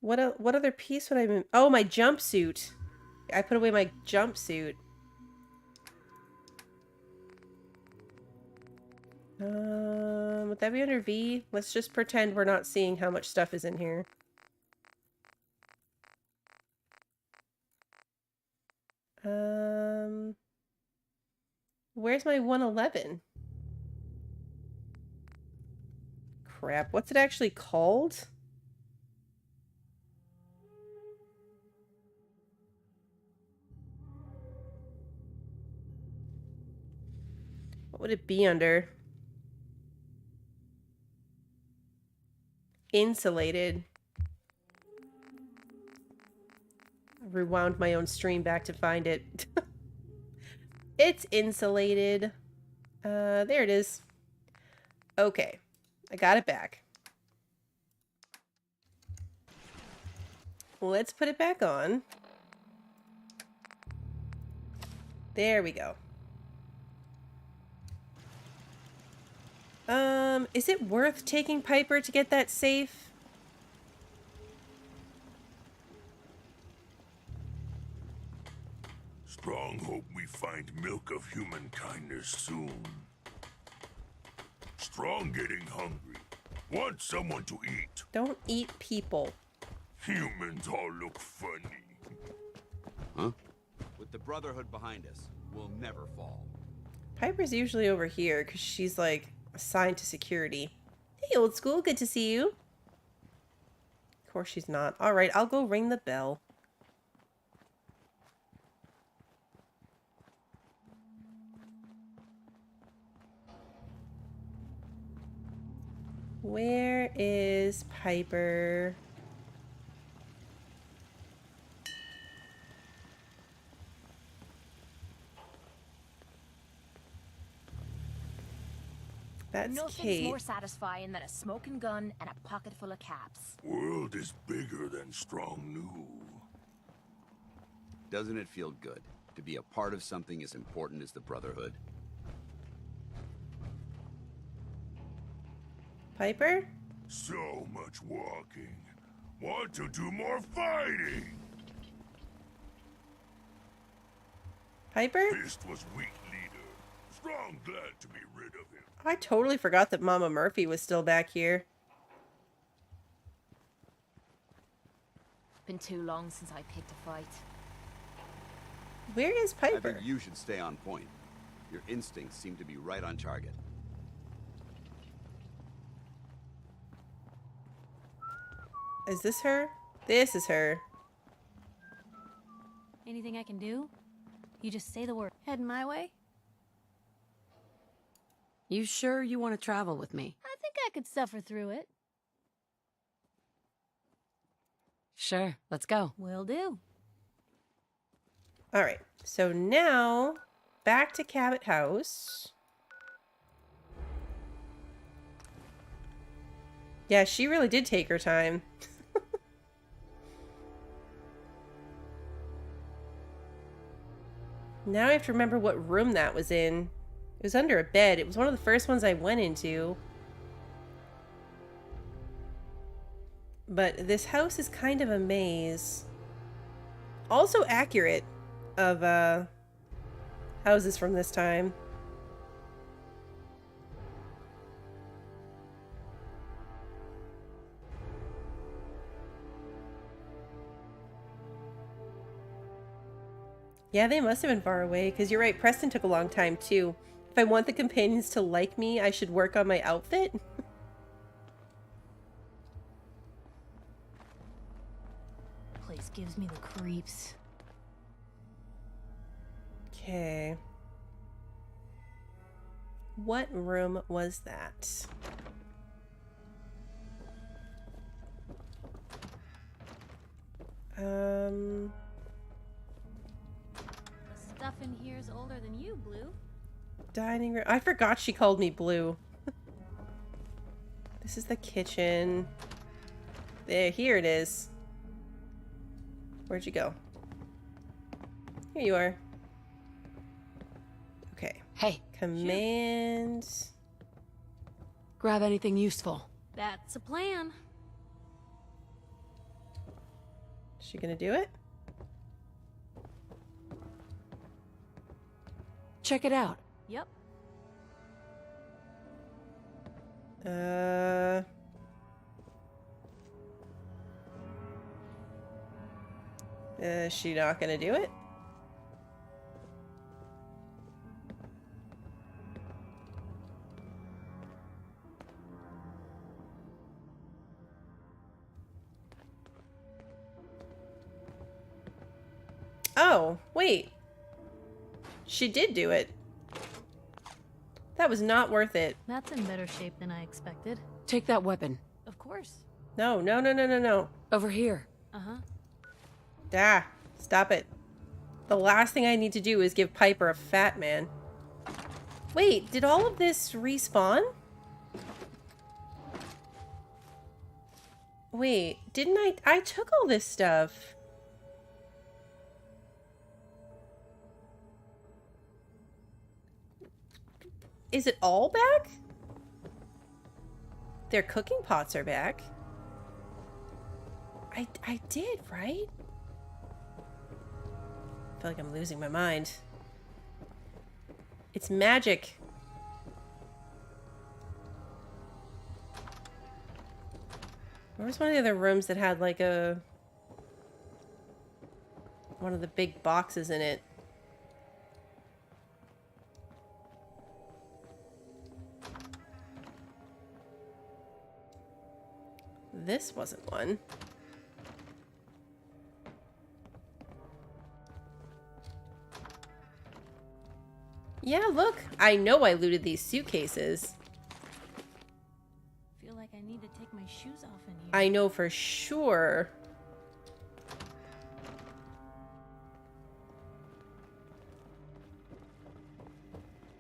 What other piece would I move? Oh, my jumpsuit. I put away my jumpsuit. Would that be under V? Let's just pretend we're not seeing how much stuff is in here. Where's my 111? Crap, what's it actually called? What would it be under? Insulated. I rewound my own stream back to find it. It's insulated. There it is. Okay. I got it back. Let's put it back on. There we go. Is it worth taking Piper to get that safe? Strong hope we find milk of human kindness soon. Strong getting hungry. Want someone to eat. Don't eat people. Humans all look funny. Huh? With the Brotherhood behind us, we'll never fall. Piper's usually over here because she's like assigned to security. Hey, old school, good to see you. Of course she's not. All right, I'll go ring the bell. Where is Piper? That's Nothing's Kate. more satisfying than a smoking gun and a pocket full of caps. World is bigger than Strong knew. Doesn't it feel good to be a part of something as important as the Brotherhood? Piper? So much walking. Want to do more fighting. Piper? Fist was weak leader. Strong glad to be rid of him. I totally forgot that Mama Murphy was still back here. Been too long since I picked a fight. Where is I Piper? think you should stay on point. Your instincts seem to be right on target. Is this her? This is her. Anything I can do? You just say the word. Heading my way? You sure you want to travel with me? I think I could suffer through it. Sure, let's go. Will do. All right, so now back to Cabot House. Yeah, she really did take her time. Now I have to remember what room that was in. It was under a bed. It was one of the first ones I went into. But this house is kind of a maze. Also accurate of houses from this time. Yeah, they must have been far away, because you're right, Preston took a long time too. If I want the companions to like me, I should work on my outfit. Place gives me the creeps. Okay. What room was that? The stuff in here is older than you, Blue. Dining room. I forgot she called me Blue. This is the kitchen. There, here it is. Where'd you go? Here you are. Okay. Hey. Command. Grab anything useful. That's a plan. Is she gonna do it? Check it out. Yep. Is she not gonna do it? Oh, wait. She did do it. That was not worth it. That's in better shape than I expected. Take that weapon. Of course. No, no, no, no, no, no. Over here. Uh-huh. Ah, stop it. The last thing I need to do is give Piper a fat man. Wait, did all of this respawn? Wait, didn't I took all this stuff. Is it all back? Their cooking pots are back. I did, right? I feel like I'm losing my mind. It's magic. Where was one of the other rooms that had like one of the big boxes in it? This wasn't one. Yeah, look. I know I looted these suitcases. Feel like I need to take my shoes off in here. I know for sure.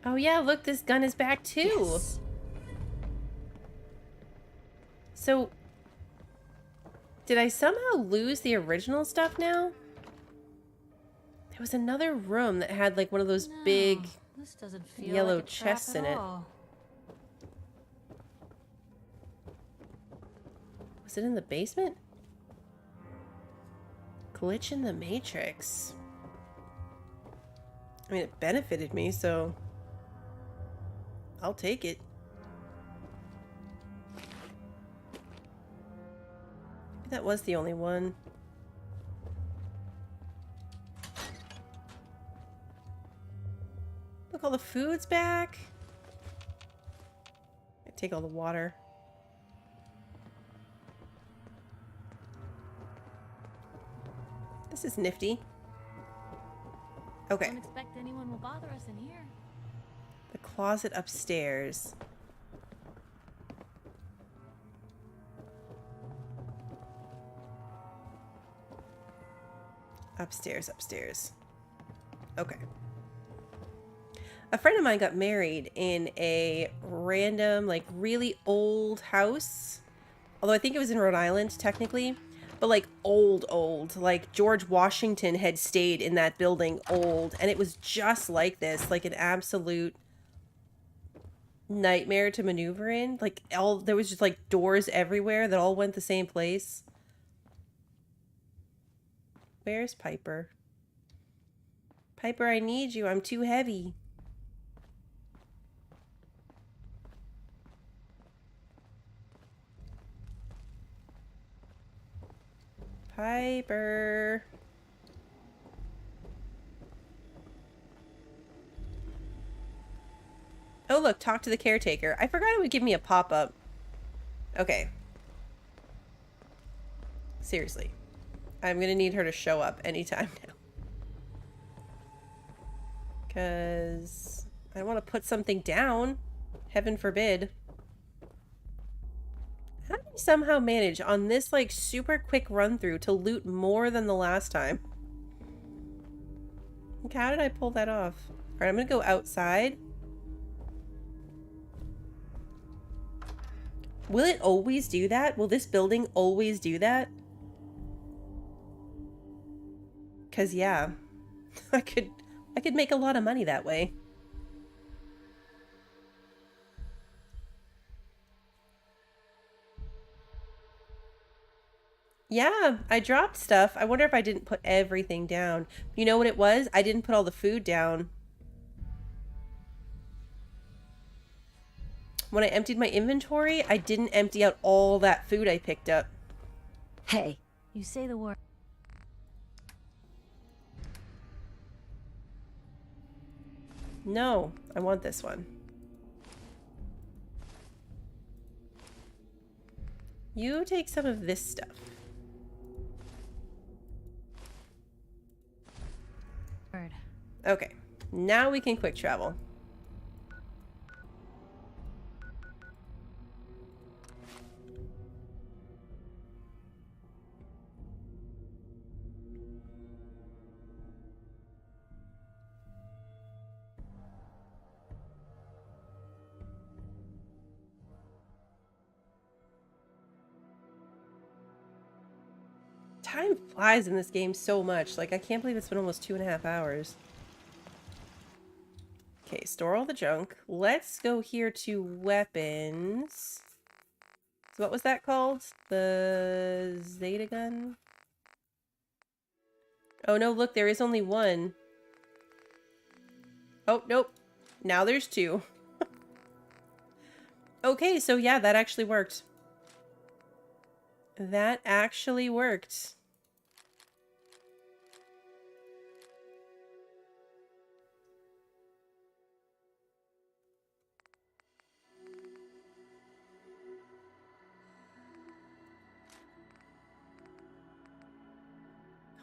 Oh yeah, look, this gun is back too. Yes. So, did I somehow lose the original stuff now? There was another room that had like one of those big This doesn't feel yellow like a trap chests at in it. all. Was it in the basement? Glitch in the Matrix. I mean, it benefited me, so I'll take it. Maybe that was the only one. Look, all the food's back. I take all the water. This is nifty. Okay. Don't expect anyone will bother us in here. The closet upstairs. Upstairs. Okay. A friend of mine got married in a random, like, really old house. Although I think it was in Rhode Island, technically. But, like, old. Like, George Washington had stayed in that building old. And it was just like this. Like, an absolute nightmare to maneuver in. Like, there was just, like, doors everywhere that all went the same place. Where's Piper? Piper, I need you. I'm too heavy. Piper. Oh, look, talk to the caretaker. I forgot it would give me a pop-up. Okay. Seriously. I'm gonna need her to show up anytime now. Because I don't want to put something down. Heaven forbid. How did we somehow manage on this, like, super quick run-through to loot more than the last time? Like, how did I pull that off? Alright, I'm gonna go outside. Will it always do that? Will this building always do that? Because, yeah. I could make a lot of money that way. Yeah, I dropped stuff. I wonder if I didn't put everything down. You know what it was? I didn't put all the food down. When I emptied my inventory, I didn't empty out all that food I picked up. Hey. You say the word. No, I want this one. You take some of this stuff. Okay, now we can quick travel. Time flies in this game so much. Like, I can't believe it's been almost 2.5 hours. Okay, store all the junk. Let's go here to weapons. So what was that called? The Zeta gun? Oh no, look, there is only one. Oh, nope. Now there's two. Okay, so yeah, that actually worked. That actually worked.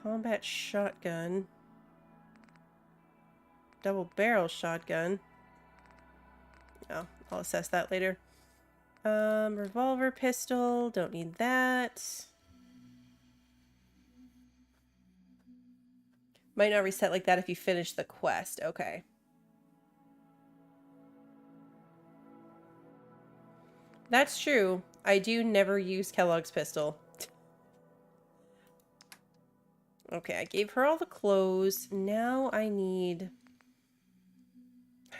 Combat shotgun. Double barrel shotgun. Oh, I'll assess that later. Revolver pistol. Don't need that. Might not reset like that if you finish the quest. Okay. That's true. I do never use Kellogg's pistol. Okay, I gave her all the clothes. Now I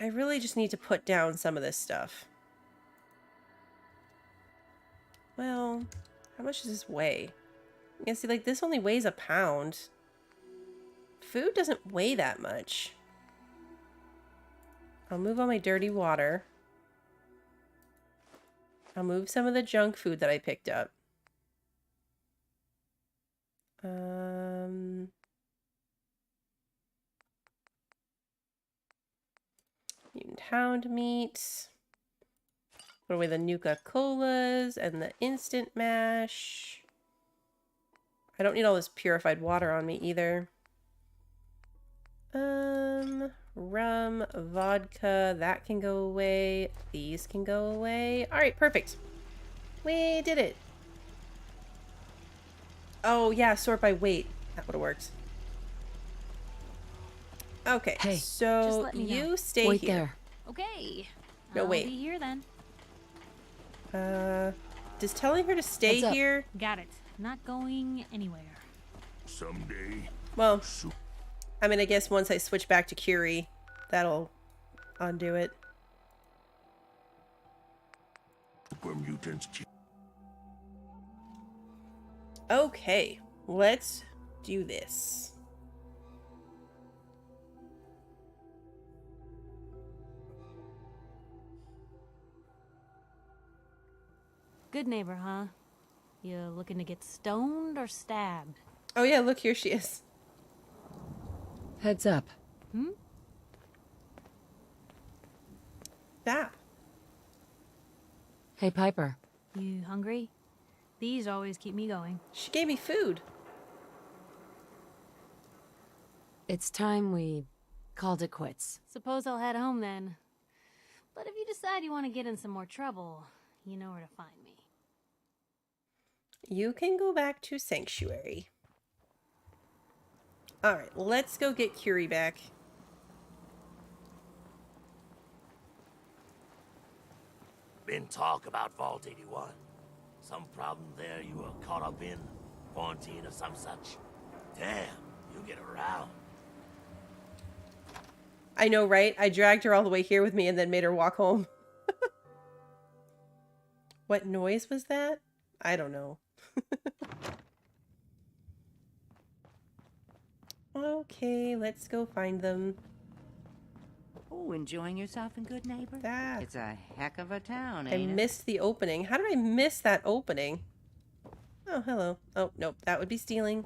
really just need to put down some of this stuff. Well, how much does this weigh? Yeah, see, like, this only weighs a pound. Food doesn't weigh that much. I'll move all my dirty water. I'll move some of the junk food that I picked up. Mutant hound meat. Put away the Nuka-Colas and the instant mash. I don't need all this purified water on me either. Rum, vodka, that can go away. These can go away. Alright, perfect. We did it. Oh, yeah, sort by weight. That would have worked. Okay, Hey, so let me know. you stay Wait here. there. Okay. No, I'll wait. be here then. Does telling her to stay Heads up. here... Got it. Not going anywhere. Someday. Well, I mean, I guess once I switch back to Curie, that'll undo it. Super mutants. Okay, let's do this. Good neighbor, huh? You looking to get stoned or stabbed? Oh yeah, look, here she is. Heads up. Hmm? That. Hey, Piper. You hungry? These always keep me going. She gave me food. It's time we called it quits. Suppose I'll head home then. But if you decide you want to get in some more trouble, you know where to find me. You can go back to Sanctuary. Alright, let's go get Curie back. Been talk about Vault 81. Some problem there you were caught up in? Quarantine or some such? Damn, you get around. I know, right? I dragged her all the way here with me and then made her walk home. What noise was that? I don't know. Okay, let's go find them. Oh, enjoying yourself in Good Neighbor? That. It's a heck of a town, I ain't it? missed the opening. How did I miss that opening? Oh, hello. Oh, nope. That would be stealing.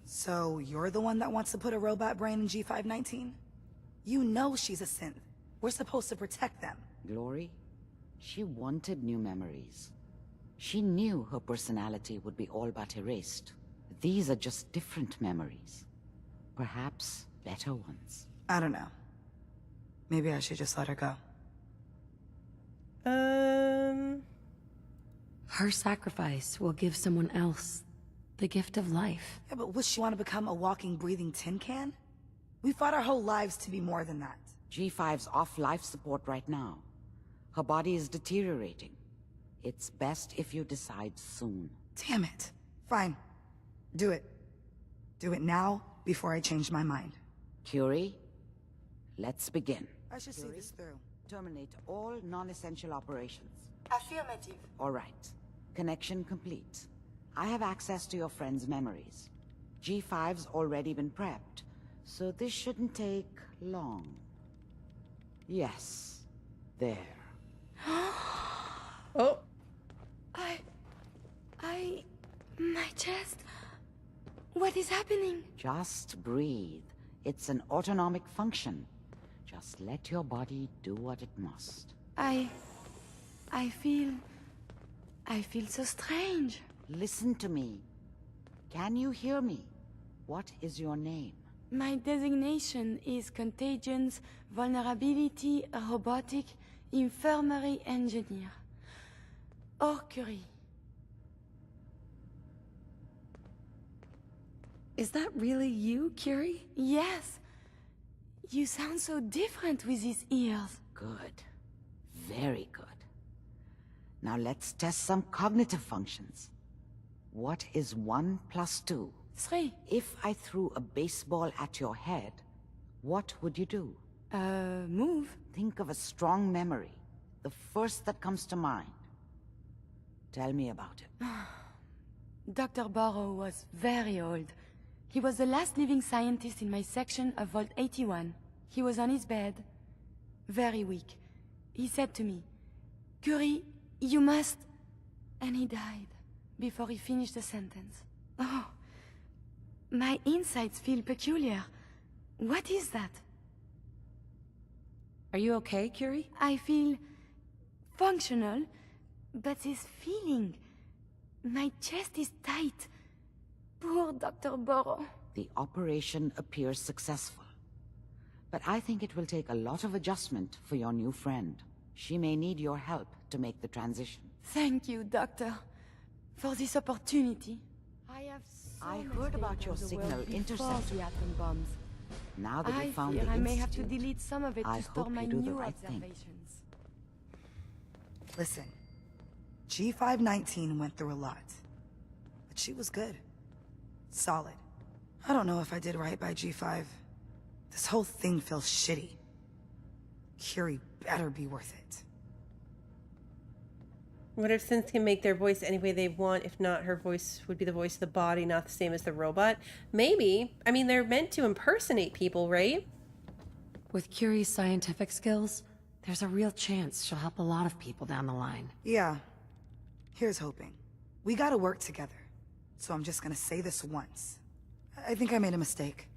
So, you're the one that wants to put a robot brain in G519? You know she's a synth. We're supposed to protect them. Glory, she wanted new memories. She knew her personality would be all but erased. These are just different memories. Perhaps better ones. I don't know. Maybe I should just let her go. Her sacrifice will give someone else the gift of life. Yeah, but would she want to become a walking, breathing tin can? We fought our whole lives to be more than that. G5's off life support right now. Her body is deteriorating. It's best if you decide soon. Damn it. Fine. Do it. Do it now, before I change my mind. Curie, let's begin. I should see this through. Terminate all non-essential operations. Affirmative. All right. Connection complete. I have access to your friend's memories. G5's already been prepped, so this shouldn't take long. Yes. There. Oh. My chest. What is happening? Just breathe. It's an autonomic function. Just let your body do what it must. I feel so strange. Listen to me. Can you hear me? What is your name? My designation is Contagions, Vulnerability, Robotic, Infirmary Engineer. Or Curie. Is that really you, Curie? Yes. You sound so different with these ears. Good. Very good. Now let's test some cognitive functions. What is 1 + 2? 3. If I threw a baseball at your head, what would you do? Move. Think of a strong memory. The first that comes to mind. Tell me about it. Dr. Burrow was very old. He was the last living scientist in my section of Vault 81. He was on his bed, very weak. He said to me, "Curie, you must..." And he died before he finished the sentence. Oh, my insights feel peculiar. What is that? Are you okay, Curie? I feel functional, but this feeling, my chest is tight. Poor Dr. Burrow. The operation appears successful. But I think it will take a lot of adjustment for your new friend. She may need your help to make the transition. Thank you, Doctor, for this opportunity. I heard about your signal interceptor. The atom bombs. Now that we found fear the I may have to institute, delete some of it I to store hope my you do the new right thing. observations. Listen, G519 went through a lot. But she was good. Solid. I don't know if I did right by G5. This whole thing feels shitty. Curie better be worth it. What if synths can make their voice any way they want? If not, her voice would be the voice of the body, not the same as the robot. Maybe. I mean, they're meant to impersonate people, right? With Curie's scientific skills, there's a real chance she'll help a lot of people down the line. Yeah. Here's hoping. We gotta work together. So I'm just gonna say this once. I think I made a mistake.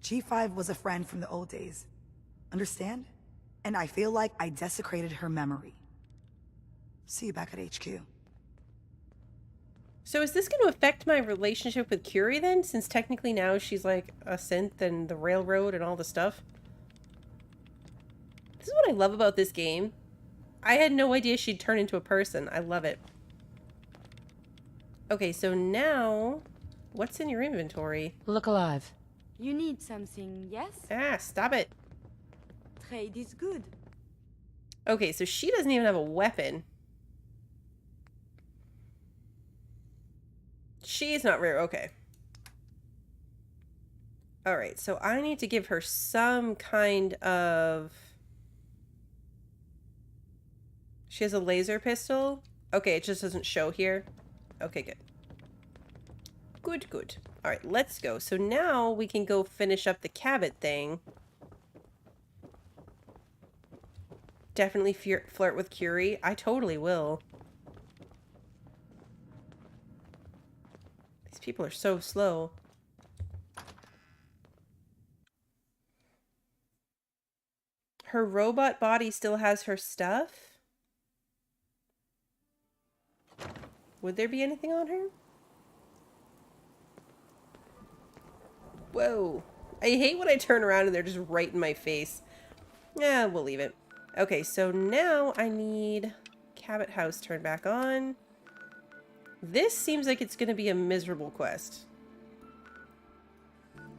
G5 was a friend from the old days. Understand? And I feel like I desecrated her memory. See you back at HQ. So is this going to affect my relationship with Curie then? Since technically now she's like a synth and the railroad and all the stuff. This is what I love about this game. I had no idea she'd turn into a person. I love it. Okay, so now... What's in your inventory? Look alive. You need something, yes? Ah, stop it. Trade is good. Okay, so she doesn't even have a weapon. She's not rare. Okay. Alright, so I need to give her some kind of... She has a laser pistol? Okay, it just doesn't show here. Okay, good. Good, good. Alright, let's go. So now we can go finish up the Cabot thing. Definitely flirt with Curie. I totally will. These people are so slow. Her robot body still has her stuff? Would there be anything on her? Whoa. I hate when I turn around and they're just right in my face. Yeah, we'll leave it. Okay, so now I need Cabot House turned back on. This seems like it's going to be a miserable quest.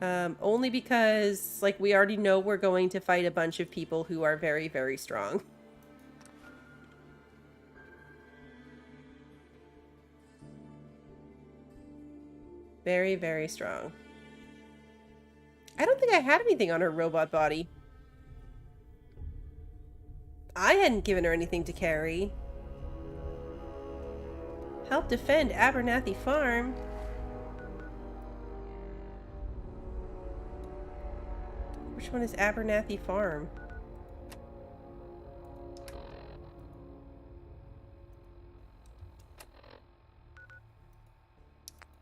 Only because, like, we already know we're going to fight a bunch of people who are very, very strong. Very, very strong. I don't think I had anything on her robot body. I hadn't given her anything to carry. Help defend Abernathy Farm. Which one is Abernathy Farm?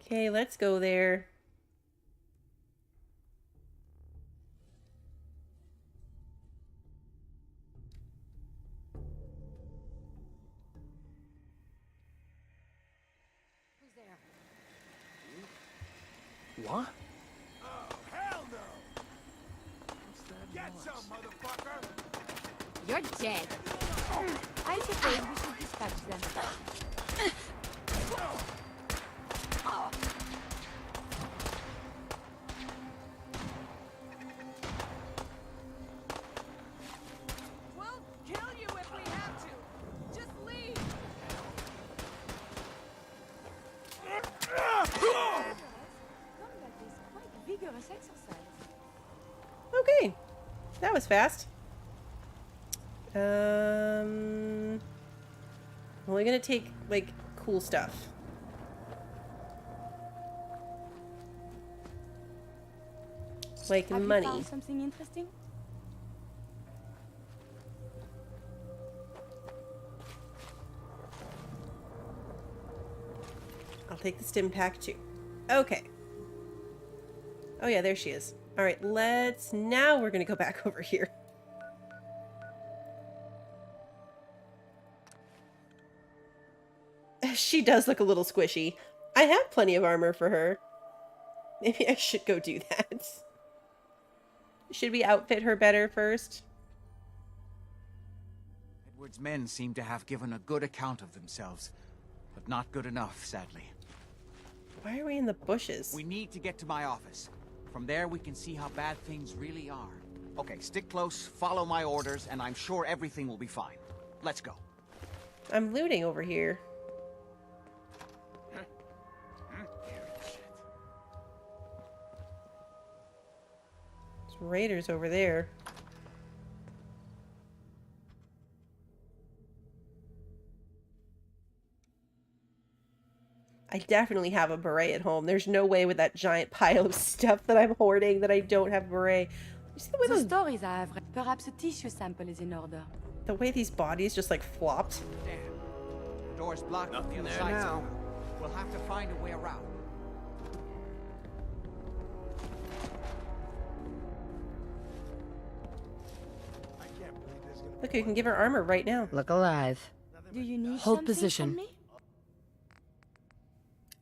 Okay, let's go there. What? Oh, hell no! Get some, motherfucker! You're dead. I suppose we should dispatch them. We'll kill you if we have to. Just leave. Combat is quite vigorous exercise. Okay, that was fast. Only gonna take, like, cool stuff. Like Have money. you found something interesting? I'll take the stim pack too. Okay. Oh yeah, there she is. Alright, now we're gonna go back over here. She does look a little squishy. I have plenty of armor for her. Maybe I should go do that. Should we outfit her better first? Edward's men seem to have given a good account of themselves, but not good enough, sadly. Why are we in the bushes? We need to get to my office. From there, we can see how bad things really are. Okay, stick close, follow my orders, and I'm sure everything will be fine. Let's go. I'm looting over here. There's raiders over there. I definitely have a beret at home. There's no way with that giant pile of stuff that I'm hoarding that I don't have a beret. You see the way The stories I have read. Perhaps a tissue sample is in order. the way these bodies just like flopped. Damn. The door's blocked on the Nothing other there side now. somehow. We'll have to find a way around. Look, you can give her armor right now. Look alive. Do you need Hold something position. from me?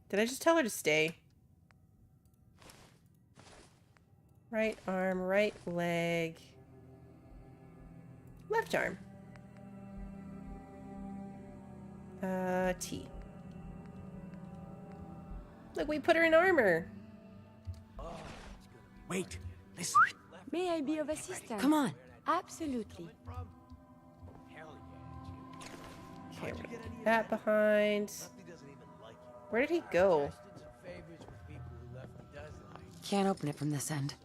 Did I just tell her to stay? Right arm, right leg, left arm. T. Look, we put her in armor. Wait, listen. May I be of assistance? Come on. Absolutely. Okay, we're gonna put that behind. Where did he go? Can't open it from this end.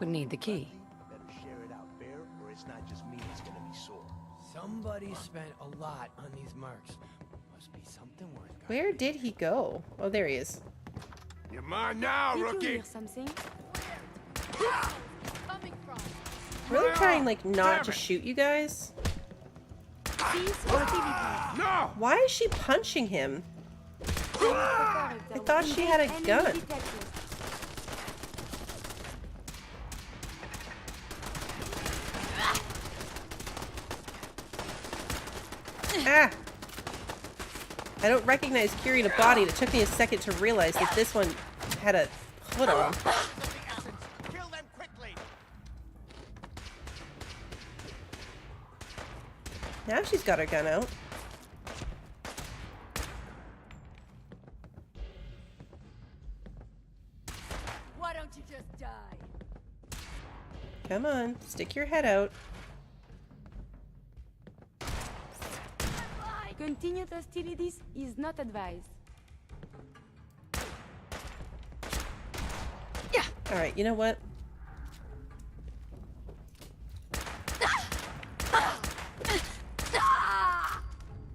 Would need the key. Somebody spent a lot on these marks. Must be something worth. Where did he go? Oh, there he is. You're mine now, Did you rookie. hear something? Really trying like not to shoot you guys? No! Why is she punching him? I thought she had a gun. Ah! I don't recognize Curie in a body, and it took me a second to realize that this one had a hood on. Kill them quickly. Now she's got her gun out. Why don't you just die? Come on, stick your head out. Continued hostilities is not advised. Yeah. All right, you know what?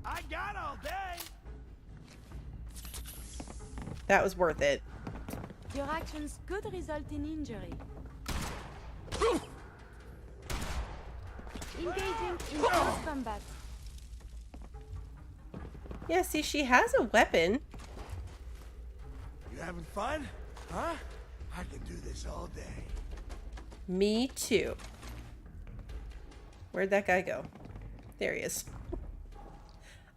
I got all day. That was worth it. Your actions could result in injury. Engaging in close combat. Yeah, see, she has a weapon. You having fun? Huh? I can do this all day. Me too. Where'd that guy go? There he is.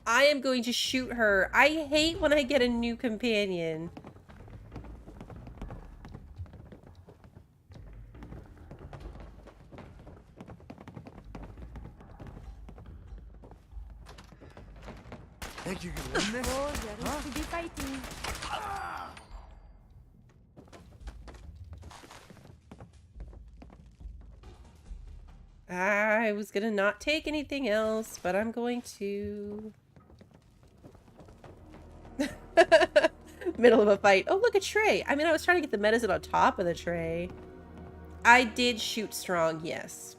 I am going to shoot her. I hate when I get a new companion. Think you can win this? Oh, there is to be fighting. I was gonna not take anything else, but I'm going to... Middle of a fight. Oh, look, a tray. I mean, I was trying to get the medicine on top of the tray. I did shoot strong, yes.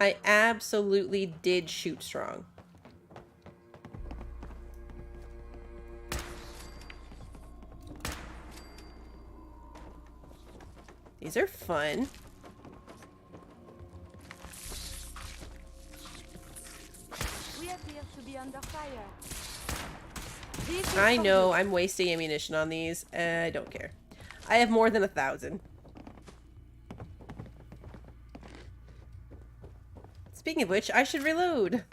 I absolutely did shoot strong. These are fun. We appear to be under fire. I know I'm wasting ammunition on these. I don't care. I have more than 1,000. Speaking of which, I should reload.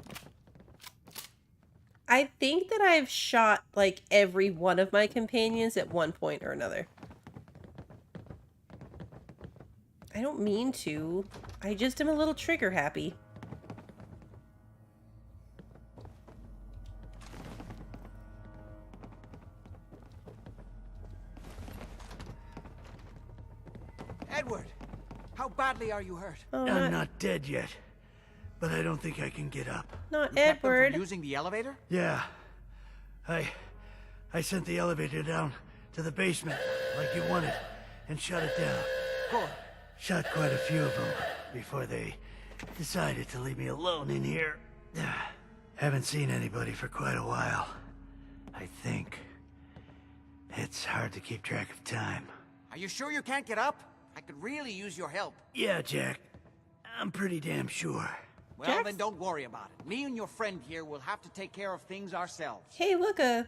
I think that I've shot like every one of my companions at one point or another. I don't mean to. I just am a little trigger happy. Edward, how badly are you hurt? Oh, I'm not dead yet, but I don't think I can get up. Not You kept them from Edward. using the elevator? Yeah. I sent the elevator down to the basement like you wanted and shut it down. Good. Shot quite a few of them before they decided to leave me alone in here. Haven't seen anybody for quite a while. I think. It's hard to keep track of time. Are you sure you can't get up? I could really use your help. Yeah, Jack. I'm pretty damn sure. Well, then don't worry about it. Me and your friend here will have to take care of things ourselves. Hey, look, They've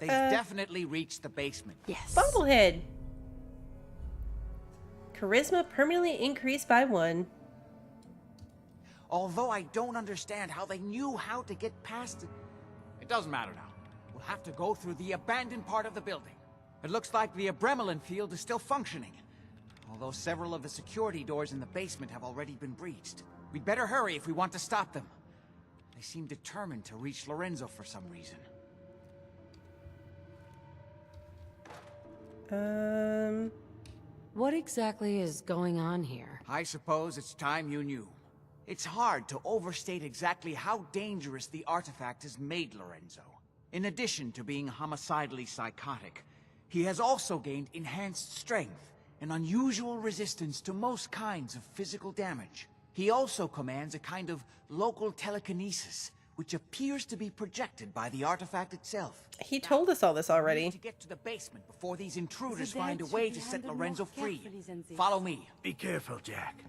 definitely reached the basement. Yes. Bobblehead. Charisma permanently increased by 1. Although I don't understand how they knew how to get past it. It doesn't matter now. We'll have to go through the abandoned part of the building. It looks like the Abremelin field is still functioning. Although several of the security doors in the basement have already been breached. We'd better hurry if we want to stop them. They seem determined to reach Lorenzo for some reason. What exactly is going on here? I suppose it's time you knew. It's hard to overstate exactly how dangerous the artifact has made Lorenzo. In addition to being homicidally psychotic, he has also gained enhanced strength and unusual resistance to most kinds of physical damage. He also commands a kind of local telekinesis, which appears to be projected by the artifact itself. He told us all this already. We need to get to the basement before these intruders find a way to set Lorenzo free. Follow me. Be careful, Jack.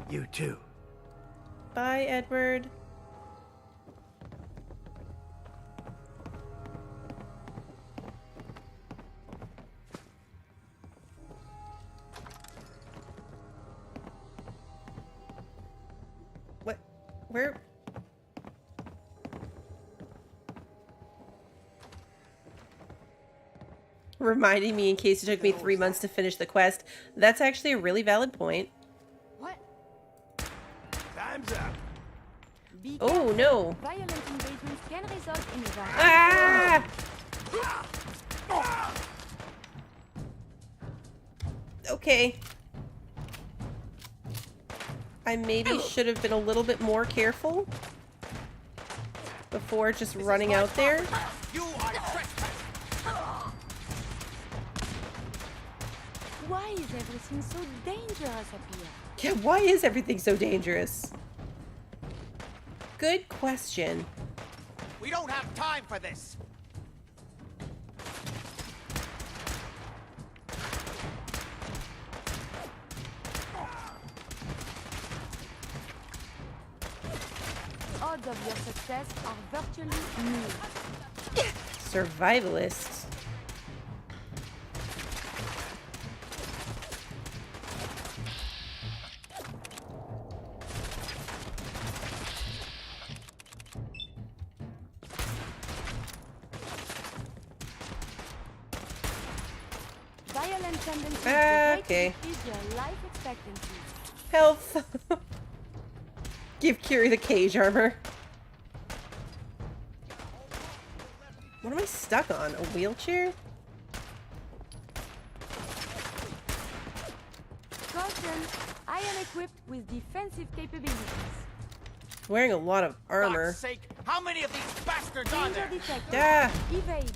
You too. Bye, Edward. What? Where? Reminding me in case it took me 3 months to finish the quest. That's actually a really valid point. What? Time's up. Oh, no. Violent engagements can result in Ah! Okay. I maybe should have been a little bit more careful before just running out there. Why is everything so dangerous up here? Yeah, why is everything so dangerous? Good question. We don't have time for this. Odds of your success are virtually nil. Survivalists. Violent tendencies Okay. increase your life expectancy. Health. Give Curie the cage armor. What am I stuck on? A wheelchair? Caution, I am equipped with defensive capabilities. Wearing a lot of armor. God's sake, how many of these bastards are Danger there? detected. Yeah. Evade.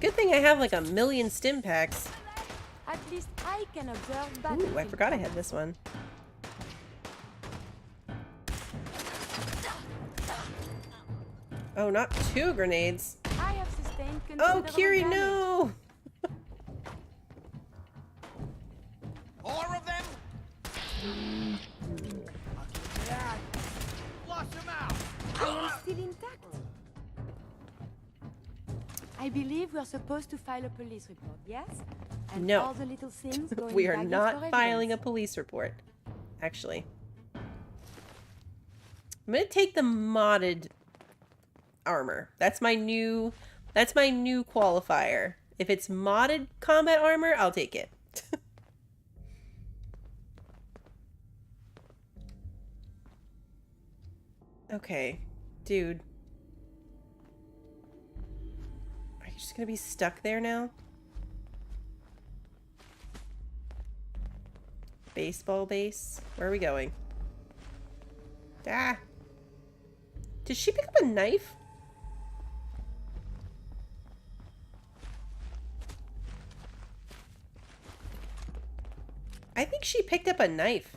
Good thing I have like a million stim packs. At least I can observe Ooh, I battlefield forgot I combat. had this one. Oh, not 2 grenades. I have sustained Oh, considerable Curie, damage. no! 4 of them? Flush them out. I am still intact. I believe we are supposed to file a police report, yes? And No. all the little things going We are baggage not for filing a evidence. police report. Actually. I'm gonna take the modded armor. That's my new qualifier. If it's modded combat armor, I'll take it. Okay, dude. Are you just gonna be stuck there now? Baseball base? Where are we going? Ah! Did she pick up a knife? I think she picked up a knife.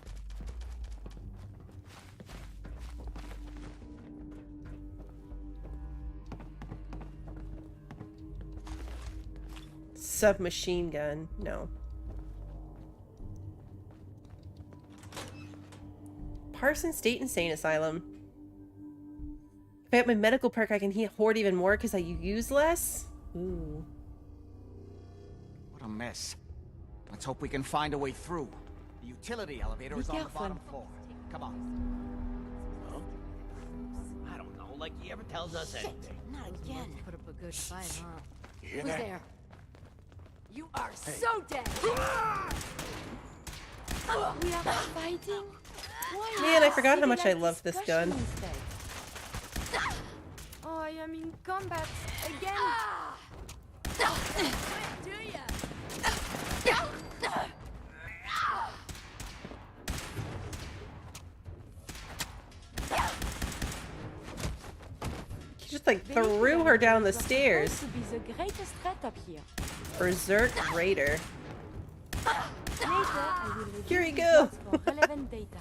Submachine gun. No. Parson State Insane Asylum. If I have my medical perk, I can hoard even more because I use less? Ooh. What a mess. Let's hope we can find a way through. The utility elevator is on the bottom floor. Come on. Huh? I don't know, like he ever tells us anything. Not again. Put up a good fight, huh? Hear Who's that? there? You are so dead. We are fighting? Why Man, I not forgot how much I civilize love this gun. discussion instead? Oh, I am in combat again. Do ya? He just like threw her down the stairs. To be the greatest threat up here. Berserk Raider. Later, I will review Here we the go. logs for relevant data.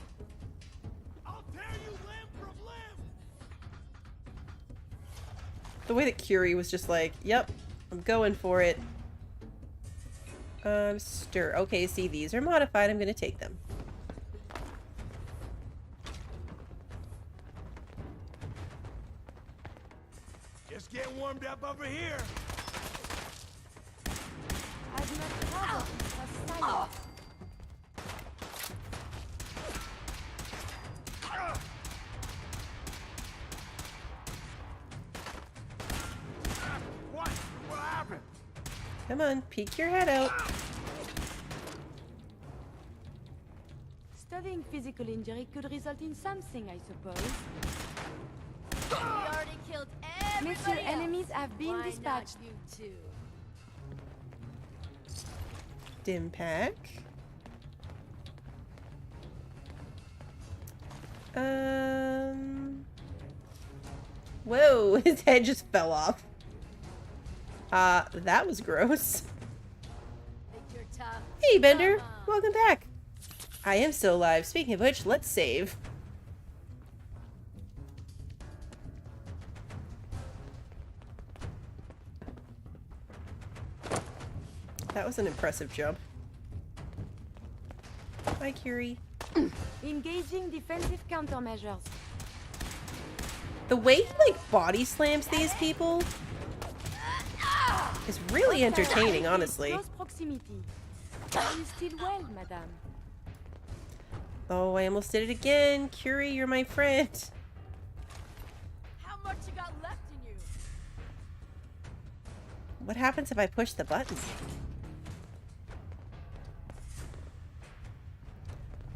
The way that Curie was just like, yep, I'm going for it. Stir. Okay, see, these are modified. I'm gonna take them. Just get warmed up over here. As much trouble as silence. What happened? Come on, peek your head out. Studying physical injury could result in something, I suppose. We already killed everybody Monsieur, else. enemies have been Why dispatched. Not you too. Dim pack. Whoa, his head just fell off. That was gross. Think you're tough? Hey, Bender. Welcome back. I am still alive. Speaking of which, let's save. That was an impressive jump. Hi, Curie. Engaging defensive countermeasures. The way he, like, body slams these people is really entertaining, honestly. Close proximity. Are you still well, madame? Oh, I almost did it again. Curie, you're my friend. How much you got left in you? What happens if I push the button?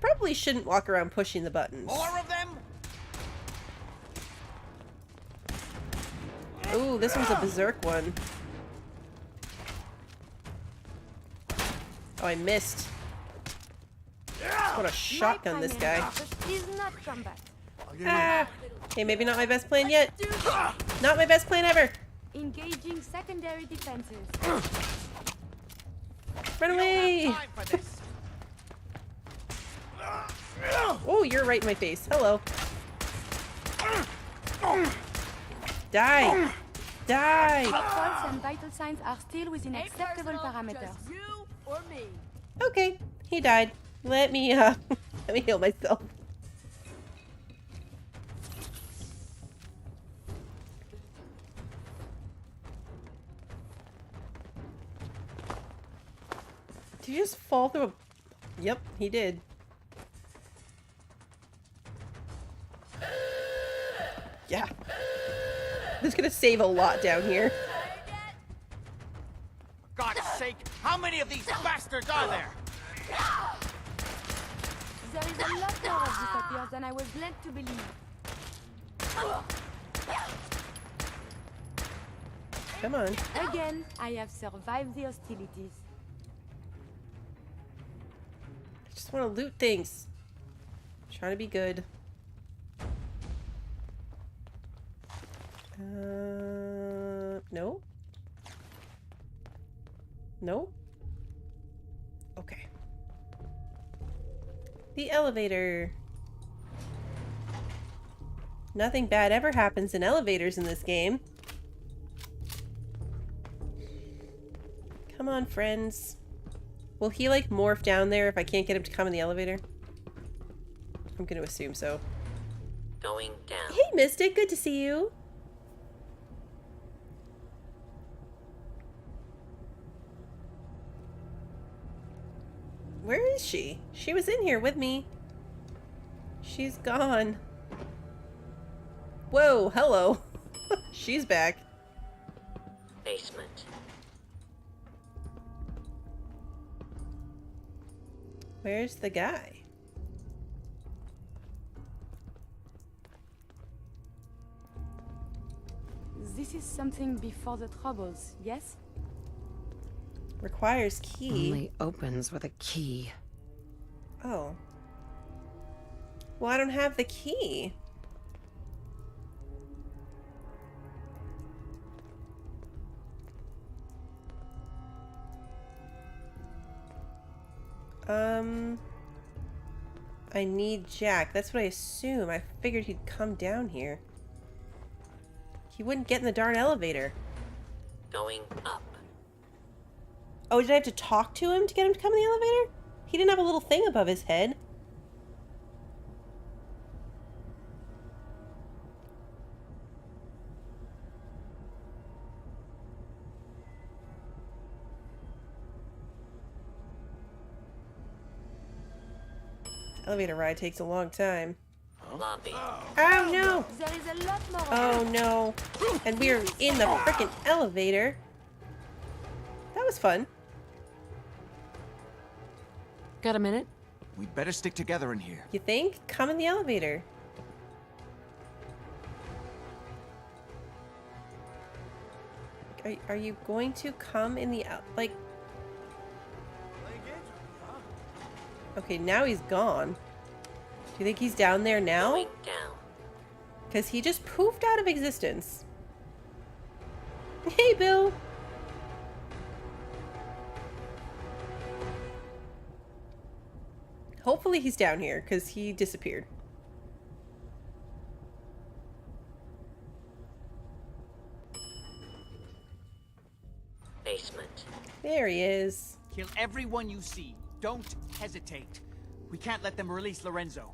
Probably shouldn't walk around pushing the buttons. More of them? Ooh, this one's a berserk one. Oh, I missed. I want to shotgun this guy. Is not combat. Ah! Okay, maybe not my best plan yet. Not my best plan ever. Engaging secondary defenses. Run away! Oh, you're right in my face. Hello. Die! Die! Pulse and vital signs are still within acceptable parameters. Just you or me. Okay, he died. Let me let me heal myself. Did you just fall through a... Yep, he did. Yeah. This is gonna save a lot down here. For God's sake, how many of these bastards are there? There is a lot more of this up here than I was led to believe. Come on. Again, I have survived the hostilities. I just want to loot things. I'm trying to be good. No. No. Okay. The elevator. Nothing bad ever happens in elevators in this game. Come on, friends. Will he, like, morph down there if I can't get him to come in the elevator? I'm gonna assume so. Going down. Hey, Mystic, good to see you. Where is she? She was in here with me. She's gone. Whoa, hello. She's back. Basement. Where's the guy? This is something before the troubles, yes? Requires key. Only opens with a key. Oh. Well, I don't have the key. I need Jack. That's what I assume. I figured he'd come down here. He wouldn't get in the darn elevator. Going up. Oh, did I have to talk to him to get him to come in the elevator? He didn't have a little thing above his head. Elevator ride takes a long time. Lobby. Oh no! There is a lot more. Oh no! And we are in the frickin' elevator. That was fun. Got a minute? We'd better stick together in here. You think? Come in the elevator. Are you going to come in the like? Okay, now he's gone. Do you think he's down there now? Going down. Because he just poofed out of existence. Hey, Bill. Hopefully he's down here, because he disappeared. Basement. There he is. Kill everyone you see. Don't hesitate. We can't let them release Lorenzo.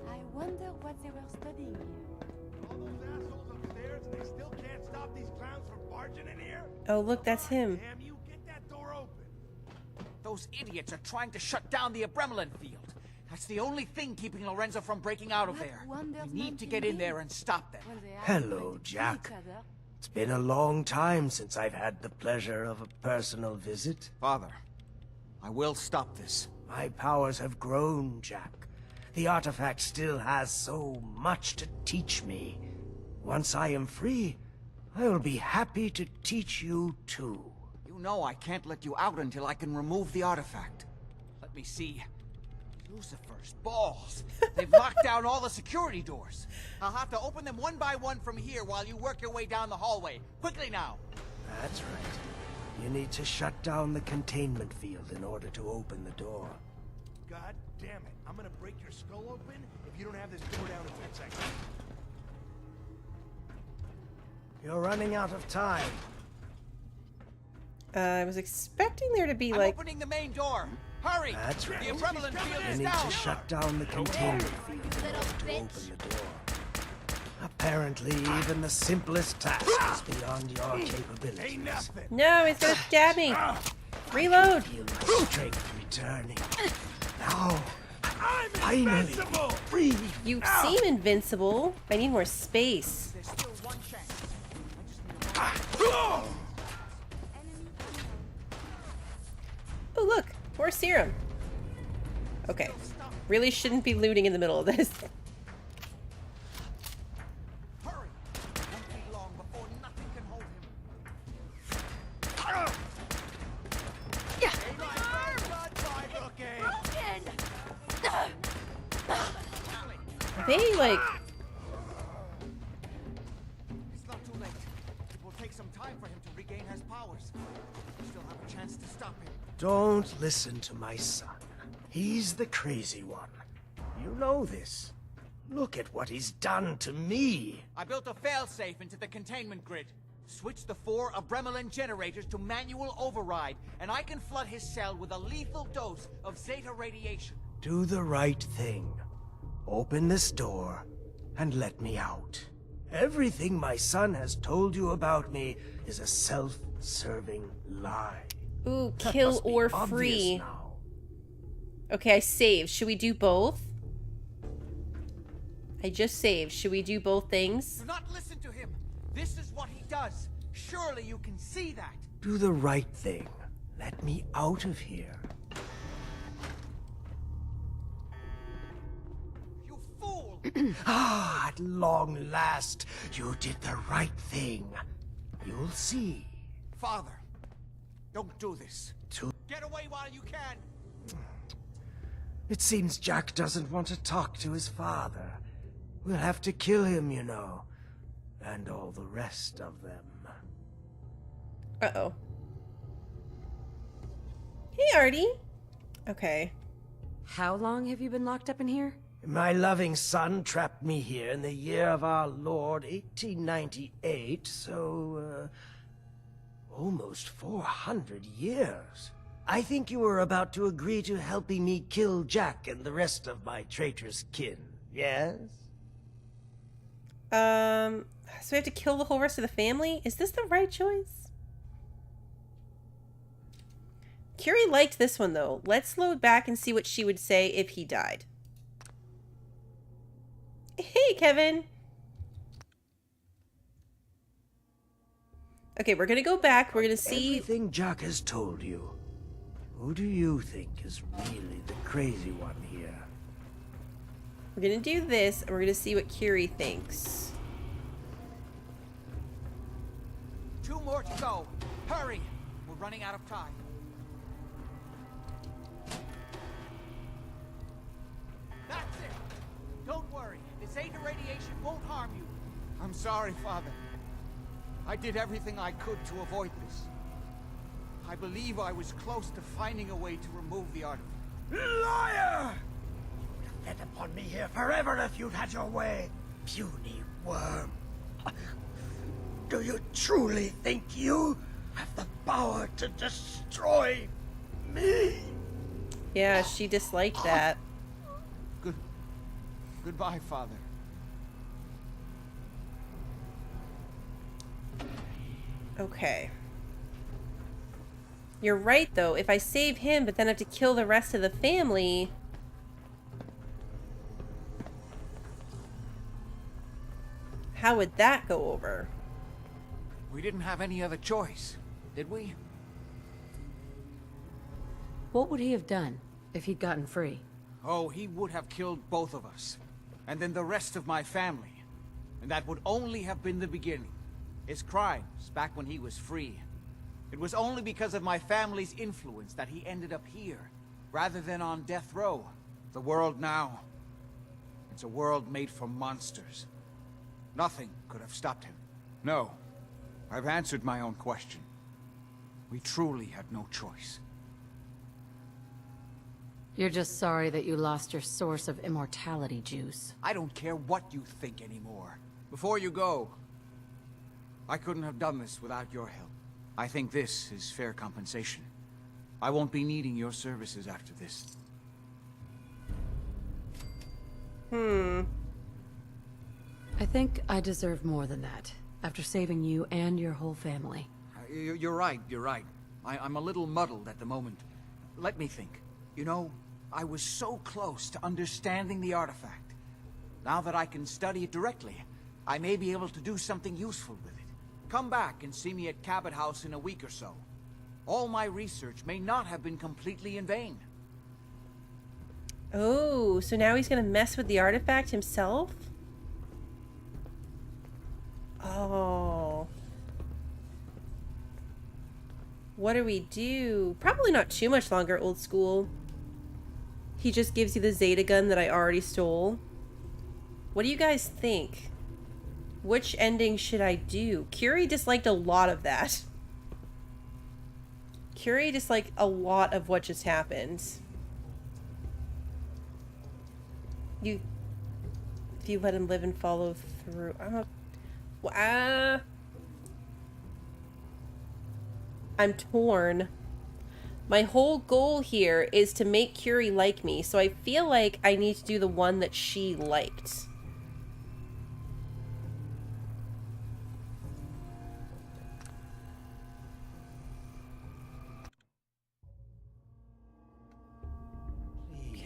I wonder what they were studying here. All those assholes upstairs, and they still can't stop these clowns from barging in here? Oh, look, that's him. Damn you, get that door open. Those idiots are trying to shut down the Abremlin field. That's the only thing keeping Lorenzo from breaking out of there. We need to get in there and stop them. Hello, Jack. It's been a long time since I've had the pleasure of a personal visit. Father, I will stop this. My powers have grown, Jack. The artifact still has so much to teach me. Once I am free, I will be happy to teach you too. You know I can't let you out until I can remove the artifact. Let me see. Lucifer's balls. They've locked down all the security doors. I'll have to open them one by one from here while you work your way down the hallway. Quickly now. That's right. You need to shut down the containment field in order to open the door. God damn it. I'm gonna break your skull open if you don't have this door down in 10 seconds. You're running out of time. I was expecting there to be I'm like... opening the main door. Hurry! That's right. The Abremlin field You is need down. to shut down the containment field in order to open the door. Apparently, even the simplest task is beyond your capabilities. No, he's gonna stab me. Reload. Feel my strength returning. Now, I'm finally free. You seem invincible. I need more space. There's still one chance. Oh, look. More serum. Okay. Really shouldn't be looting in the middle of this. Hurry! Won't be long before nothing can hold him. I they, like... It's not too late. It will take some time for him to regain his powers. We still have a chance to stop him. Don't listen to my son. He's the crazy one. You know this. Look at what he's done to me. I built a failsafe into the containment grid. Switched the 4 Abremelin generators to manual override, and I can flood his cell with a lethal dose of Zeta radiation. Do the right thing. Open this door and let me out. Everything my son has told you about me is a self-serving lie. Ooh, That kill must be or obvious free. now. Okay, I saved. Should we do both? I just saved. Should we do both things? Do not listen to him. This is what he does. Surely you can see that. Do the right thing. Let me out of here. You fool! Ah, at long last, you did the right thing. You'll see. Father, don't do this. To Get away while you can. It seems Jack doesn't want to talk to his father. We'll have to kill him, you know. And all the rest of them. Uh-oh. Hey, Artie. Okay. How long have you been locked up in here? My loving son trapped me here in the year of our Lord, 1898, so, almost 400 years. I think you were about to agree to helping me kill Jack and the rest of my traitorous kin, yes? So we have to kill the whole rest of the family? Is this the right choice? Curie liked this one, though. Let's load back and see what she would say if he died. Hey, Kevin! Okay, we're gonna go back. We're gonna see... Everything Jack has told you. Who do you think is really the crazy one here? We're gonna do this, and we're gonna see what Curie thinks. 2 more to go. Hurry! We're running out of time. That's it! Don't worry. The Zeta radiation won't harm you. I'm sorry, Father. I did everything I could to avoid this. I believe I was close to finding a way to remove the artifact. Liar! You'd have fed upon me here forever if you'd had your way, puny worm. Do you truly think you have the power to destroy me? Yeah, she disliked that. Goodbye, Father. Okay. You're right, though. If I save him, but then have to kill the rest of the family... How would that go over? We didn't have any other choice, did we? What would he have done if he'd gotten free? Oh, he would have killed both of us. And then the rest of my family. And that would only have been the beginning. His crimes, back when he was free. It was only because of my family's influence that he ended up here, rather than on death row. The world now, it's a world made for monsters. Nothing could have stopped him. No, I've answered my own question. We truly had no choice. You're just sorry that you lost your source of immortality juice. I don't care what you think anymore. Before you go, I couldn't have done this without your help. I think this is fair compensation. I won't be needing your services after this. I think I deserve more than that, after saving you and your whole family. You're right, you're right. I'm a little muddled at the moment. Let me think. You know, I was so close to understanding the artifact. Now that I can study it directly, I may be able to do something useful with it. Come back and see me at Cabot House in a week or so. All my research may not have been completely in vain. Oh, so now he's gonna mess with the artifact himself? Oh. What do we do? Probably not too much longer, old school. He just gives you the Zeta gun that I already stole. What do you guys think? Which ending should I do? Curie disliked a lot of that. Curie disliked a lot of what just happened. If you let him live and follow through. I'm torn. My whole goal here is to make Curie like me, so I feel like I need to do the one that she liked.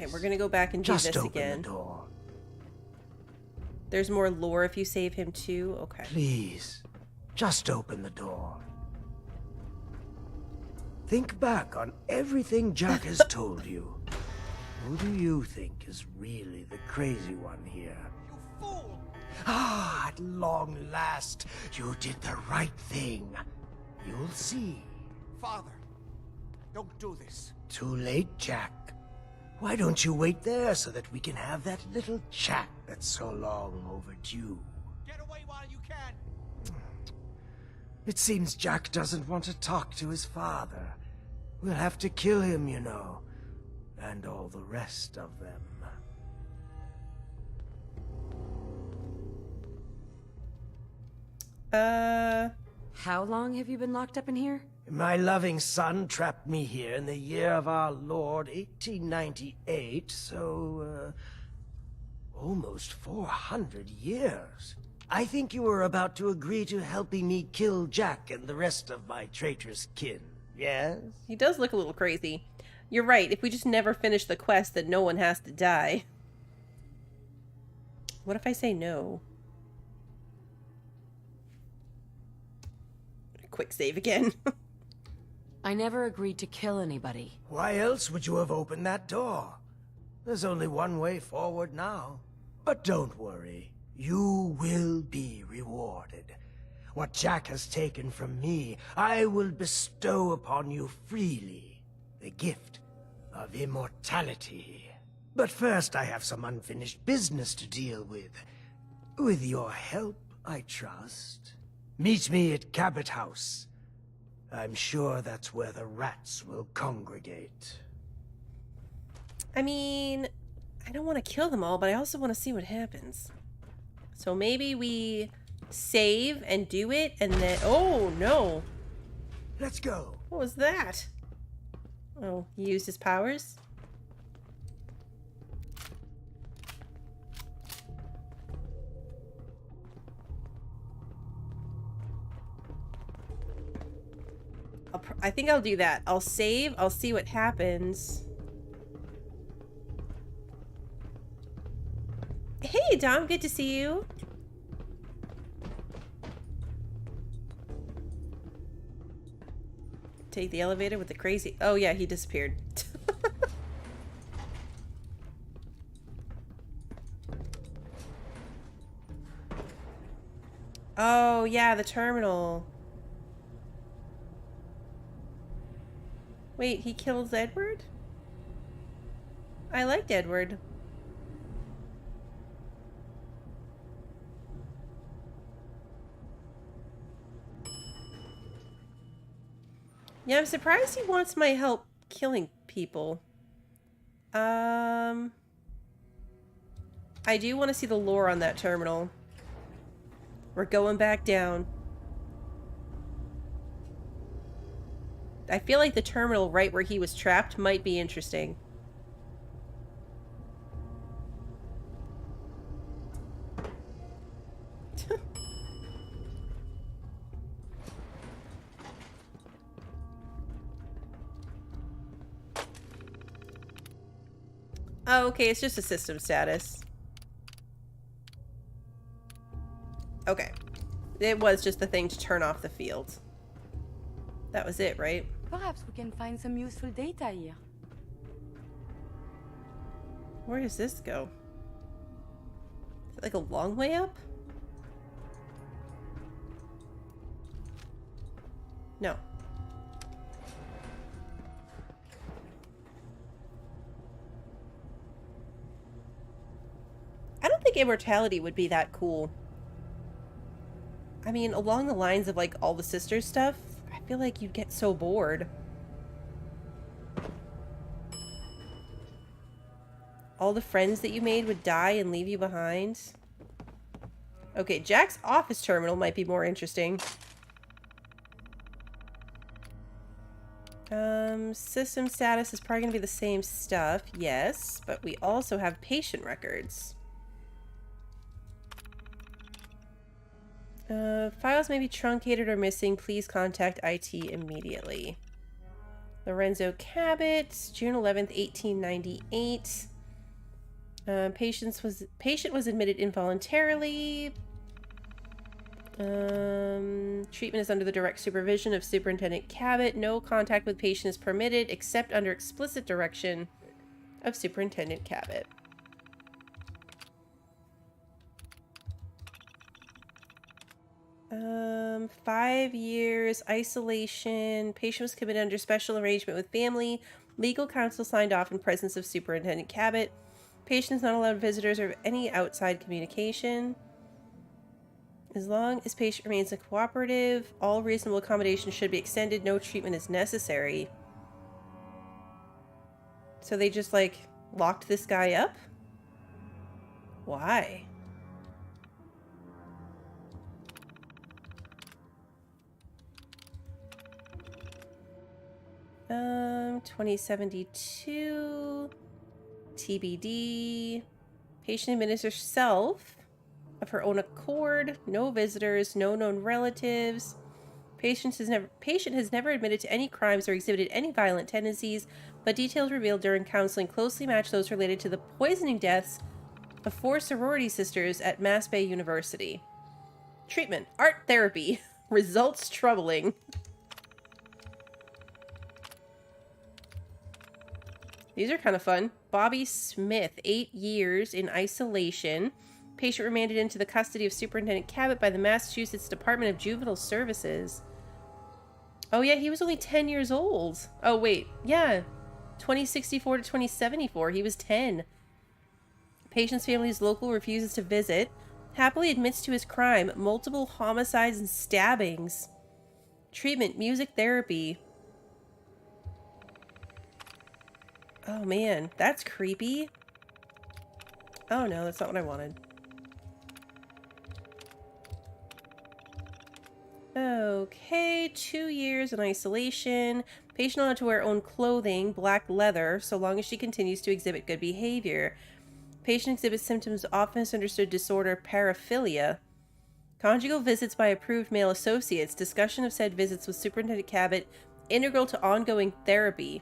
Okay, we're gonna go back and do Just this open again. the door. There's more lore if you save him too. Okay. Please, just open the door. Think back on everything Jack has told you. Who do you think is really the crazy one here? You fool! Ah, at long last, you did the right thing. You'll see. Father, don't do this. Too late, Jack. Why don't you wait there so that we can have that little chat that's so long overdue? Get away while you can. It seems Jack doesn't want to talk to his father. We'll have to kill him, you know. And all the rest of them. How long have you been locked up in here? My loving son trapped me here in the year of our Lord, 1898, so, almost 400 years. I think you were about to agree to helping me kill Jack and the rest of my traitorous kin, yes? He does look a little crazy. You're right, if we just never finish the quest, then no one has to die. What if I say no? Quick save again. I never agreed to kill anybody. Why else would you have opened that door? There's only one way forward now. But don't worry. You will be rewarded. What Jack has taken from me, I will bestow upon you freely. The gift of immortality. But first I have some unfinished business to deal with. With your help, I trust. Meet me at Cabot House. I'm sure that's where the rats will congregate. I mean, I don't want to kill them all, but I also want to see what happens. So maybe we save and do it, and then... Oh, no. Let's go. What was that? Oh, he used his powers? I think I'll do that. I'll save. I'll see what happens. Hey, Dom. Good to see you. Take the elevator with the crazy... Oh, yeah, he disappeared. Oh, yeah, the terminal. Wait, he kills Edward? I liked Edward. Yeah, I'm surprised he wants my help killing people. I do want to see the lore on that terminal. We're going back down. I feel like the terminal right where he was trapped might be interesting. Oh, okay, it's just a system status. Okay. It was just the thing to turn off the field. That was it, right? Perhaps we can find some useful data here. Where does this go? Is it like a long way up? No. think immortality would be that cool. I mean, along the lines of, like, all the sisters stuff, I feel like you'd get so bored. All the friends that you made would die and leave you behind. Okay, Jack's office terminal might be more interesting. System status is probably going to be the same stuff, yes, but we also have patient records. Files may be truncated or missing. Please contact IT immediately. Lorenzo Cabot, June 11th, 1898. Patient was admitted involuntarily. Treatment is under the direct supervision of Superintendent Cabot. No contact with patient is permitted except under explicit direction of Superintendent Cabot. Um, 5 years isolation. Patient was committed under special arrangement with family. Legal counsel signed off in presence of Superintendent Cabot. Patient is not allowed visitors or any outside communication. As long as patient remains cooperative, all reasonable accommodations should be extended. No treatment is necessary. So they just, like, locked this guy up? Why? Um, 2072. TBD. Patient administers self of her own accord. No visitors. No known relatives. Patient has never admitted to any crimes or exhibited any violent tendencies, but details revealed during counseling closely match those related to the poisoning deaths of 4 sorority sisters at Mass Bay University. Treatment. Art therapy. Results troubling. These are kind of fun. Bobby Smith, 8 years in isolation. Patient remanded into the custody of Superintendent Cabot by the Massachusetts Department of Juvenile Services. Oh yeah, he was only 10 years old. Oh wait, yeah. 2064 to 2074, he was 10. Patient's family's local refuses to visit. Happily admits to his crime. Multiple homicides and stabbings. Treatment, music therapy. Oh man, that's creepy. Oh no, that's not what I wanted. Okay, 2 years in isolation. Patient allowed to wear own clothing, black leather, so long as she continues to exhibit good behavior. Patient exhibits symptoms of often misunderstood disorder, paraphilia. Conjugal visits by approved male associates. Discussion of said visits with Superintendent Cabot, integral to ongoing therapy.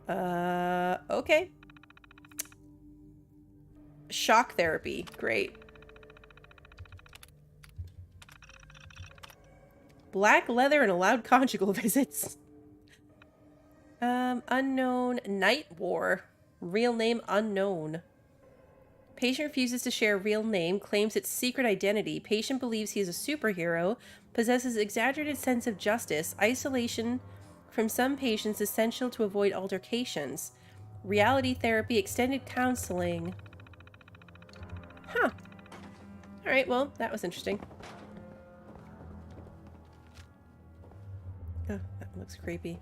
Okay. Shock therapy. Great. Black leather and allowed conjugal visits. Unknown. Night War. Real name unknown. Patient refuses to share real name, claims its secret identity. Patient believes he is a superhero, possesses exaggerated sense of justice, isolation from some patients essential to avoid altercations. Reality therapy, extended counseling. Huh. Alright, well, that was interesting. Oh, that looks creepy.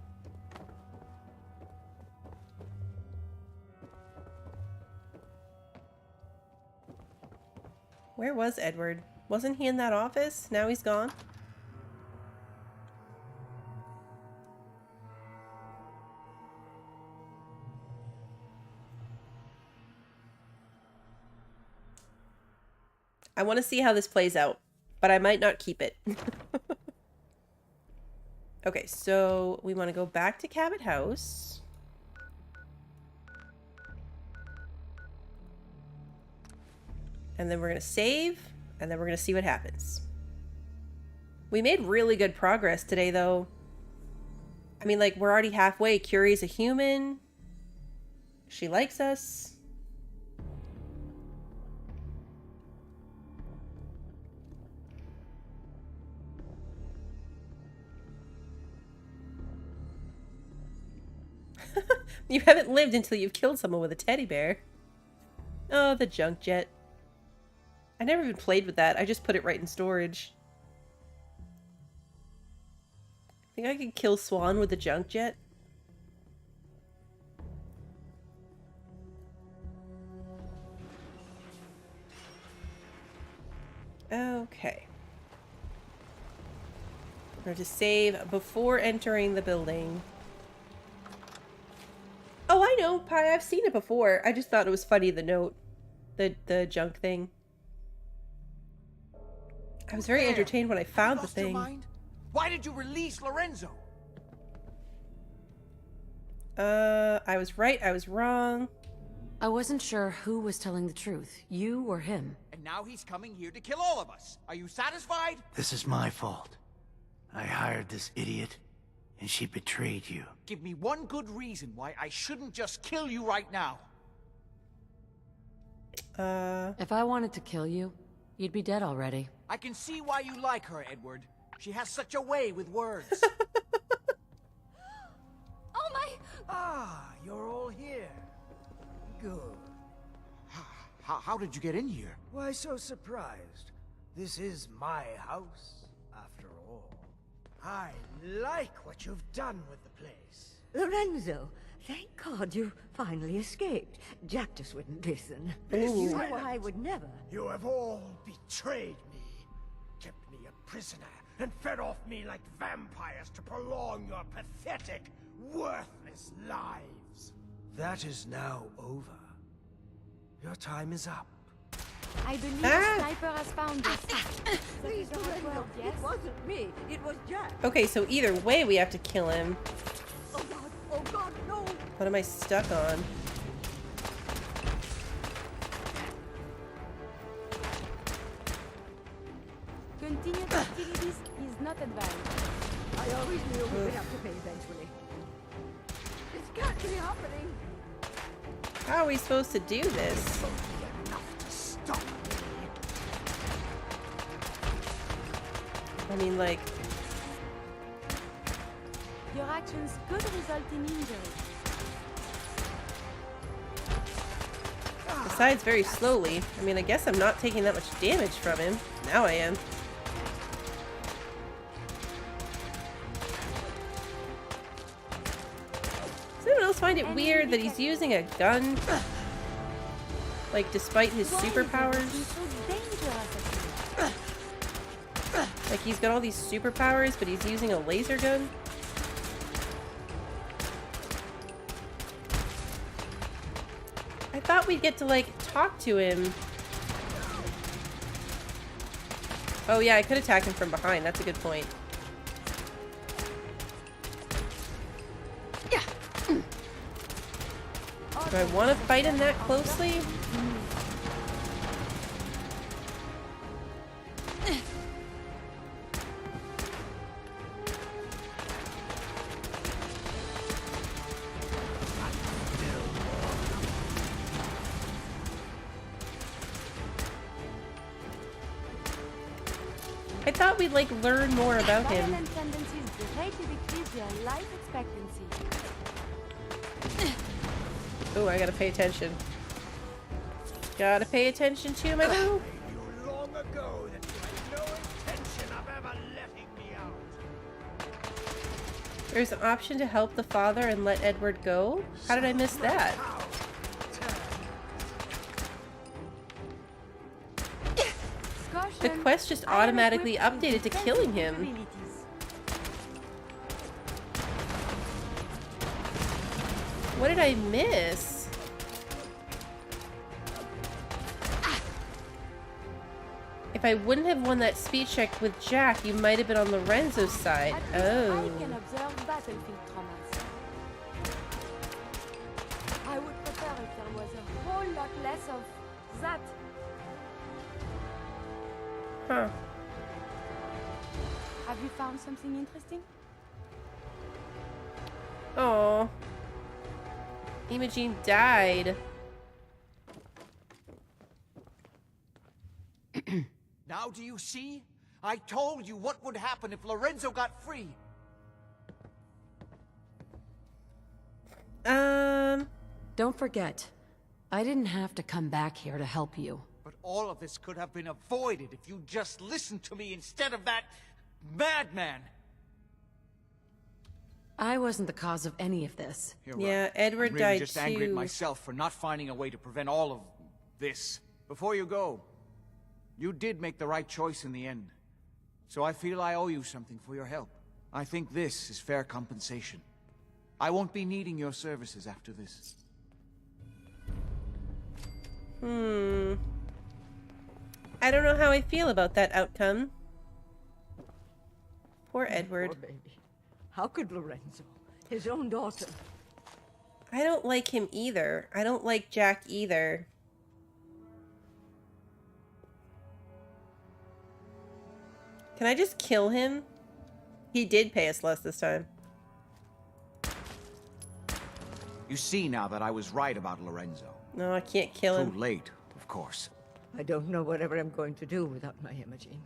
Where was Edward? Wasn't he in that office? Now he's gone? I want to see how this plays out, but I might not keep it. Okay, so we want to go back to Cabot House. And then we're going to save, and then we're going to see what happens. We made really good progress today, though. I mean, like, we're already halfway. Curie's a human. She likes us. You haven't lived until you've killed someone with a teddy bear. Oh, the junk jet. I never even played with that. I just put it right in storage. Think I could kill Swan with the junk jet? Okay. We're going to save before entering the building. Oh, I know, Pi. I've seen it before. I just thought it was funny, the note. The junk thing. I was very entertained when I found the thing. Why did you release Lorenzo? I was right, I was wrong. I wasn't sure who was telling the truth, you or him. And now he's coming here to kill all of us. Are you satisfied? This is my fault. I hired this idiot, and she betrayed you. Give me one good reason why I shouldn't just kill you right now. If I wanted to kill you, you'd be dead already. I can see why you like her, Edward. She has such a way with words. Oh my! Ah, you're all here. Good. How did you get in here? Why so surprised? This is my house, after all. I like what you've done with the place. Lorenzo, thank God you finally escaped. Jack just wouldn't listen. Ooh. You know I would never. You have all betrayed me, kept me a prisoner, and fed off me like vampires to prolong your pathetic, worthless lives. That is now over. Your time is up. I believe a sniper has found us. Please, Lorenzo, it wasn't me. It was Jack. Okay, so either way we have to kill him. Oh God, no! What am I stuck on? Continued activities is not advised. I always knew we would have to pay eventually. This can't be happening. How are we supposed to do this? I mean, like... Your actions could result in injury. Besides, very slowly. I mean, I guess I'm not taking that much damage from him. Now I am. Does anyone else find it weird that he's using a gun? Like, despite his superpowers? Like, he's got all these superpowers, but he's using a laser gun? I thought we'd get to, like, talk to him. Oh yeah, I could attack him from behind. That's a good point. Yeah. Do I want to fight him that closely? I thought we'd, like, learn more about him. Violent tendencies greatly decrease your life expectancy. Oh, I gotta pay attention. Gotta pay attention to my... I knew long ago that you had no intention of ever letting me out. There's an option to help the father and let Edward go? How did I miss that? The quest just automatically updated to killing him. What did I miss? If I wouldn't have won that speed check with Jack, you might have been on Lorenzo's side. Oh. I can observe battlefield traumas. I would prefer if there was a whole lot less of that. Huh. Have you found something interesting? Oh. Imogene died. Now do you see? I told you what would happen if Lorenzo got free. Don't forget, I didn't have to come back here to help you. But all of this could have been avoided if you just listened to me instead of that madman. I wasn't the cause of any of this. You're Yeah, right. Edward I'm really died just angry at too. myself for not finding a way to prevent all of this. Before you go, you did make the right choice in the end. So I feel I owe you something for your help. I think this is fair compensation. I won't be needing your services after this. I don't know how I feel about that outcome. Poor Edward. Poor baby. How could Lorenzo, his own daughter? I don't like him either. I don't like Jack either. Can I just kill him? He did pay us less this time. You see now that I was right about Lorenzo. No, I can't kill him. Too late, of course. I don't know whatever I'm going to do without my Imogen.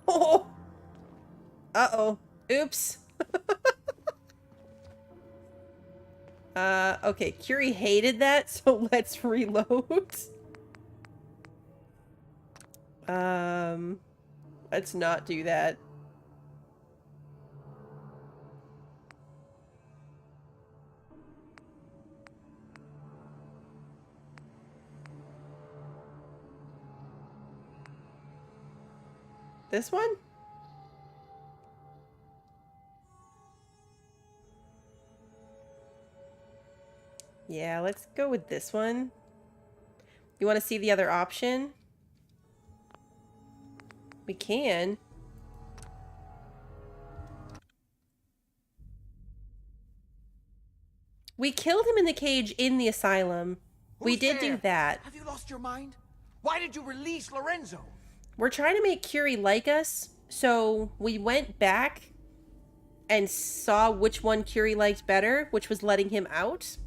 Oh! Uh-oh. Oops. Okay, Curie hated that, so let's reload. Let's not do that. This one? Yeah, let's go with this one. You want to see the other option? We can. We killed him in the cage in the asylum. We did do that. Have you lost your mind? Why did you release Lorenzo? We're trying to make Curie like us, so we went back and saw which one Curie liked better, which was letting him out.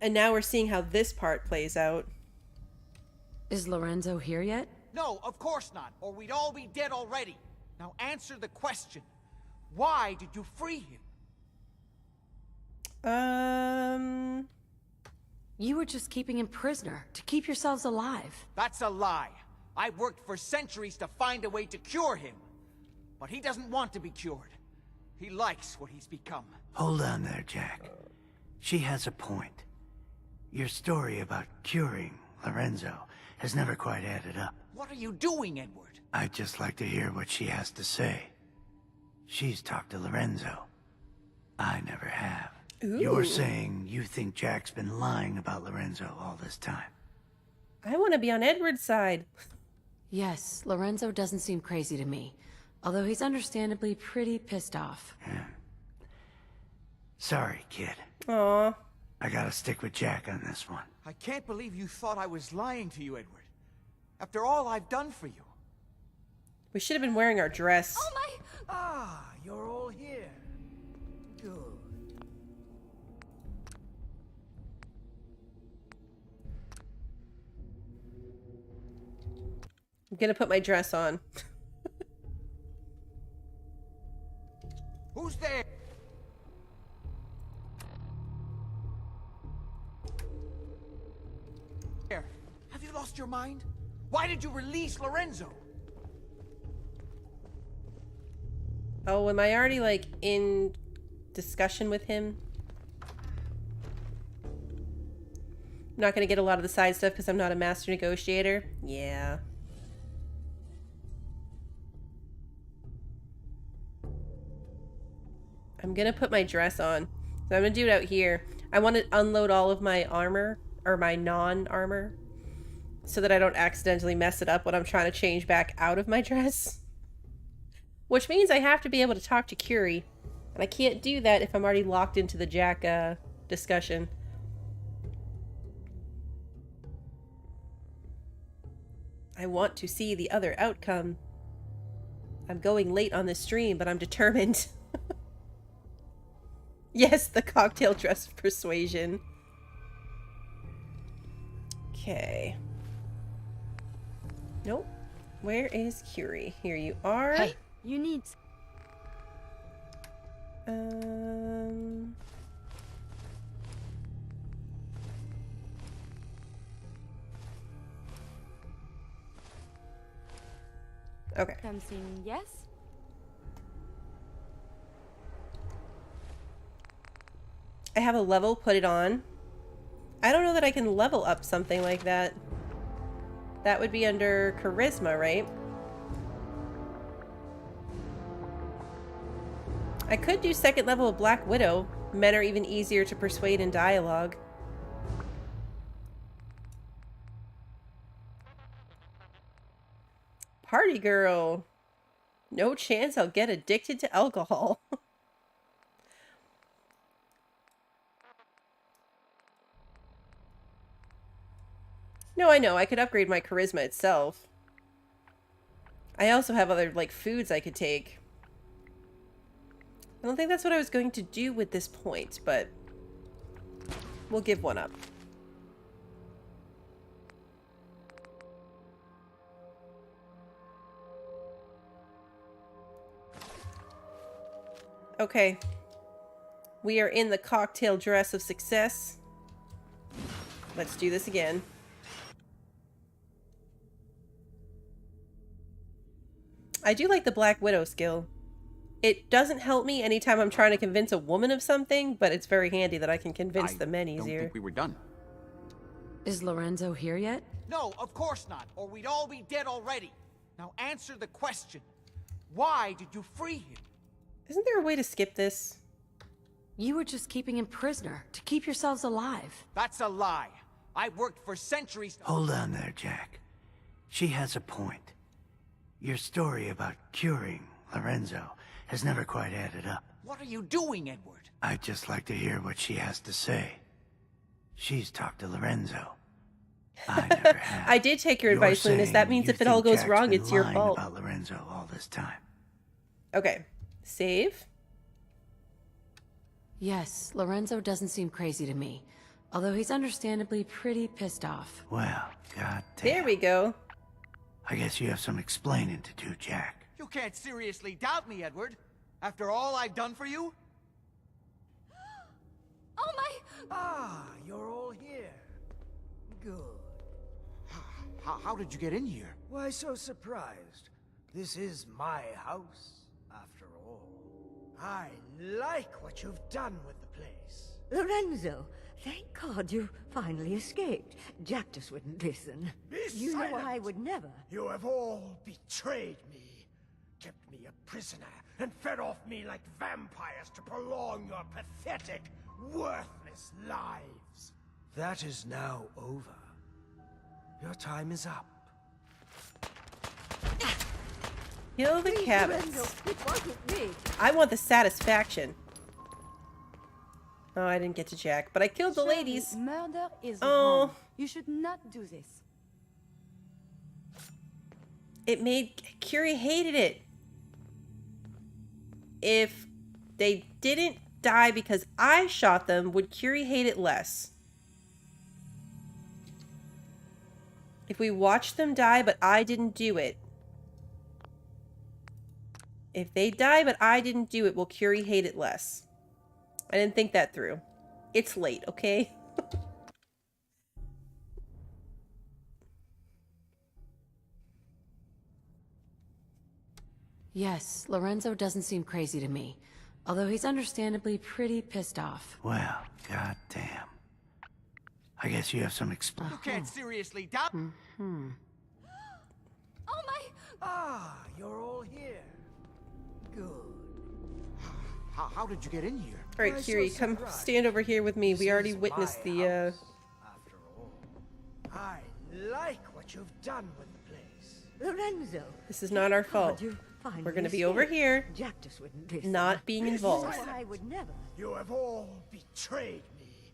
And now we're seeing how this part plays out. Is Lorenzo here yet? No, of course not, or we'd all be dead already. Now answer the question. Why did you free him? You were just keeping him prisoner to keep yourselves alive. That's a lie. I worked for centuries to find a way to cure him. But he doesn't want to be cured. He likes what he's become. Hold on there, Jack. She has a point. Your story about curing Lorenzo has never quite added up. What are you doing, Edward? I'd just like to hear what she has to say. She's talked to Lorenzo. I never have. Ooh. You're saying you think Jack's been lying about Lorenzo all this time. I want to be on Edward's side. Yes, Lorenzo doesn't seem crazy to me. Although he's understandably pretty pissed off. Yeah. Sorry, kid. Aw. I gotta stick with Jack on this one. I can't believe you thought I was lying to you, Edward. After all I've done for you. We should have been wearing our dress. Oh my! Ah, you're all here. Good. I'm gonna put my dress on. Who's there? Have you lost your mind? Why did you release Lorenzo? Oh, am I already, like, in discussion with him? I'm not gonna get a lot of the side stuff because I'm not a master negotiator. Yeah. I'm gonna put my dress on. So I'm gonna do it out here. I want to unload all of my armor, or my non-armor, so that I don't accidentally mess it up when I'm trying to change back out of my dress. Which means I have to be able to talk to Curie. And I can't do that if I'm already locked into the Jack discussion. I want to see the other outcome. I'm going late on this stream, but I'm determined. Yes, the cocktail dress of persuasion. Okay. Nope. Where is Curie? Here you are. Hey, you need... Okay. Something, yes? I have a level, put it on. I don't know that I can level up something like that. That would be under charisma, right? I could do second level of Black Widow. Men are even easier to persuade in dialogue. Party girl. No chance I'll get addicted to alcohol. No, I know. I could upgrade my charisma itself. I also have other, like, foods I could take. I don't think that's what I was going to do with this point, but we'll give one up. Okay. We are in the cocktail dress of success. Let's do this again. I do like the Black Widow skill. It doesn't help me anytime I'm trying to convince a woman of something, but it's very handy that I can convince the men easier. I don't think we were done. Is Lorenzo here yet? No, of course not, or we'd all be dead already. Now answer the question. Why did you free him? Isn't there a way to skip this? You were just keeping him prisoner to keep yourselves alive. That's a lie. I worked for centuries. Hold on there, Jack. She has a point. Your story about curing Lorenzo has never quite added up. What are you doing, Edward? I'd just like to hear what she has to say. She's talked to Lorenzo. I never have. I did take your advice, Lunas. That means if it all goes wrong, it's your fault. About Lorenzo all this time. Okay. Save. Yes, Lorenzo doesn't seem crazy to me. Although he's understandably pretty pissed off. Well, goddamn. There we go. I guess you have some explaining to do, Jack. You can't seriously doubt me, Edward. After all I've done for you? Oh my... Ah, you're all here. Good. How did you get in here? Why so surprised? This is my house, after all. I like what you've done with the place. Lorenzo, thank God you finally escaped. Jack just wouldn't listen. You know I would never. You have all betrayed me, kept me a prisoner, and fed off me like vampires to prolong your pathetic, worthless lives. That is now over. Your time is up. Kill the cabins. Lorenzo, it wasn't me. I want the satisfaction. Oh, I didn't get to Jack, but I killed the ladies. Murder is Oh. wrong. You should not do this. It made... Curie hated it. If they didn't die because I shot them, would Curie hate it less? If we watched them die, but I didn't do it. If they die, but I didn't do it, will Curie hate it less? I didn't think that through. It's late, okay? Yes, Lorenzo doesn't seem crazy to me. Although he's understandably pretty pissed off. Well, goddamn. I guess you have some explaining. You can't seriously doubt... Mm-hmm. Oh my... Ah, you're all here. Good. How did you get in here? Alright, Curie, come stand over here with me. We already witnessed the, After all, I like what you've done with the place. Lorenzo. This is not our fault. We're gonna be over here, Jack just wouldn't listen. not being involved. You know I would never. You have all betrayed me,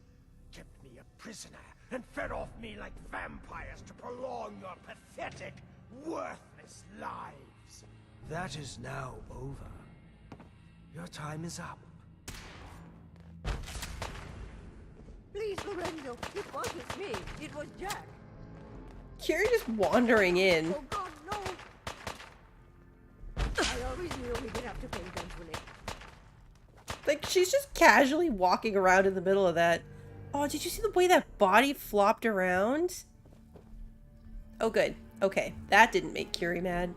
kept me a prisoner, and fed off me like vampires to prolong your pathetic, worthless lives. That is now over. Your time is up. Please, Lorenzo, it wasn't me. It was Jack. Curie just wandering in. Oh God, no! I always knew we'd have to pay eventually. Like, she's just casually walking around in the middle of that. Oh, did you see the way that body flopped around? Oh, good. Okay, that didn't make Curie mad.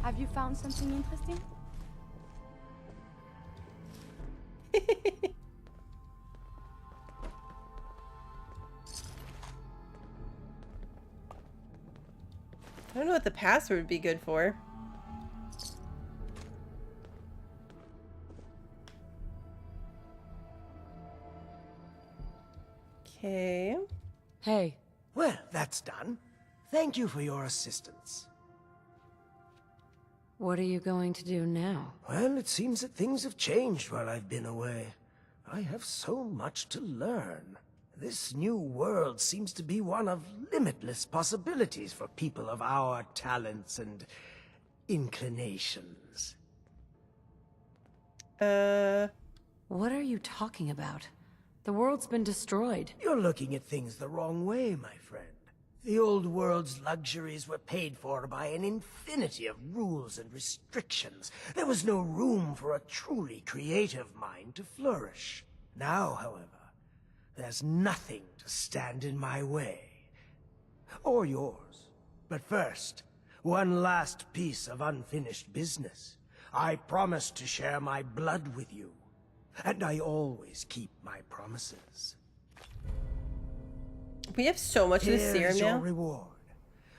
Have you found something interesting? I don't know what the password would be good for. Okay. Hey. Well, that's done. Thank you for your assistance. What are you going to do now? Well, it seems that things have changed while I've been away. I have so much to learn. This new world seems to be one of limitless possibilities for people of our talents and inclinations. What are you talking about? The world's been destroyed. You're looking at things the wrong way, my friend. The old world's luxuries were paid for by an infinity of rules and restrictions. There was no room for a truly creative mind to flourish. Now, however, there's nothing to stand in my way. Or yours. But first, one last piece of unfinished business. I promised to share my blood with you. And I always keep my promises. We have so much of this serum Here's your now. reward.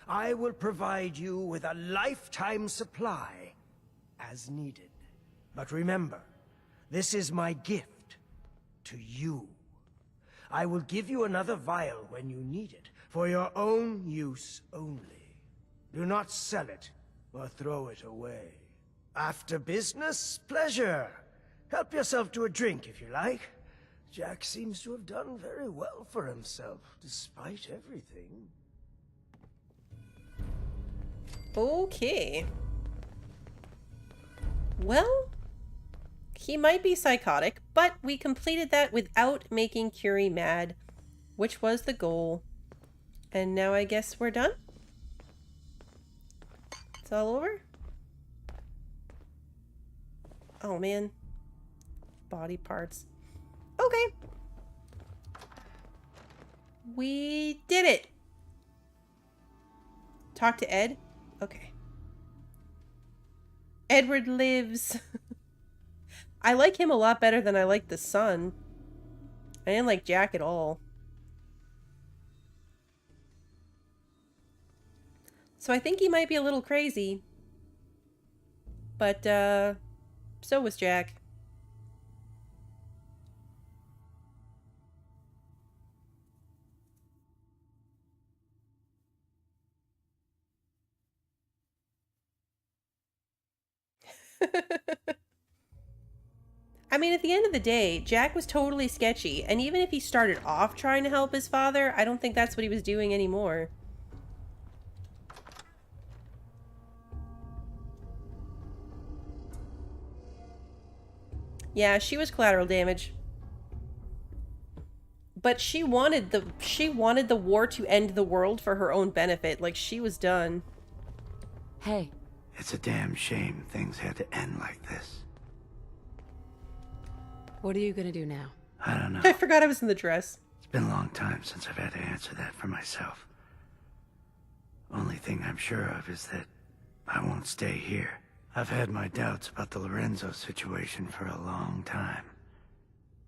I will provide you with a lifetime supply as needed. But remember, this is my gift to you. I will give you another vial when you need it, for your own use only. Do not sell it or throw it away. After business, pleasure. Help yourself to a drink if you like. Jack seems to have done very well for himself, despite everything. Okay. Well, he might be psychotic, but we completed that without making Curie mad, which was the goal. And now I guess we're done? It's all over? Oh man. Body parts. Okay. We did it. Talk to Ed? Okay. Edward lives. I like him a lot better than I like the son. I didn't like Jack at all. So I think he might be a little crazy. But, so was Jack. I mean, at the end of the day, Jack was totally sketchy, and even if he started off trying to help his father, I don't think that's what he was doing anymore. Yeah, she was collateral damage. But she wanted the war to end the world for her own benefit. Like, she was done. Hey. It's a damn shame things had to end like this. What are you gonna do now? I don't know. I forgot I was in the dress. It's been a long time since I've had to answer that for myself. Only thing I'm sure of is that I won't stay here. I've had my doubts about the Lorenzo situation for a long time.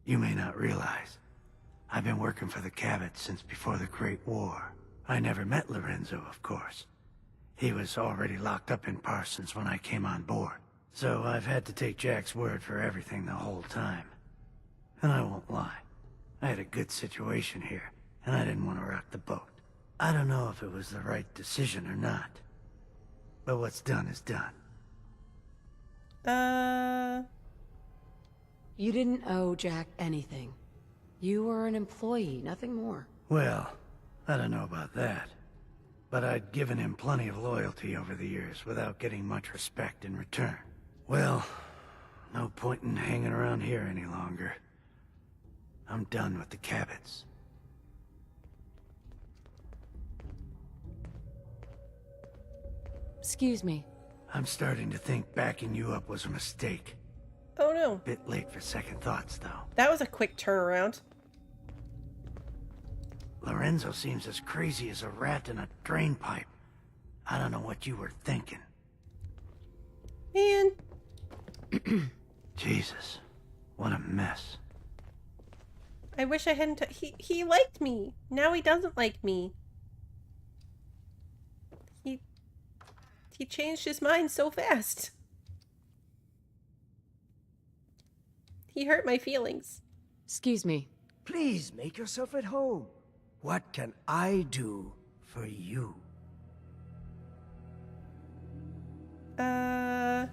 You may not realize, I've been working for the Cabot since before the Great War. I never met Lorenzo, of course. He was already locked up in Parsons when I came on board. So I've had to take Jack's word for everything the whole time. And I won't lie, I had a good situation here, and I didn't want to rock the boat. I don't know if it was the right decision or not, but what's done is done. You didn't owe Jack anything. You were an employee, nothing more. Well, I don't know about that. But I'd given him plenty of loyalty over the years without getting much respect in return. Well, no point in hanging around here any longer. I'm done with the Cabots. Excuse me. I'm starting to think backing you up was a mistake. Oh no. Bit late for second thoughts, though. That was a quick turnaround. Lorenzo seems as crazy as a rat in a drain pipe. I don't know what you were thinking. Man. Jesus, what a mess. I wish I hadn't... He liked me. Now he doesn't like me. He changed his mind so fast. He hurt my feelings. Excuse me. Please make yourself at home. What can I do for you? I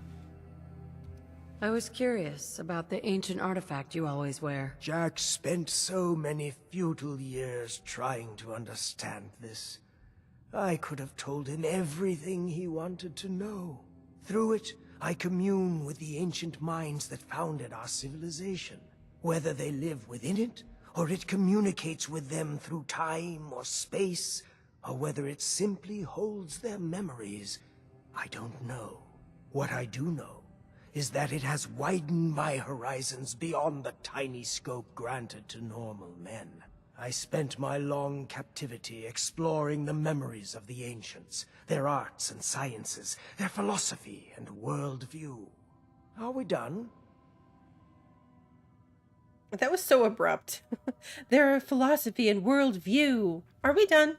was curious about the ancient artifact you always wear. Jack spent so many futile years trying to understand this. I could have told him everything he wanted to know. Through it, I commune with the ancient minds that founded our civilization. Whether they live within it, or it communicates with them through time or space, or whether it simply holds their memories, I don't know. What I do know is that it has widened my horizons beyond the tiny scope granted to normal men. I spent my long captivity exploring the memories of the ancients, their arts and sciences, their philosophy and worldview. Are we done? That was so abrupt. Their philosophy and worldview. Are we done?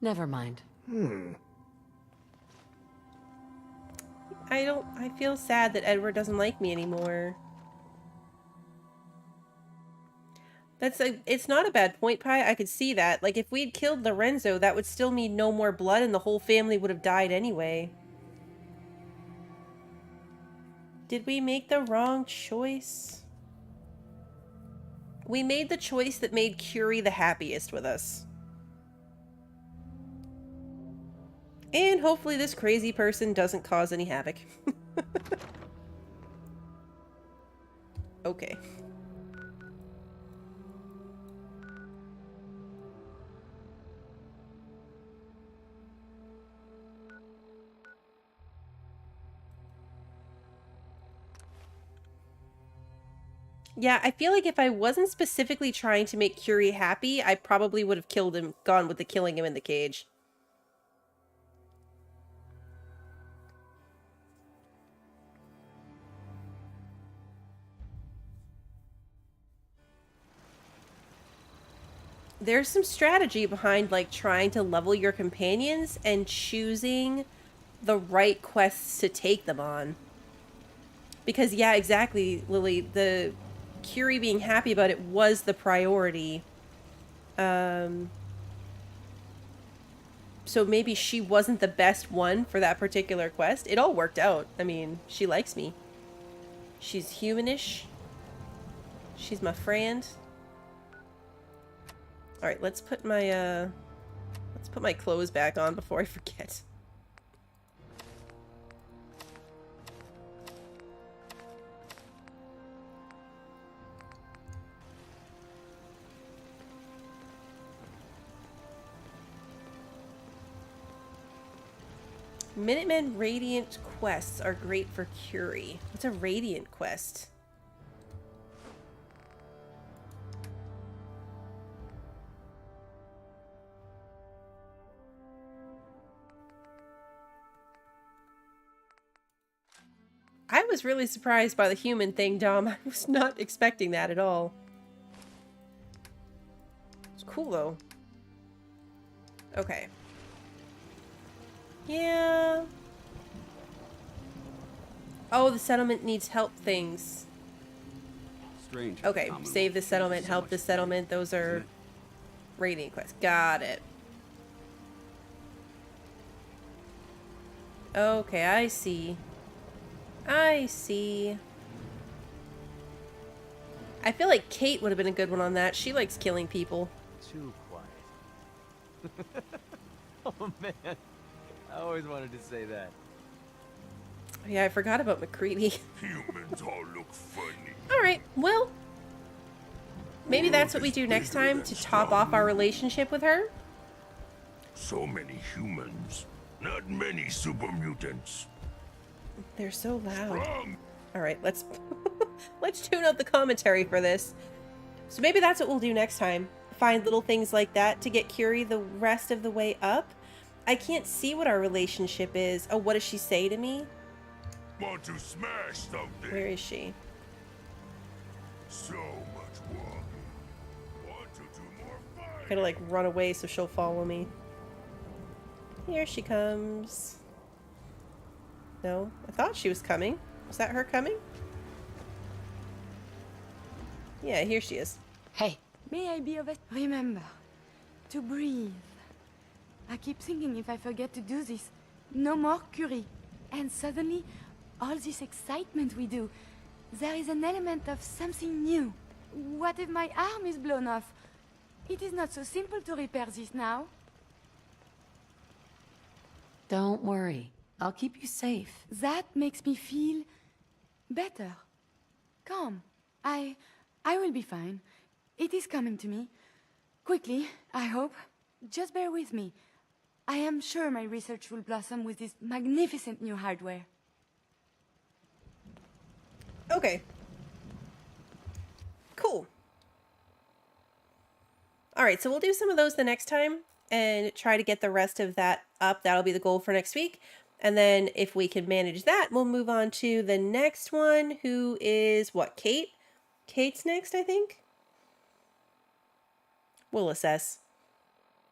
Never mind. I feel sad that Edward doesn't like me anymore. It's not a bad point, Pi. I could see that. Like, if we'd killed Lorenzo, that would still mean no more blood and the whole family would have died anyway. Did we make the wrong choice? We made the choice that made Curie the happiest with us. And hopefully this crazy person doesn't cause any havoc. Okay. Yeah, I feel like if I wasn't specifically trying to make Curie happy, I probably would have killed him, gone with the killing him in the cage. There's some strategy behind, like, trying to level your companions and choosing the right quests to take them on. Because, yeah, exactly, Lily, the Curie being happy about it was the priority. So maybe she wasn't the best one for that particular quest. It all worked out. I mean, she likes me. She's humanish. She's my friend. All right, let's put my clothes back on before I forget. Minutemen Radiant quests are great for Curie. What's a Radiant quest? I was really surprised by the human thing, Dom. I was not expecting that at all. It's cool, though. Okay. Yeah. Oh, the settlement needs help things. Strange. Okay, save the settlement, help the settlement. Those are Radiant quests. Got it. Okay, I see. I see. I feel like Kate would have been a good one on that. She likes killing people. Too quiet. Oh man, I always wanted to say that. Yeah, I forgot about McCready. Humans all look funny. Alright, well, maybe that's what we do next time to top off our relationship with her. So many humans, not many super mutants. They're so loud. Alright, let's let's tune out the commentary for this. So maybe that's what we'll do next time. Find little things like that to get Curie the rest of the way up. I can't see what our relationship is. Oh, what does she say to me? want to smash something. Where is she? So much walking. Want to do more fighting. I gotta like run away so she'll follow me. Here she comes. No, I thought she was coming. Was that her coming? Yeah, here she is. Hey. May I be of it? Remember, to breathe. I keep thinking if I forget to do this, no more Curie. And suddenly, all this excitement we do, there is an element of something new. What if my arm is blown off? It is not so simple to repair this now. Don't worry. I'll keep you safe. That makes me feel better. Calm. I will be fine. It is coming to me. Quickly, I hope. Just bear with me. I am sure my research will blossom with this magnificent new hardware. Okay. Cool. Alright, so we'll do some of those the next time and try to get the rest of that up. That'll be the goal for next week. And then if we can manage that, we'll move on to the next one, who is, what, Kate? Kate's next, I think? We'll assess.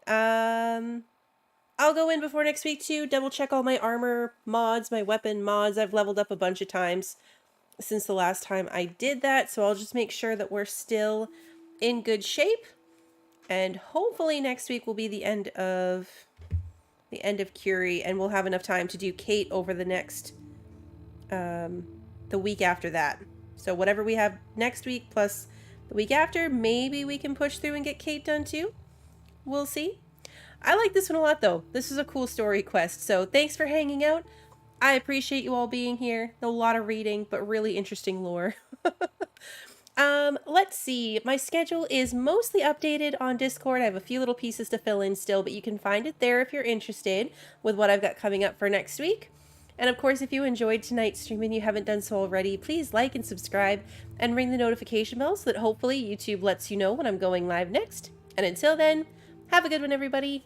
I'll go in before next week too, double check all my armor mods, my weapon mods. I've leveled up a bunch of times since the last time I did that, so I'll just make sure that we're still in good shape. And hopefully next week will be the end of Curie, and we'll have enough time to do Kate over the next the week after that. So whatever we have next week plus the week after, maybe we can push through and get Kate done too. We'll see. I like this one a lot though. This is a cool story quest. So thanks for hanging out. I appreciate you all being here. A lot of reading, but really interesting lore. Let's see. My schedule is mostly updated on Discord. I have a few little pieces to fill in still, but you can find it there if you're interested with what I've got coming up for next week. And of course, if you enjoyed tonight's stream and you haven't done so already, please like and subscribe and ring the notification bell so that hopefully YouTube lets you know when I'm going live next. And until then, have a good one, everybody.